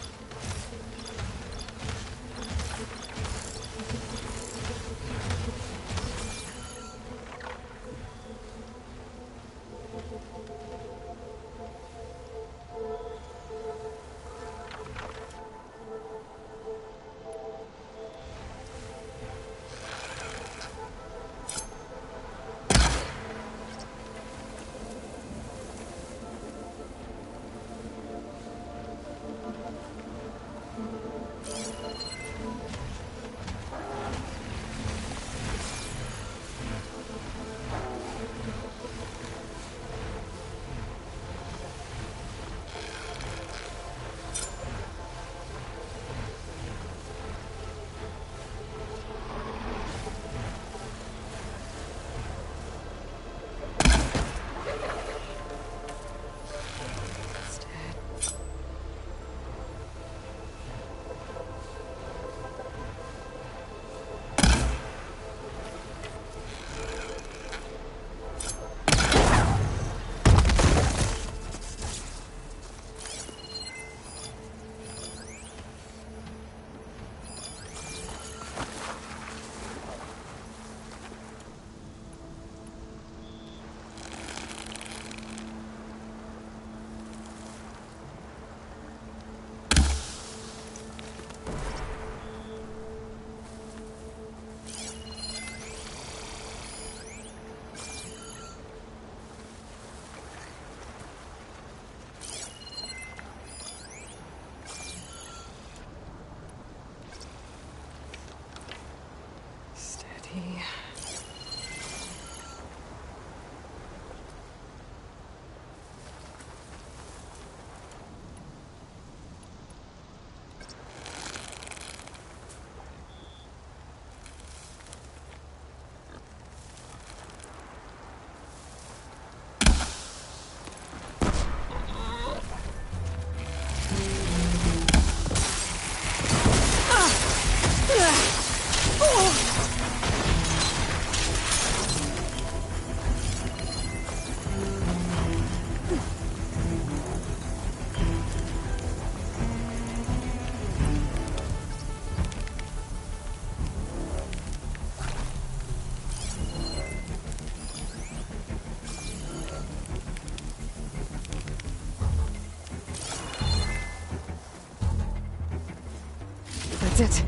Speaker 5: That's it.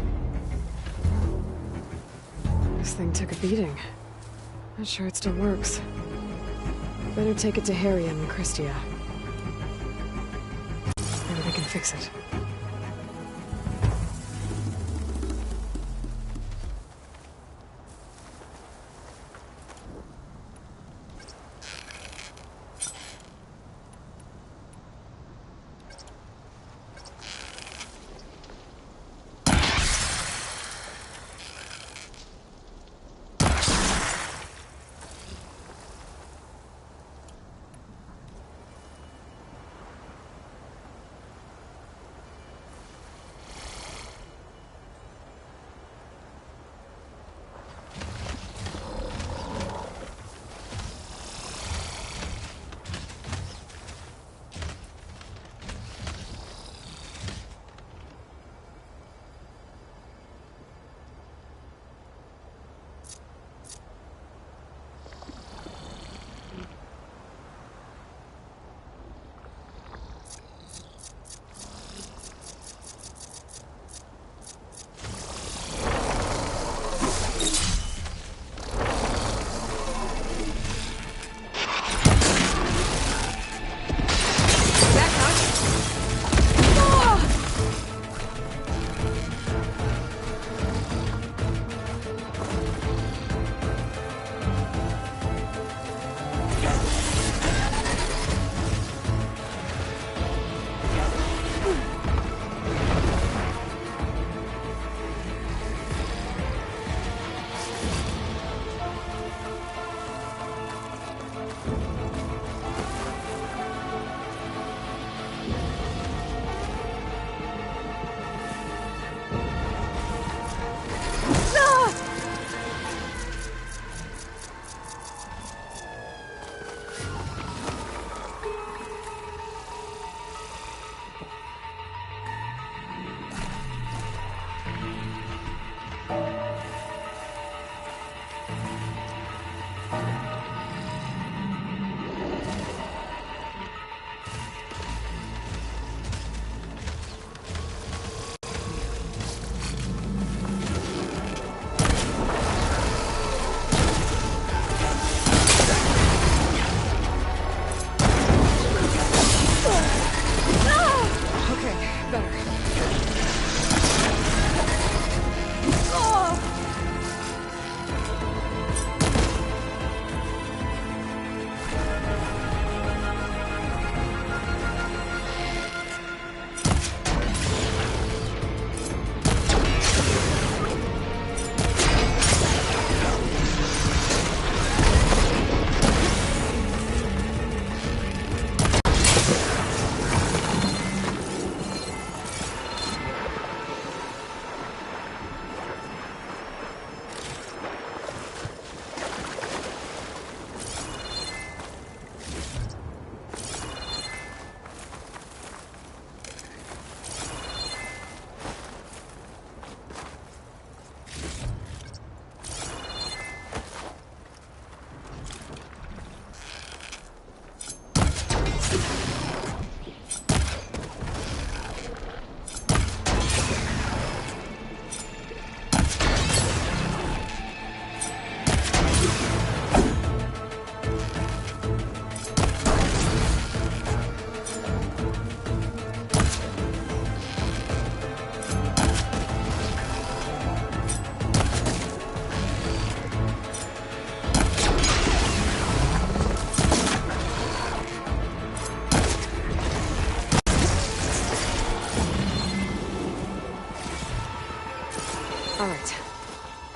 Speaker 5: This thing took a beating. Not sure it still works. Better take it to Harry and Christia. Maybe they can fix it.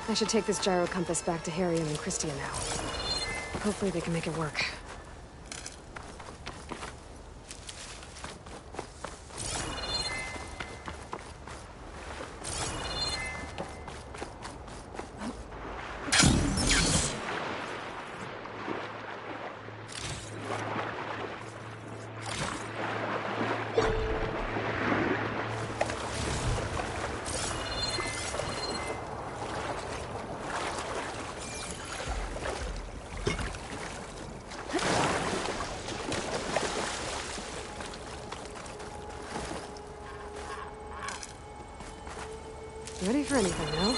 Speaker 5: I should take this gyro compass back to Harriet and Christia now. Hopefully they can make it work. Ready for anything now?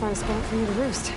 Speaker 5: nice spot for you to roost.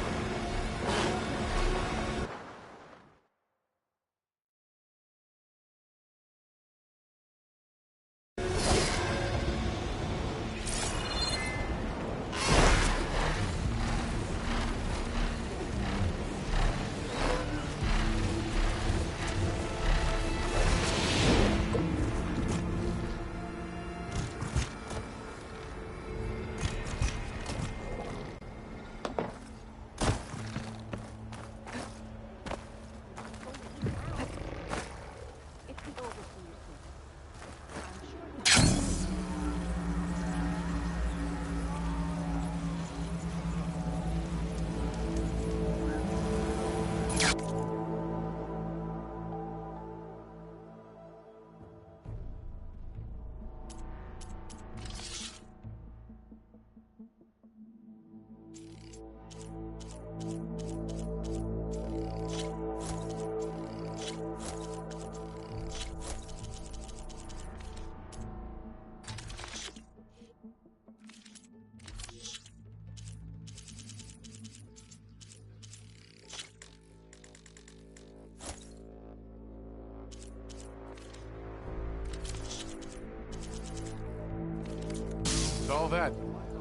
Speaker 6: All that,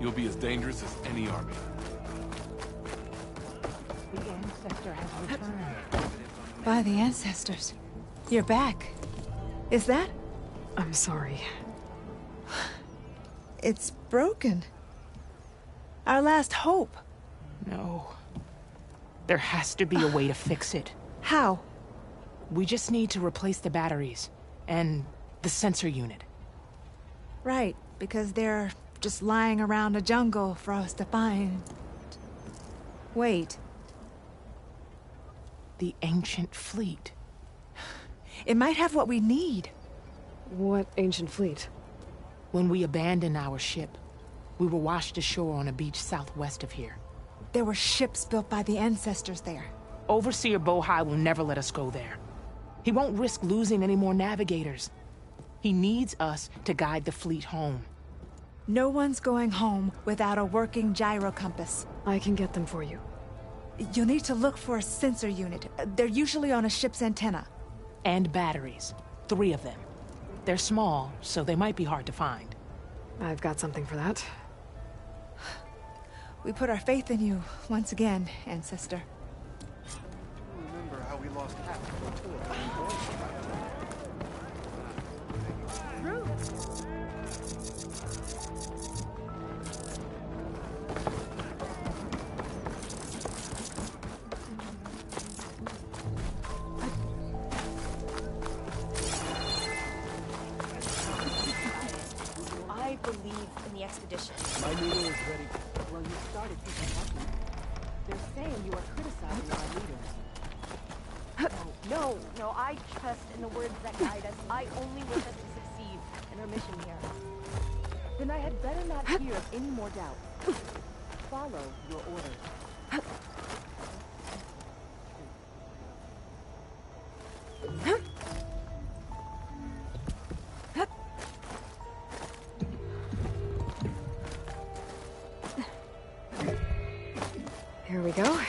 Speaker 6: you'll be as dangerous as any army.
Speaker 17: The ancestor has returned.
Speaker 7: By the ancestors. You're back. Is that?
Speaker 5: I'm sorry.
Speaker 7: It's broken. Our last hope.
Speaker 8: No. There has to be a way to fix it.
Speaker 7: How?
Speaker 8: We just need to replace the batteries. And the sensor unit.
Speaker 7: Right, because they're just lying around a jungle for us to find. Wait.
Speaker 8: The ancient fleet.
Speaker 7: It might have what we need.
Speaker 5: What ancient fleet?
Speaker 8: When we abandoned our ship, we were washed ashore on a beach southwest of here.
Speaker 7: There were ships built by the ancestors there.
Speaker 8: Overseer Bohai will never let us go there. He won't risk losing any more navigators. He needs us to guide the fleet home.
Speaker 7: No one's going home without a working gyro compass.
Speaker 5: I can get them for you.
Speaker 7: You'll need to look for a sensor unit. They're usually on a ship's antenna.
Speaker 8: And batteries. 3 of them. They're small, so they might be hard to find.
Speaker 5: I've got something for that.
Speaker 7: We put our faith in you once again, Ancestor.
Speaker 12: Remember how we lost half the flotilla.
Speaker 25: I believe in the expedition.
Speaker 12: My meeting is ready.
Speaker 17: Well, you started picking up. They're saying you are criticizing our leaders.
Speaker 25: No, I trust in the words that guide us. I only wish us to succeed in our mission here. Then I had better not hear of any more doubt. Follow your orders.
Speaker 5: Here we go.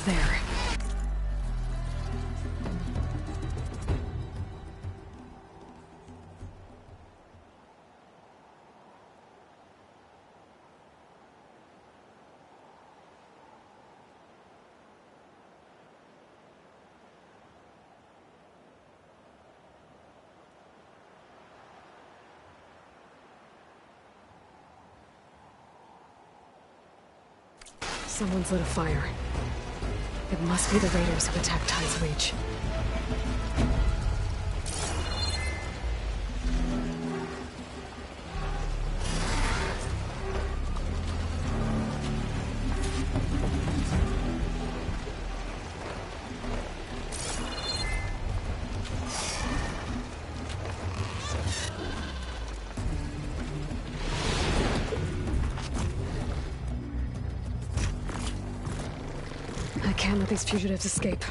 Speaker 5: There. Someone's lit a fire. It must be the raiders who attacked Tide's Reach. I can't let these fugitives escape.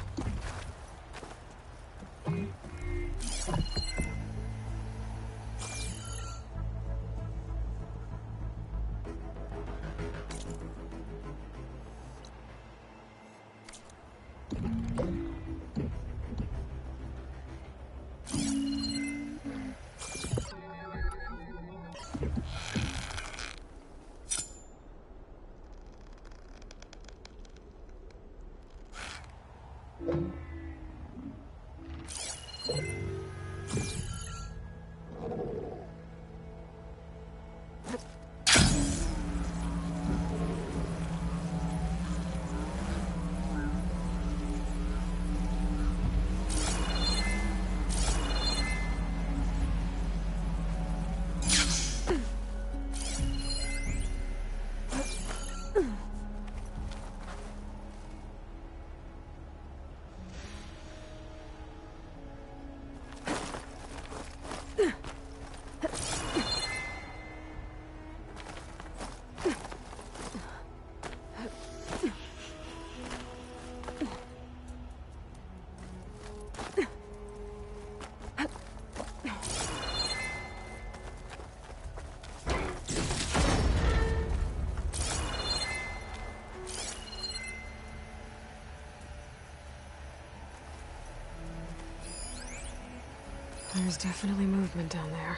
Speaker 5: There's definitely movement down there.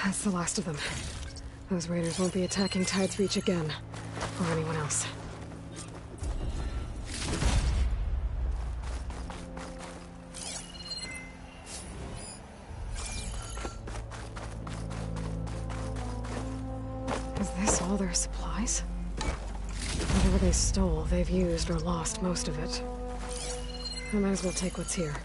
Speaker 5: That's the last of them. Those raiders won't be attacking Tide's Reach again, or anyone else. Is this all their supplies? Whatever they stole, they've used or lost most of it. I might as well take what's here.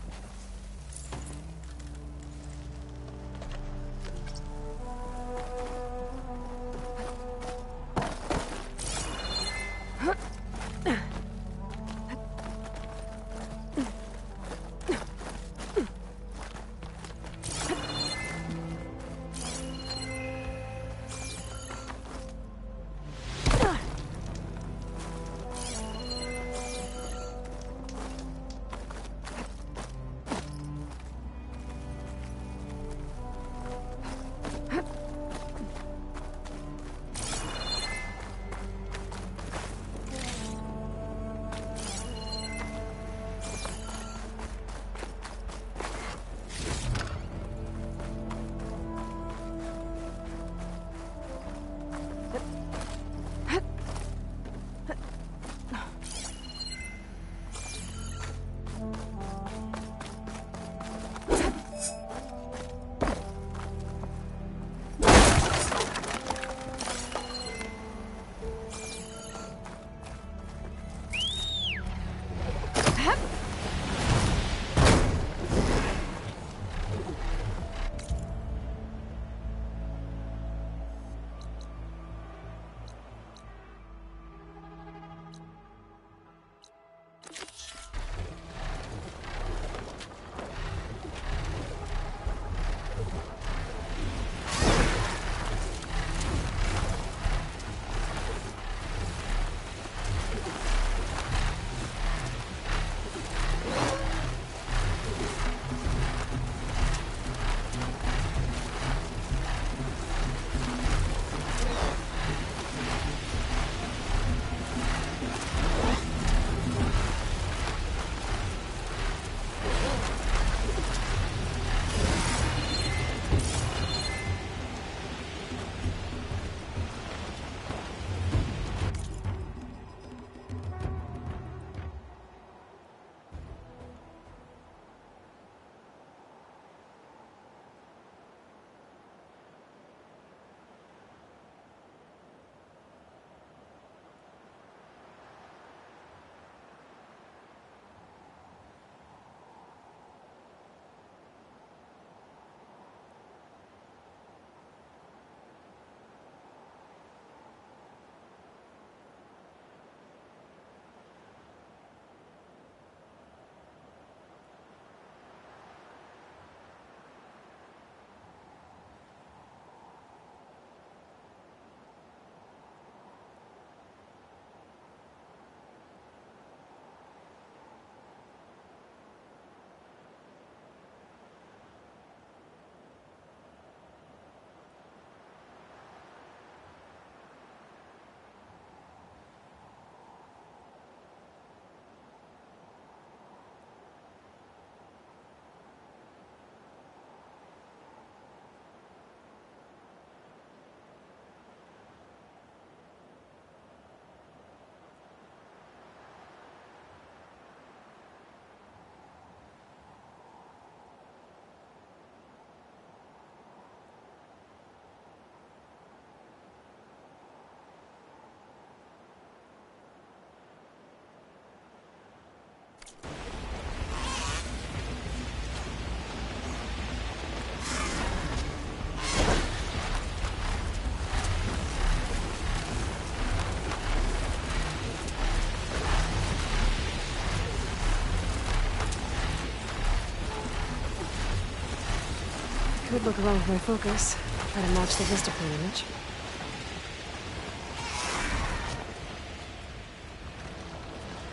Speaker 5: look around with my focus. Try to match the Vistaplan image.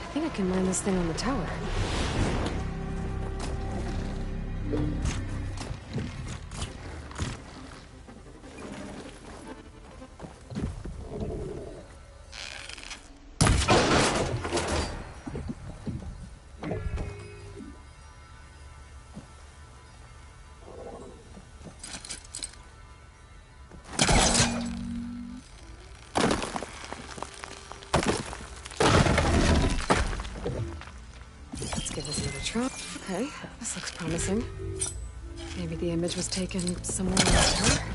Speaker 5: I think I can mine this thing on the tower. Okay, this looks promising. Maybe the image was taken somewhere in the tower?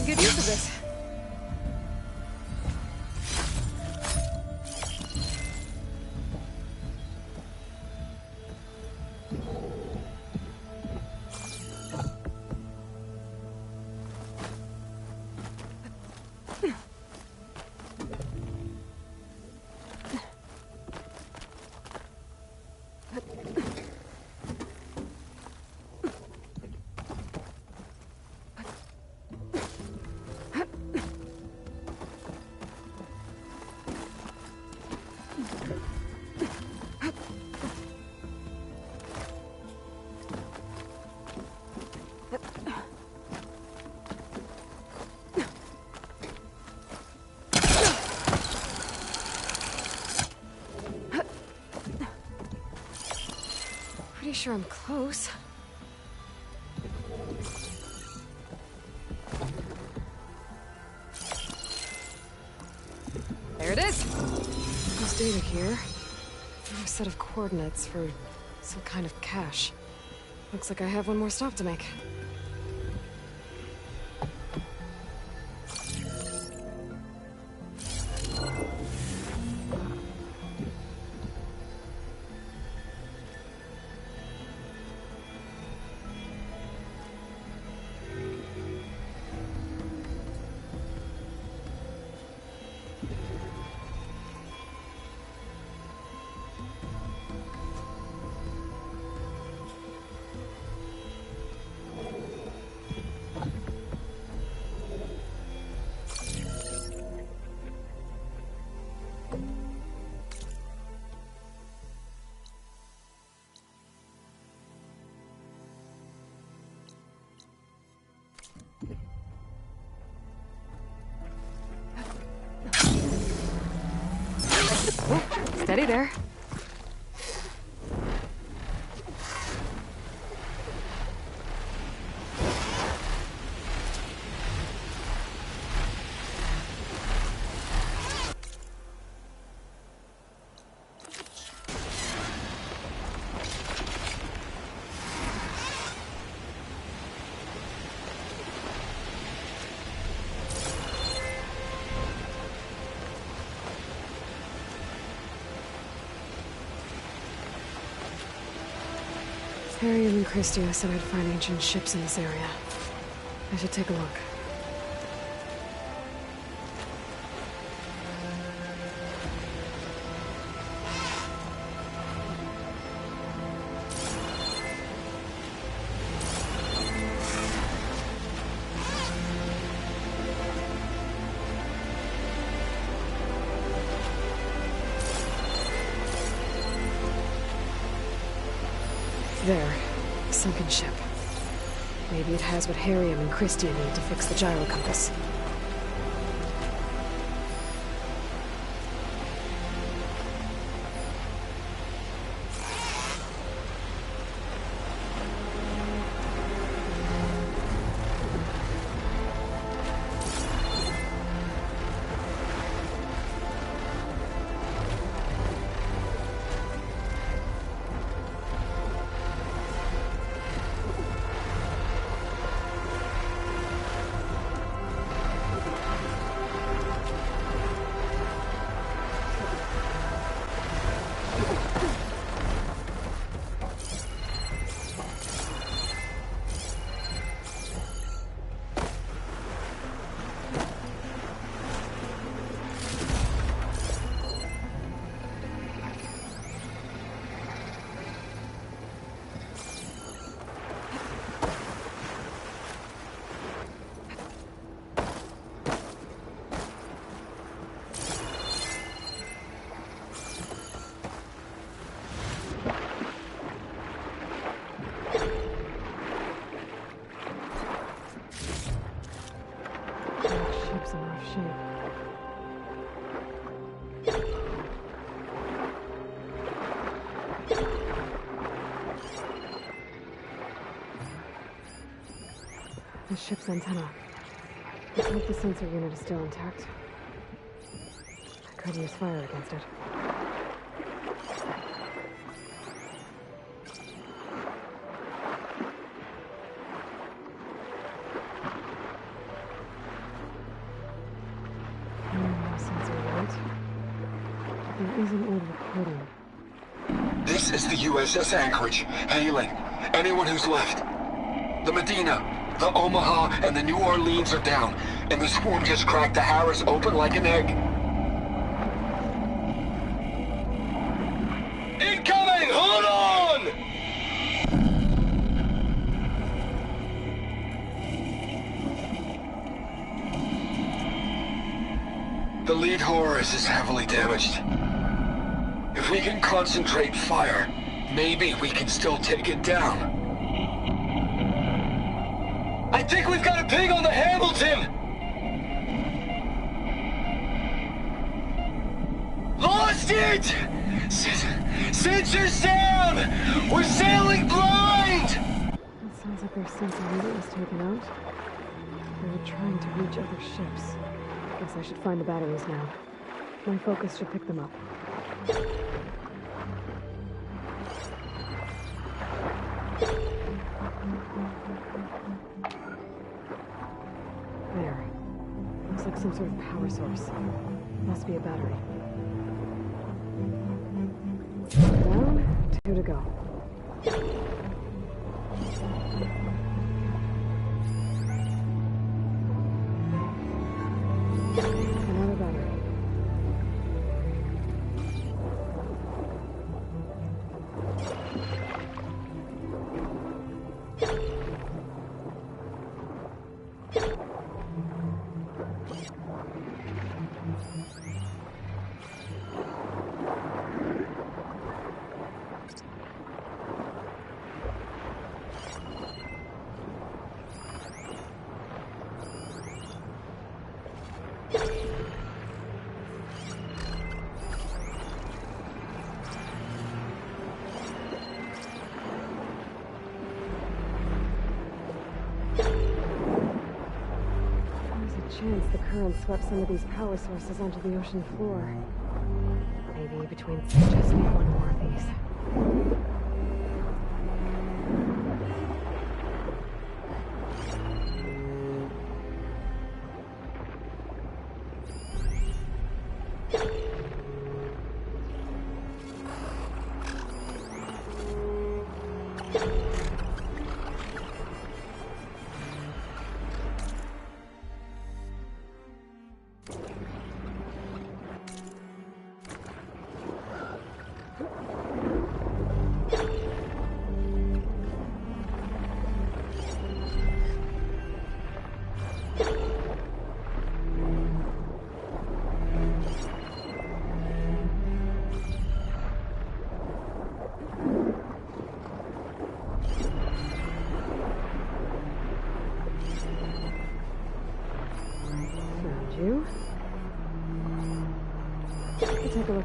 Speaker 5: Good use of this. Pretty sure I'm close. There it is! There's data here. Another set of coordinates for some kind of cache. Looks like I have one more stop to make. Steady there. Harriet and Christie said I'd find ancient ships in this area. I should take a look. There. Sunken ship. Maybe it has what Harriet and Christie need to fix the gyro compass. The ship's antenna. Let's hope the sensor unit is still intact. I could use fire against it. No sensor unit. There is an old recording.
Speaker 1: This is the USS Anchorage. Hailing. Anyone who's left. The Medina, the Omaha, and the New Orleans are down, and the swarm just cracked the Harris open like an egg. Incoming! Hold on! The lead Horus is heavily damaged. If we can concentrate fire, maybe we can still take it down. I think we've got a ping on the Hamilton! Lost it! Sensors down! We're sailing blind!
Speaker 5: It sounds like their sensor unit was taken out. They were trying to reach other ships. Guess I should find the batteries now. My focus should pick them up. There. Looks like some sort of power source. Must be a battery. Down, 2 to go. Another battery. Chance the current swept some of these power sources onto the ocean floor. Maybe between just need one more of these.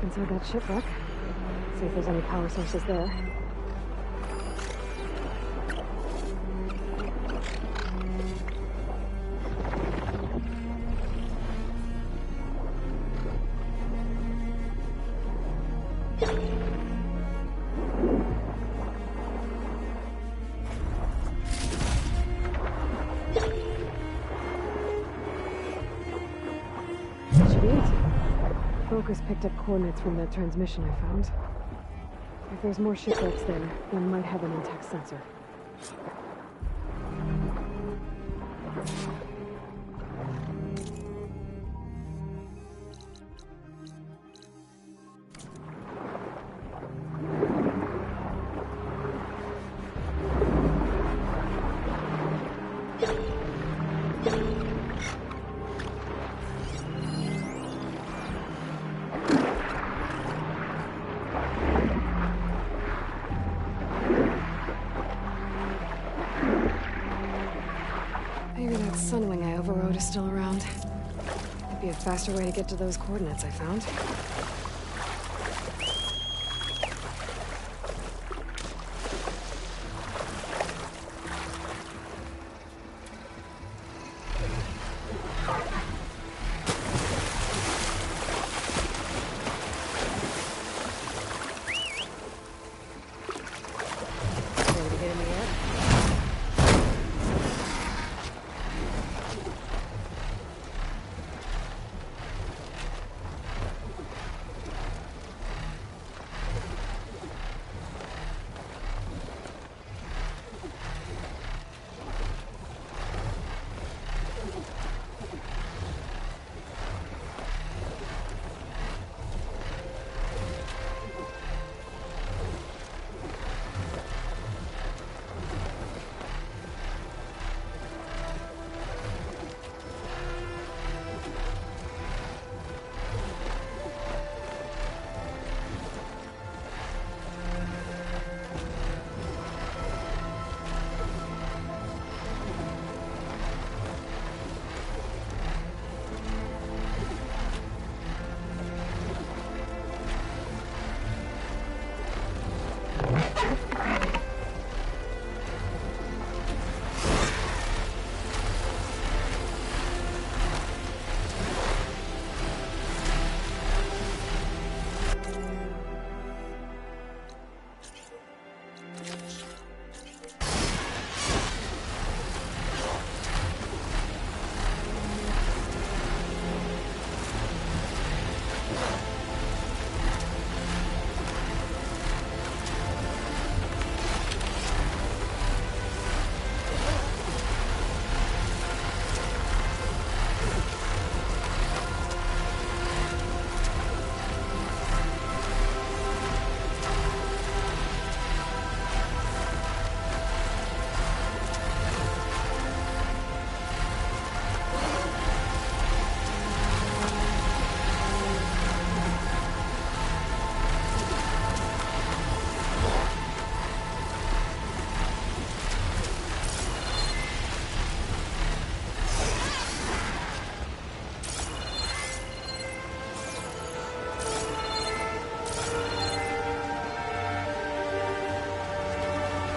Speaker 5: inside that shipwreck. See if there's any power sources there. Focus picked up coordinates from that transmission I found. If there's more shipwrecks there, they might have an intact sensor. Maybe that sunwing I overrode is still around. Might be a faster way to get to those coordinates I found. Ready to get in the air?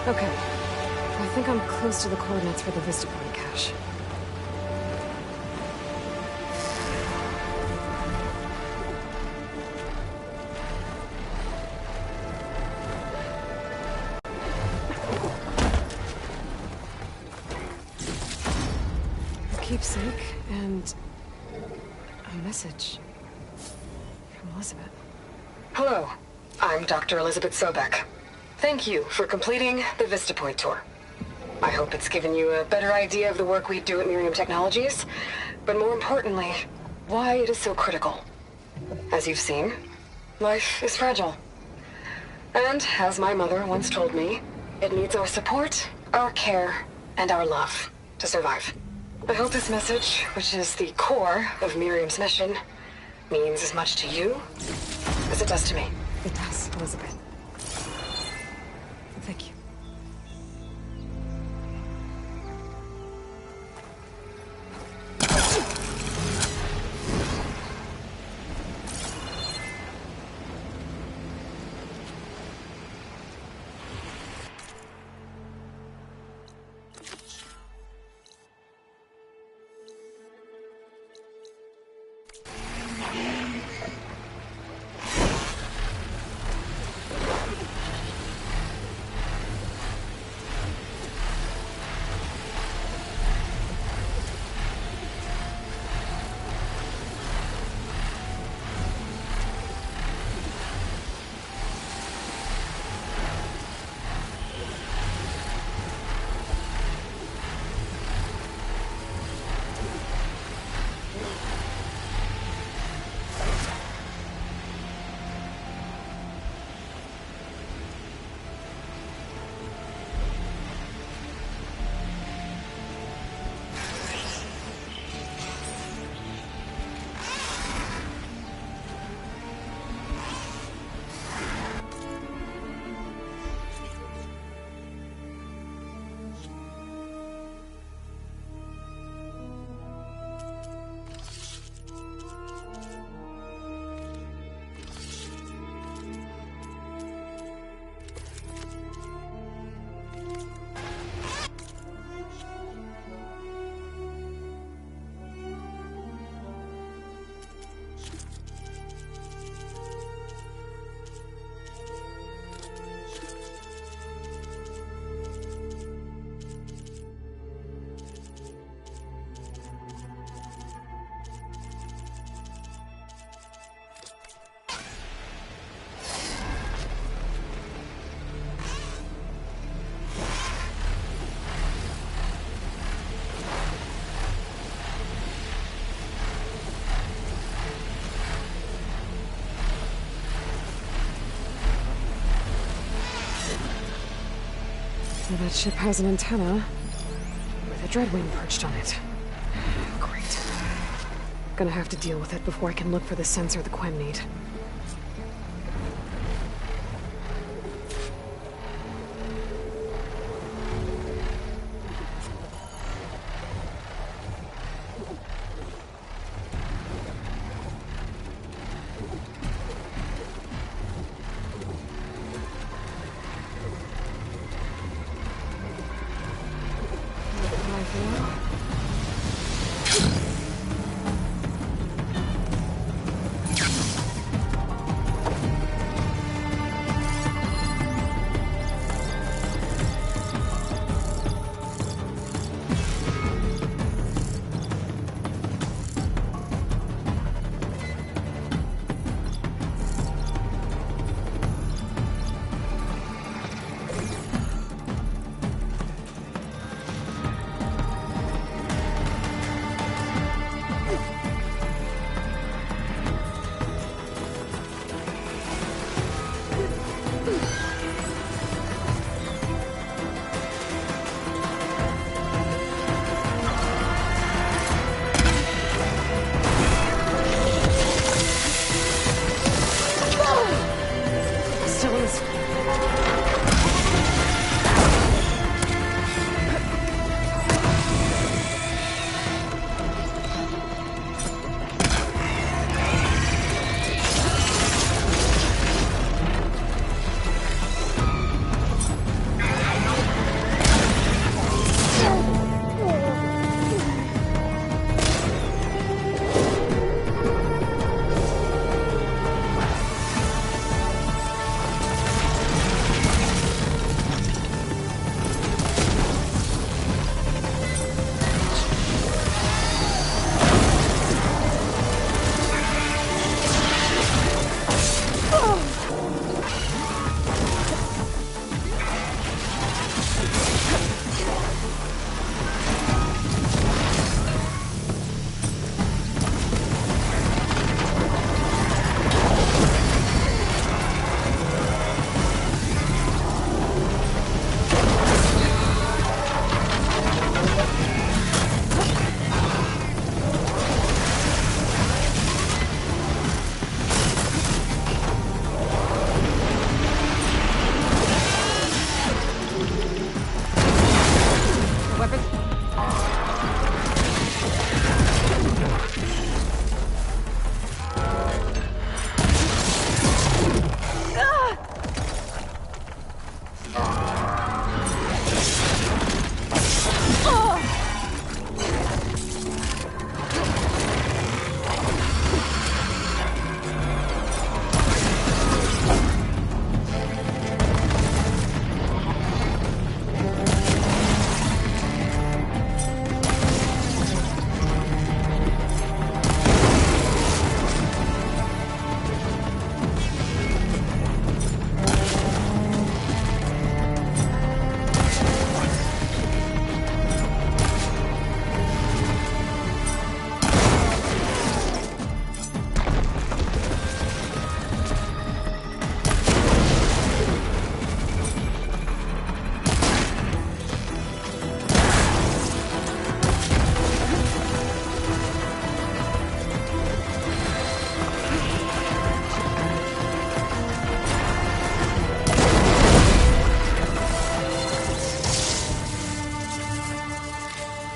Speaker 5: Okay. I think I'm close to the coordinates for the Vista Point cache. A keepsake and a message from Elizabeth.
Speaker 13: Hello, I'm Dr. Elizabeth Sobek. Thank you for completing the Vista Point tour. I hope it's given you a better idea of the work we do at Miriam Technologies, but more importantly, why it is so critical. As you've seen, life is fragile. And, as my mother once told me, it needs our support, our care, and our love to survive. I hope this message, which is the core of Miriam's mission, means as much to you as it does to me.
Speaker 5: It does, Elizabeth. Thank you. Well, that ship has an antenna with a dreadwing perched on it. Great. Gonna have to deal with it before I can look for the sensor the Quem need.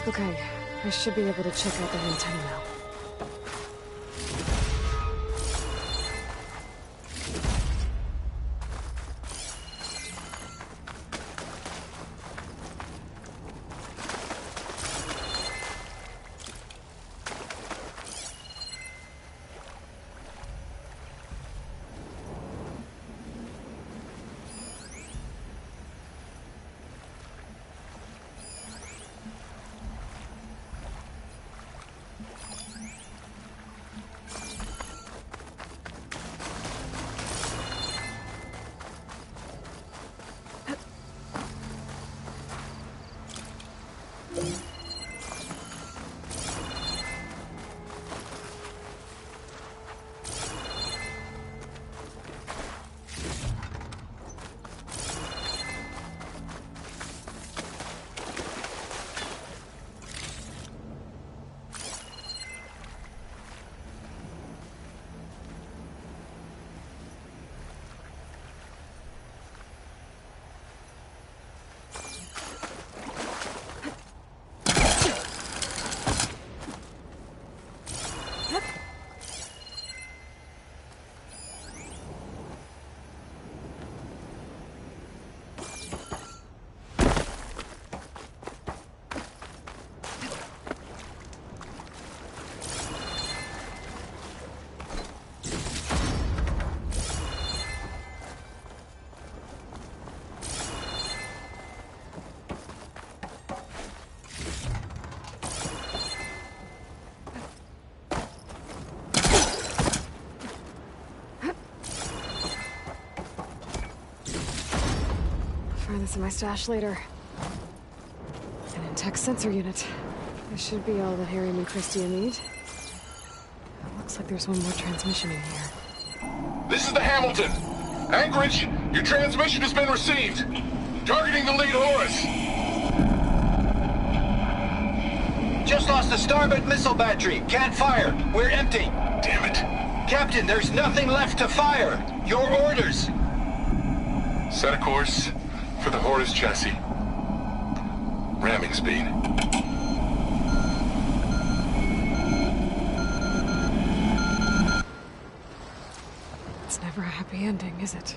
Speaker 5: Okay, I should be able to check out that antenna now. find this in my stash later. An in-tech sensor unit. This should be all that Harry and Christia need. It looks like there's one more transmission in here.
Speaker 6: This is the Hamilton. Anchorage, your transmission has been received. Targeting the lead Horus.
Speaker 9: Just lost the starboard missile battery. Can't fire. We're empty.
Speaker 6: Damn it.
Speaker 9: Captain, there's nothing left to fire. Your orders.
Speaker 6: Set a course for the Horus chassis. Ramming speed.
Speaker 5: It's never a happy ending, is it?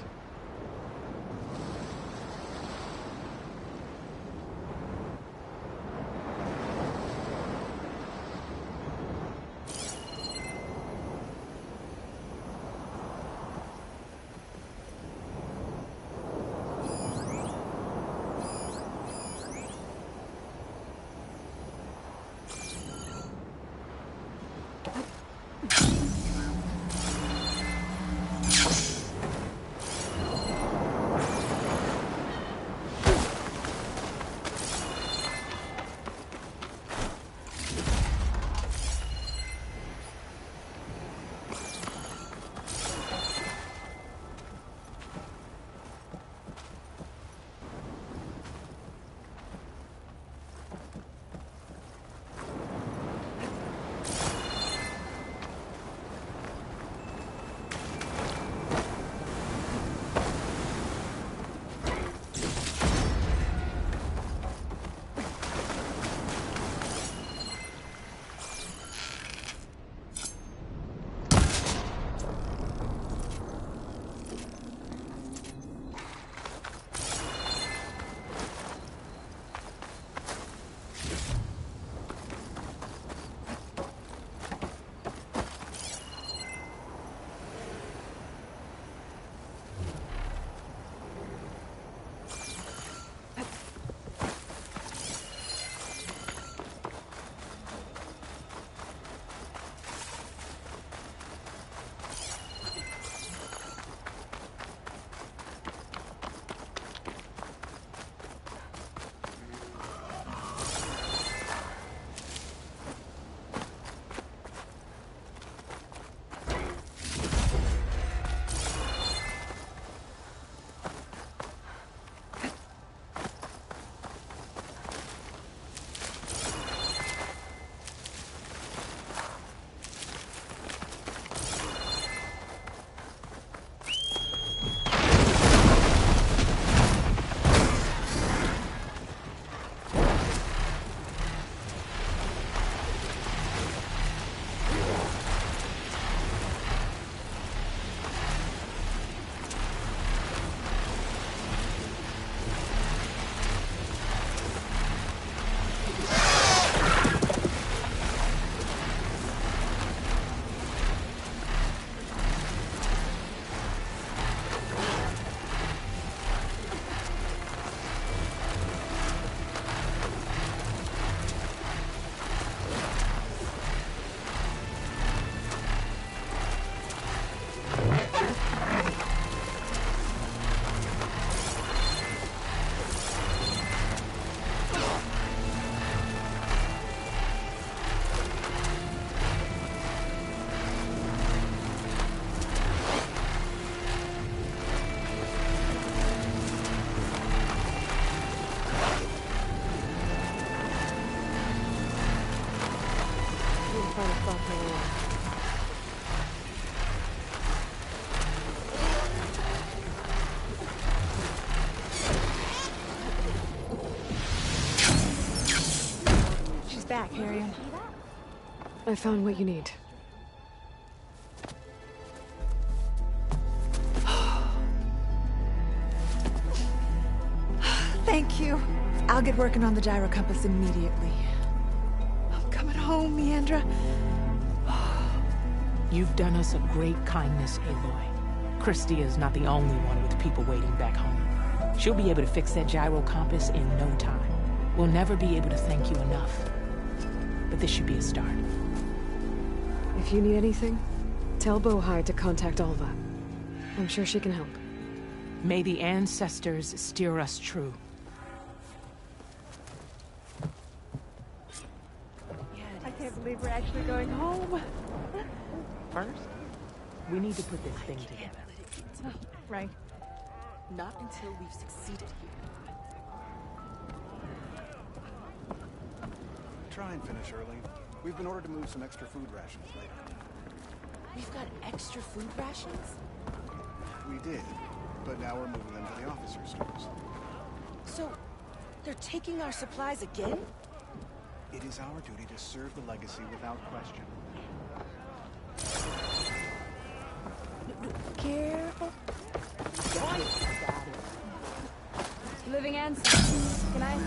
Speaker 7: Back, Harry.
Speaker 5: I found what you need.
Speaker 7: Thank you. I'll get working on the gyro compass immediately. I'm coming home, Meandra.
Speaker 8: You've done us a great kindness, Aloy. Christia is not the only one with people waiting back home. She'll be able to fix that gyro compass in no time. We'll never be able to thank you enough. But this should be a start.
Speaker 5: If you need anything, tell Bohai to contact Alva. I'm sure she can help.
Speaker 8: May the ancestors steer us true.
Speaker 25: I can't believe we're actually going home.
Speaker 8: First, we need to put this thing together.
Speaker 25: Right. Not until we've succeeded here.
Speaker 12: Try and finish early. We've been ordered to move some extra food rations later.
Speaker 25: We've got extra food rations?
Speaker 12: We did, but now we're moving them to the officers' stores.
Speaker 25: So, they're taking our supplies again?
Speaker 12: It is our duty to serve the legacy without question.
Speaker 25: Careful.
Speaker 11: Living ancestors. Can I?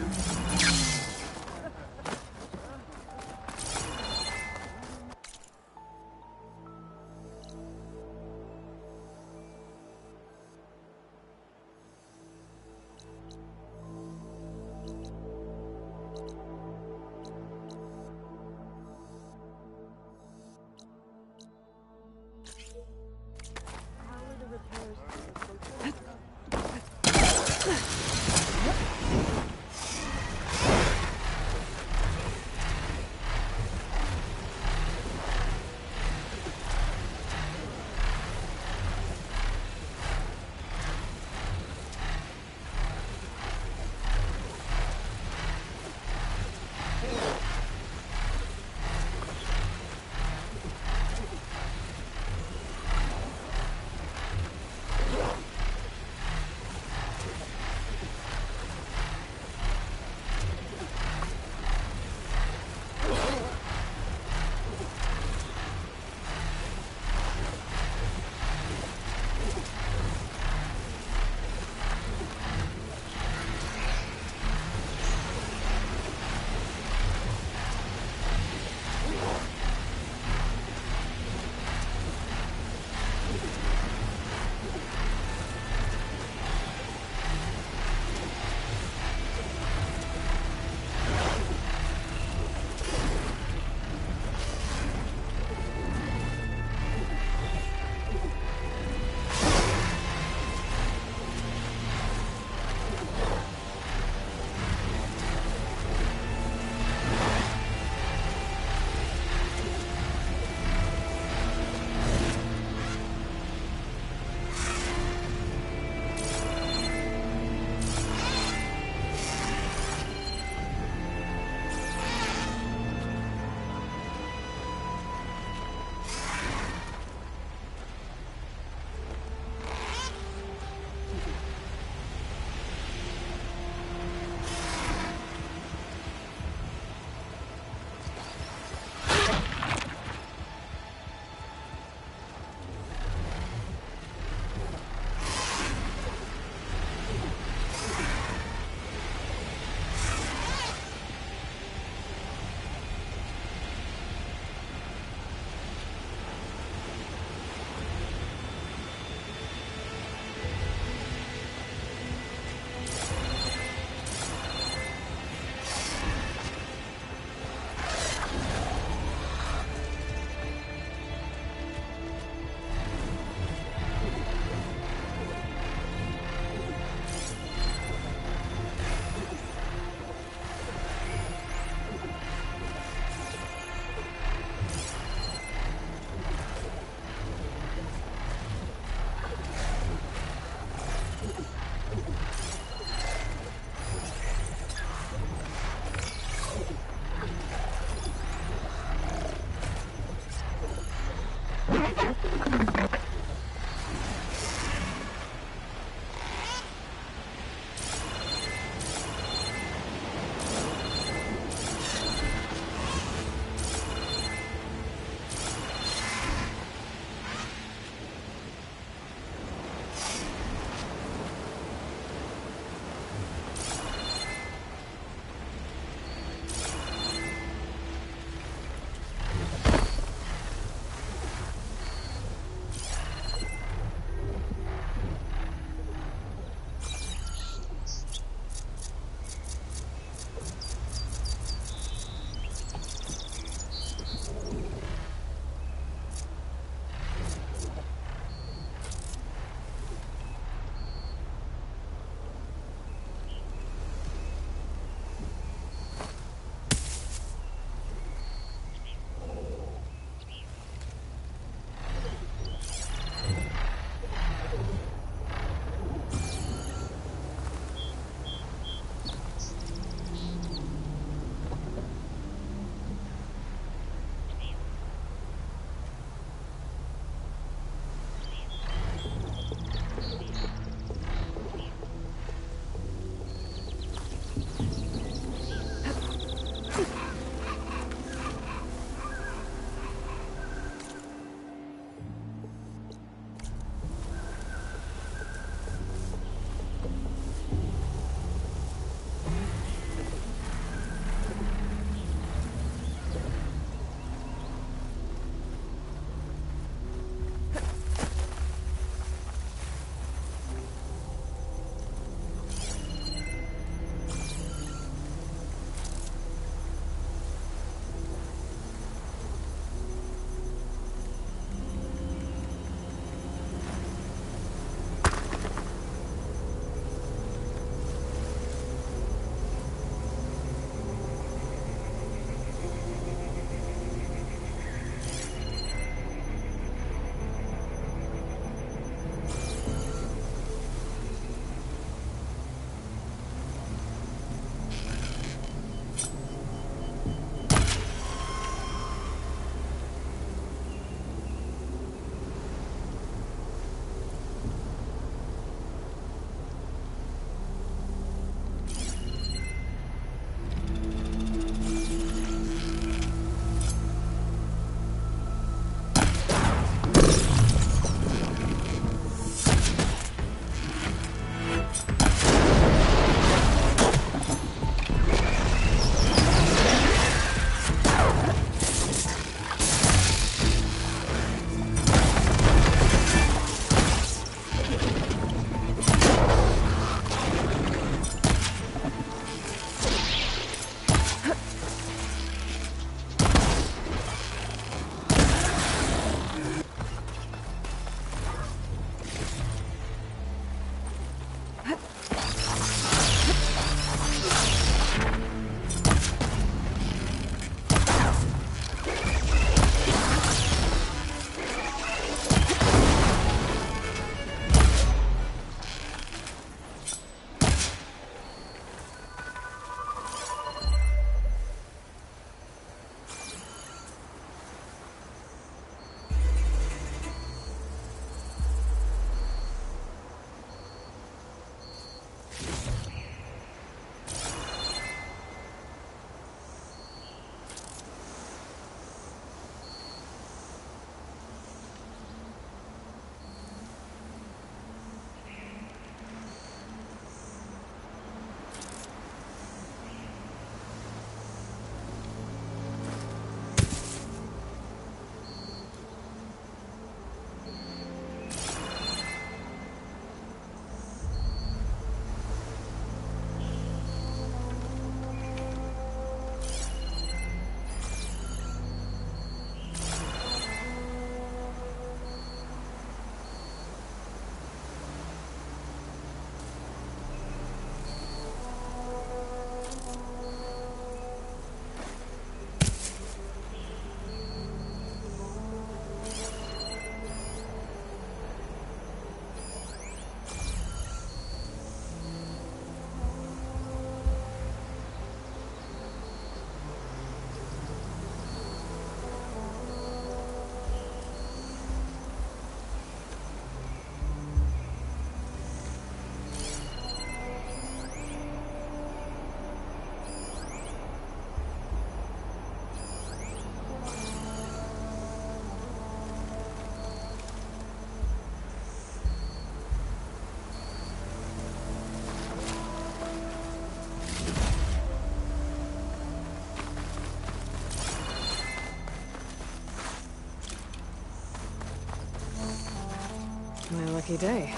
Speaker 5: Lucky day.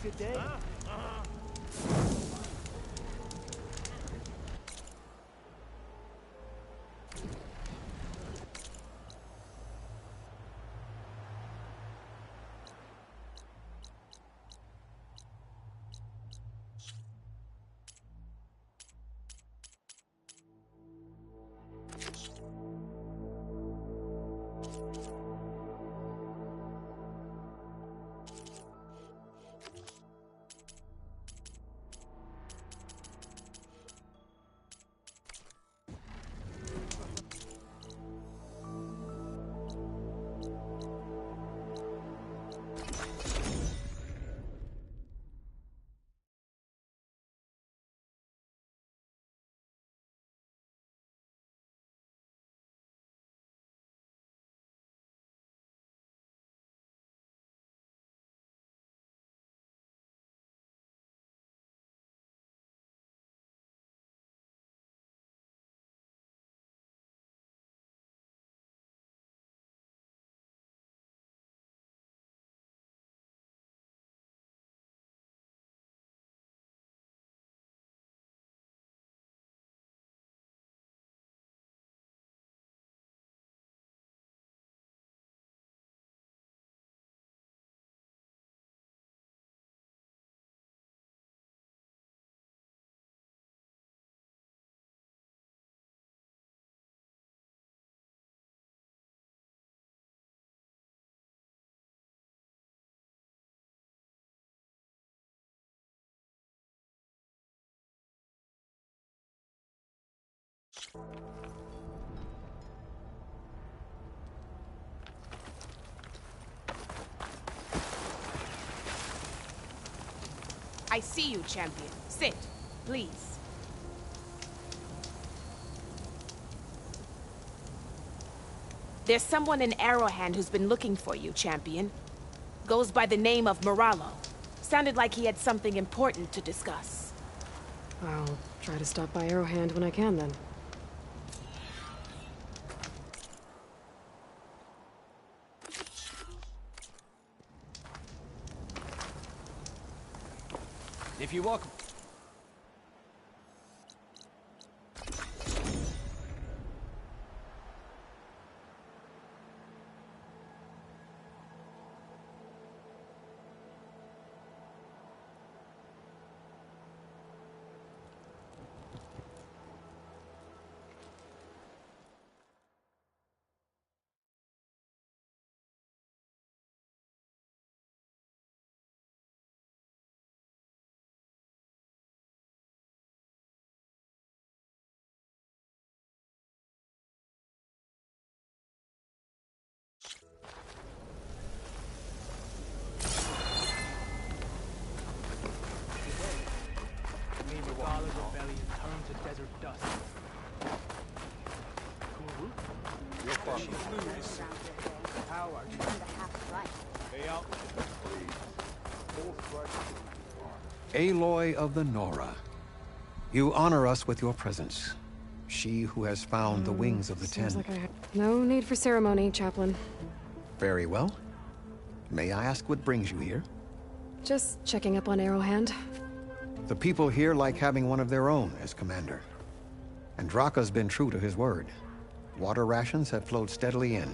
Speaker 2: Today's your day.
Speaker 8: I see you, champion. Sit, please. There's someone in Arrowhand who's been looking for you, champion. Goes by the name of Moralo. Sounded like he had something important to discuss.
Speaker 5: I'll try to stop by Arrowhand when I can, then.
Speaker 10: If you walk...
Speaker 2: Rebellion turned to desert dust. How are you? Hey, out.
Speaker 23: Aloy of the Nora, you honor us with your presence. She who has found the wings of the
Speaker 5: Seems
Speaker 23: Ten.
Speaker 5: like I have no need for ceremony, Chaplain.
Speaker 23: Very well. May I ask what brings you here?
Speaker 5: Just checking up on Arrowhand.
Speaker 23: The people here like having one of their own as commander. And Draka's been true to his word. Water rations have flowed steadily in.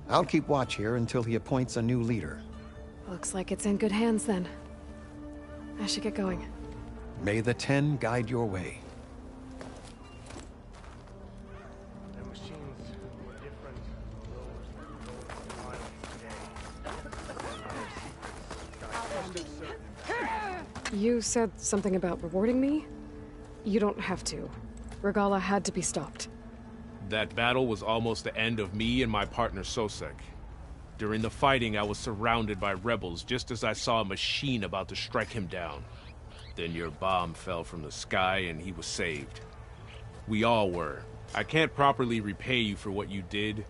Speaker 23: I'll keep watch here until he appoints a new leader.
Speaker 5: Looks like it's in good hands, then. I should get going.
Speaker 23: May the Ten guide your way.
Speaker 2: The machines were different.
Speaker 5: You said something about rewarding me? You don't have to. Regala had to be stopped.
Speaker 14: That battle was almost the end of me and my partner Sosek. During the fighting, I was surrounded by rebels just as I saw a machine about to strike him down. Then your bomb fell from the sky and he was saved. We all were. I can't properly repay you for what you did,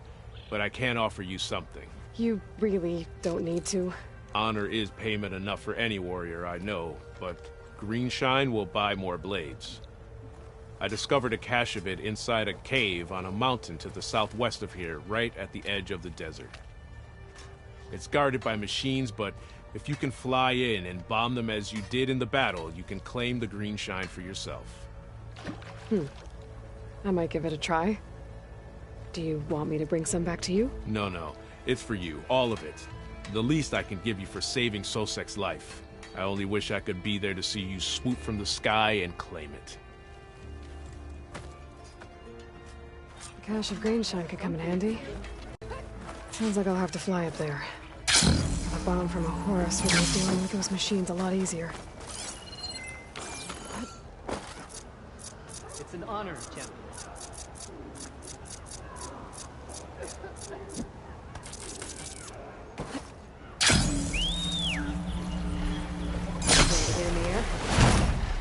Speaker 14: but I can offer you something.
Speaker 5: You really don't need to.
Speaker 14: Honor is payment enough for any warrior, I know, but Greenshine will buy more blades. I discovered a cache of it inside a cave on a mountain to the southwest of here, right at the edge of the desert. It's guarded by machines, but If you can fly in and bomb them as you did in the battle, you can claim the green shine for yourself.
Speaker 5: I might give it a try. Do you want me to bring some back to you?
Speaker 14: No. It's for you. All of it. The least I can give you for saving Sosek's life. I only wish I could be there to see you swoop from the sky and claim it.
Speaker 5: A cache of green shine could come in handy. Sounds like I'll have to fly up there. A bomb from a Horus would make dealing with those machines a lot easier.
Speaker 16: It's an honor, champion.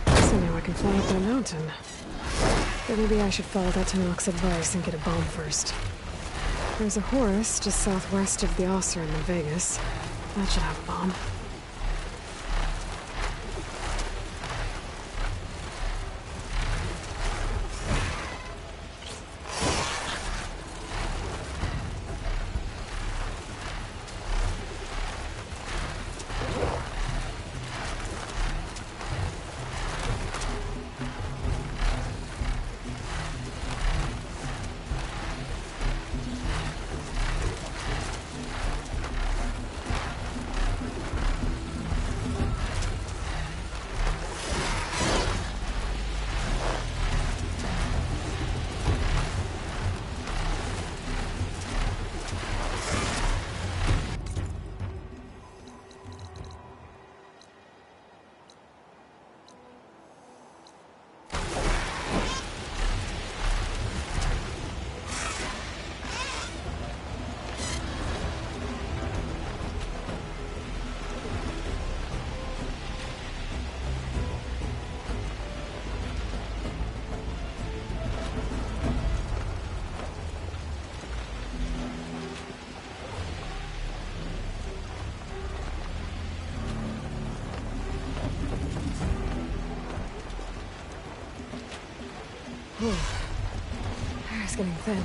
Speaker 5: So now I can fly up that mountain. But maybe I should follow that Tanak's advice and get a bomb first. There's a Horus just southwest of the Ossern in Vegas. That should have a bomb. Air's getting thin.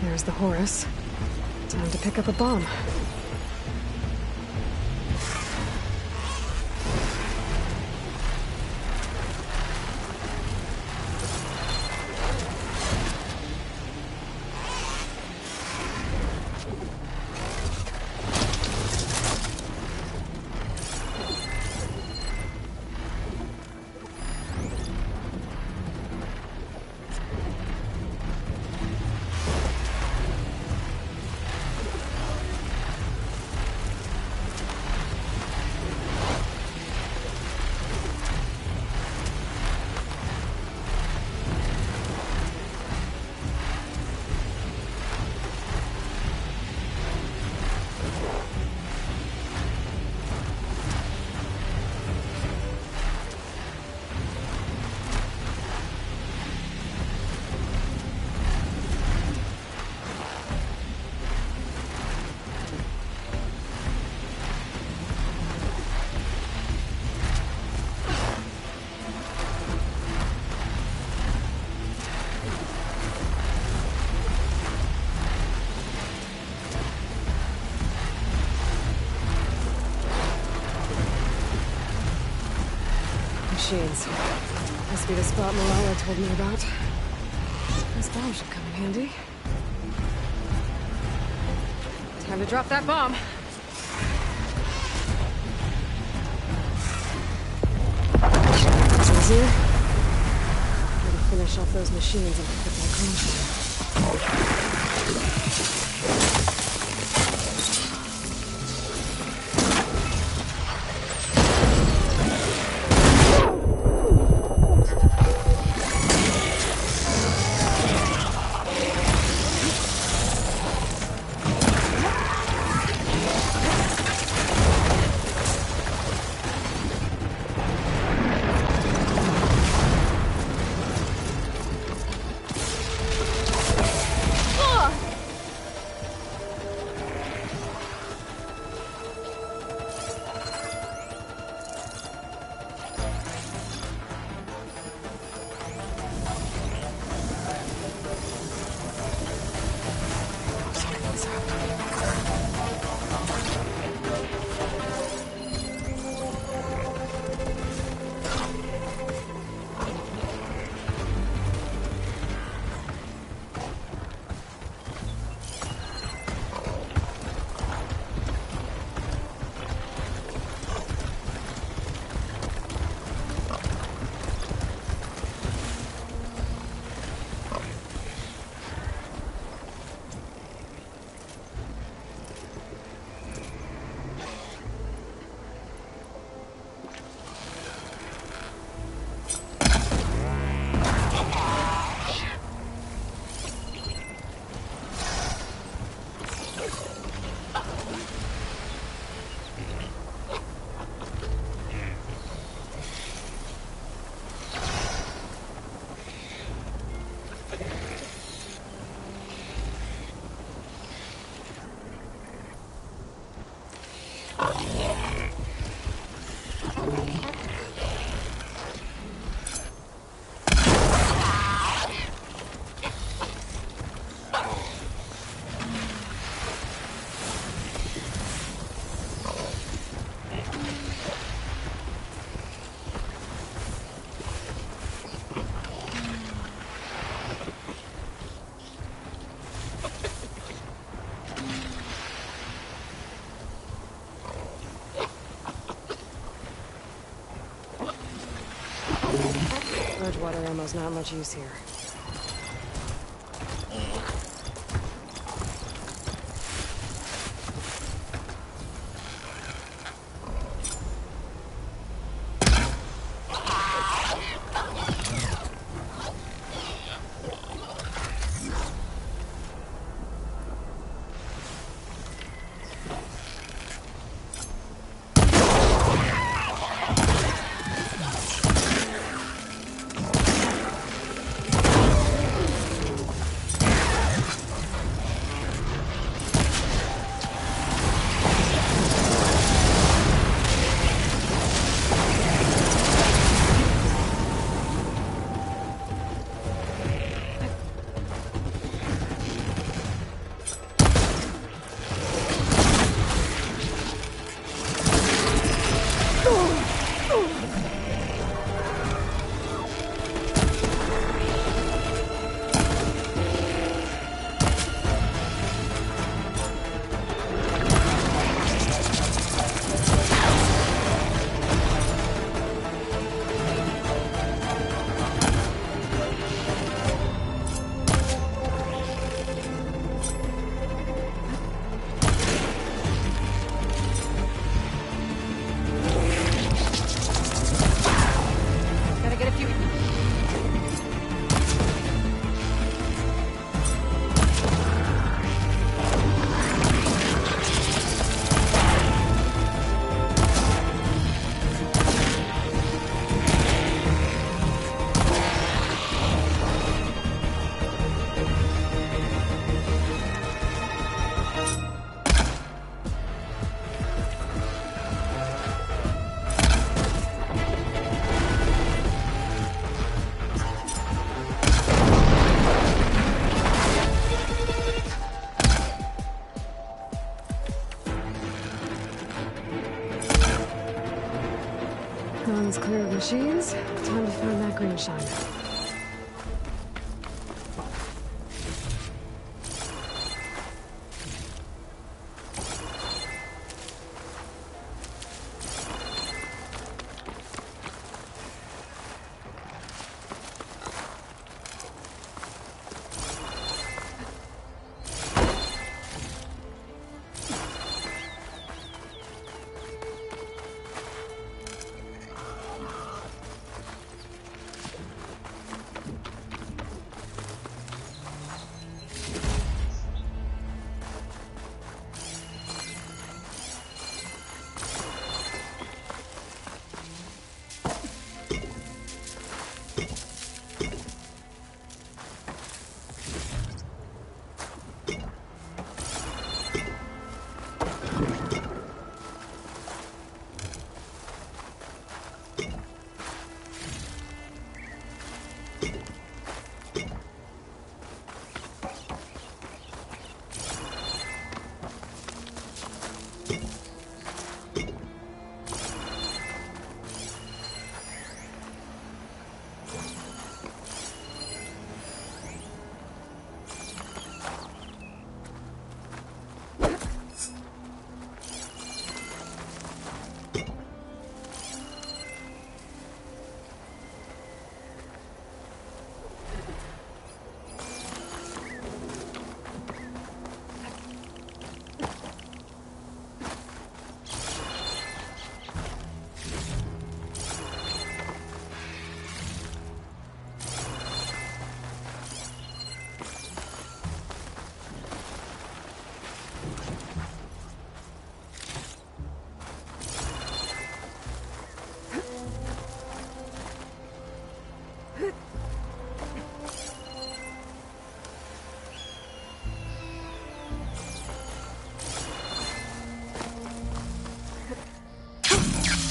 Speaker 5: There's the Horus. Time to pick up a bomb. machines. Must be the spot Malala told me about. This bomb should come in handy. Time to drop that bomb. Easier. Gotta finish off those machines and put that cone. Water ammo's not much use here. Nuns clear of machines. Time to find that green shine.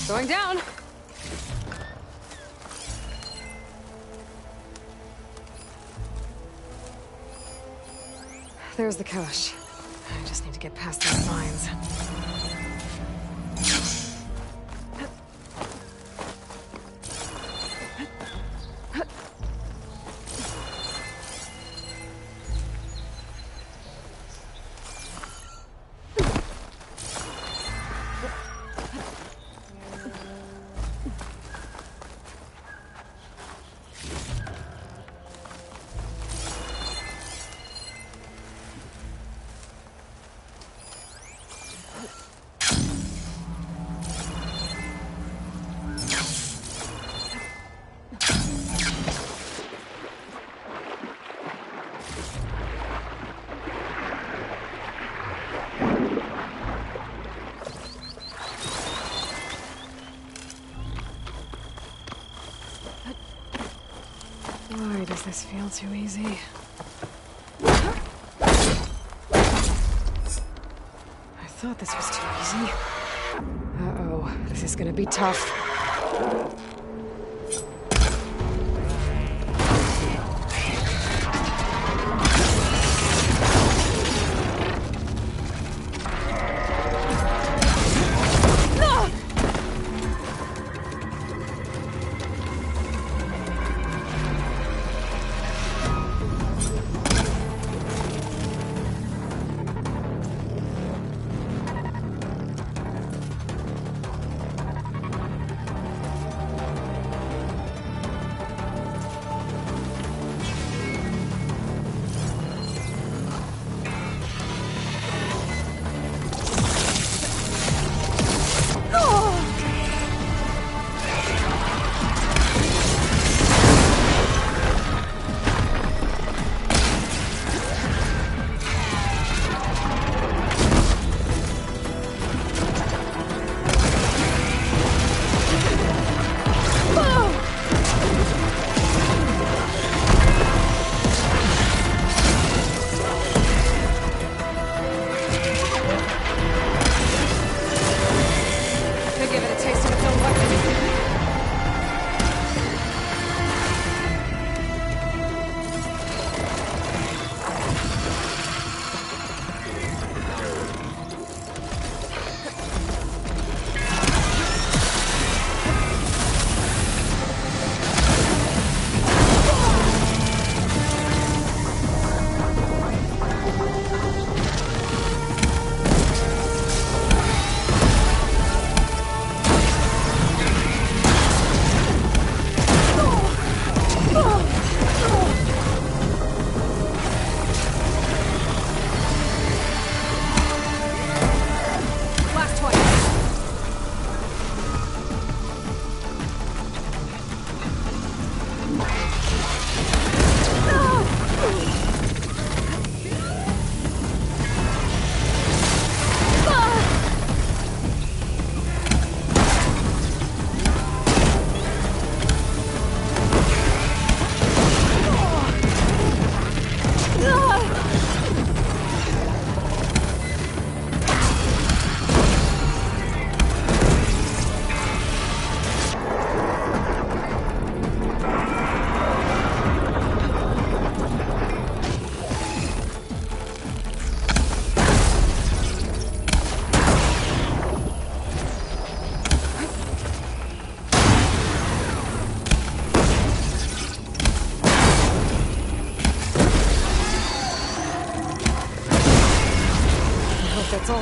Speaker 5: Going down. There's the cache. I just need to get past those mines. Why does this feel too easy? I thought this was too easy. Uh-oh, this is gonna be tough.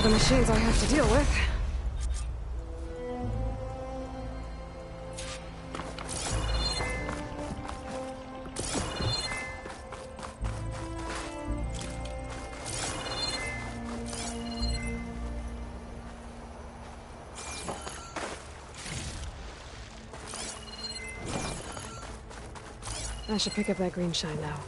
Speaker 5: all the machines I have to deal with. I should pick up that green shine now.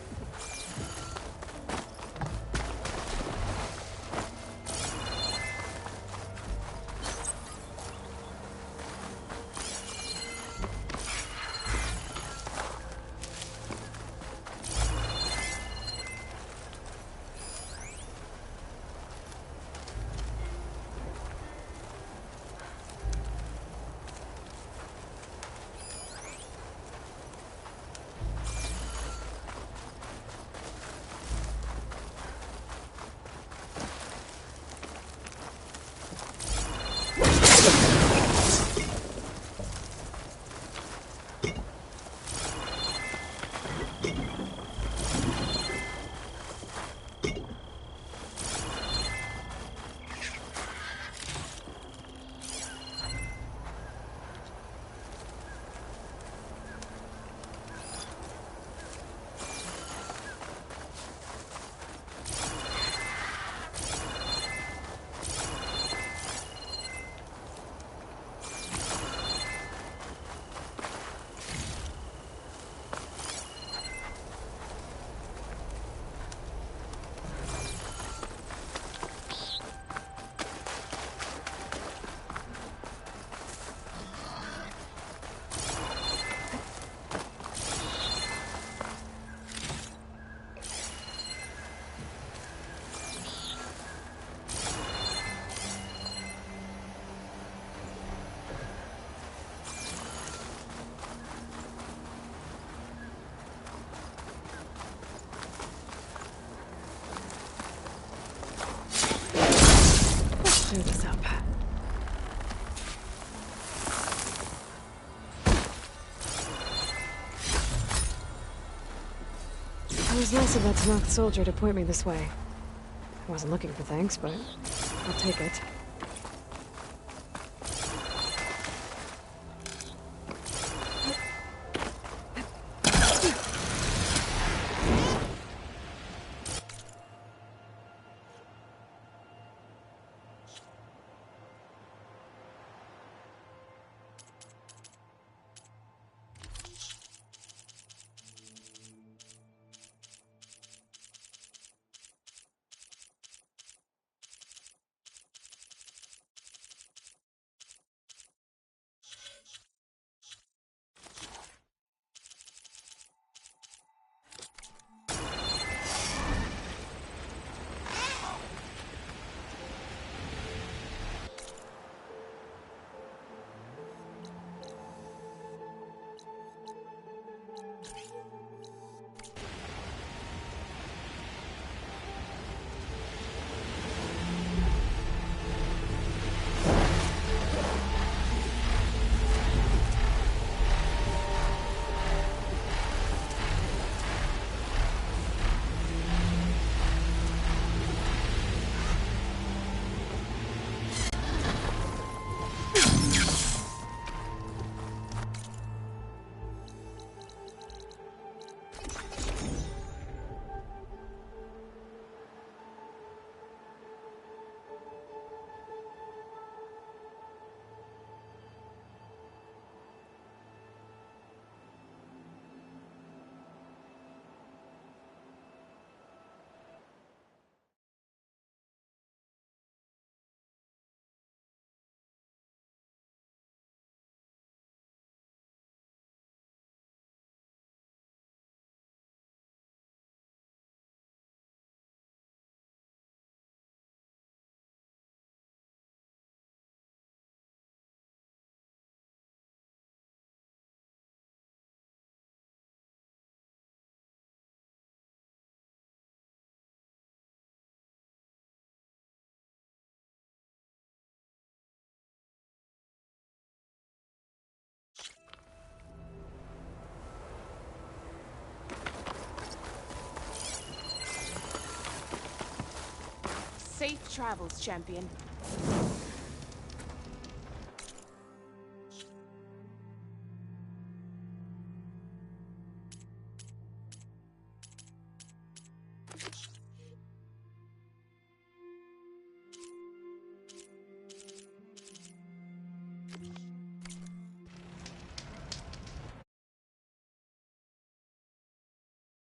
Speaker 5: Clear this up. It was nice of that Tanakh soldier to point me this way. I wasn't looking for thanks, but I'll take it.
Speaker 16: Safe travels, champion.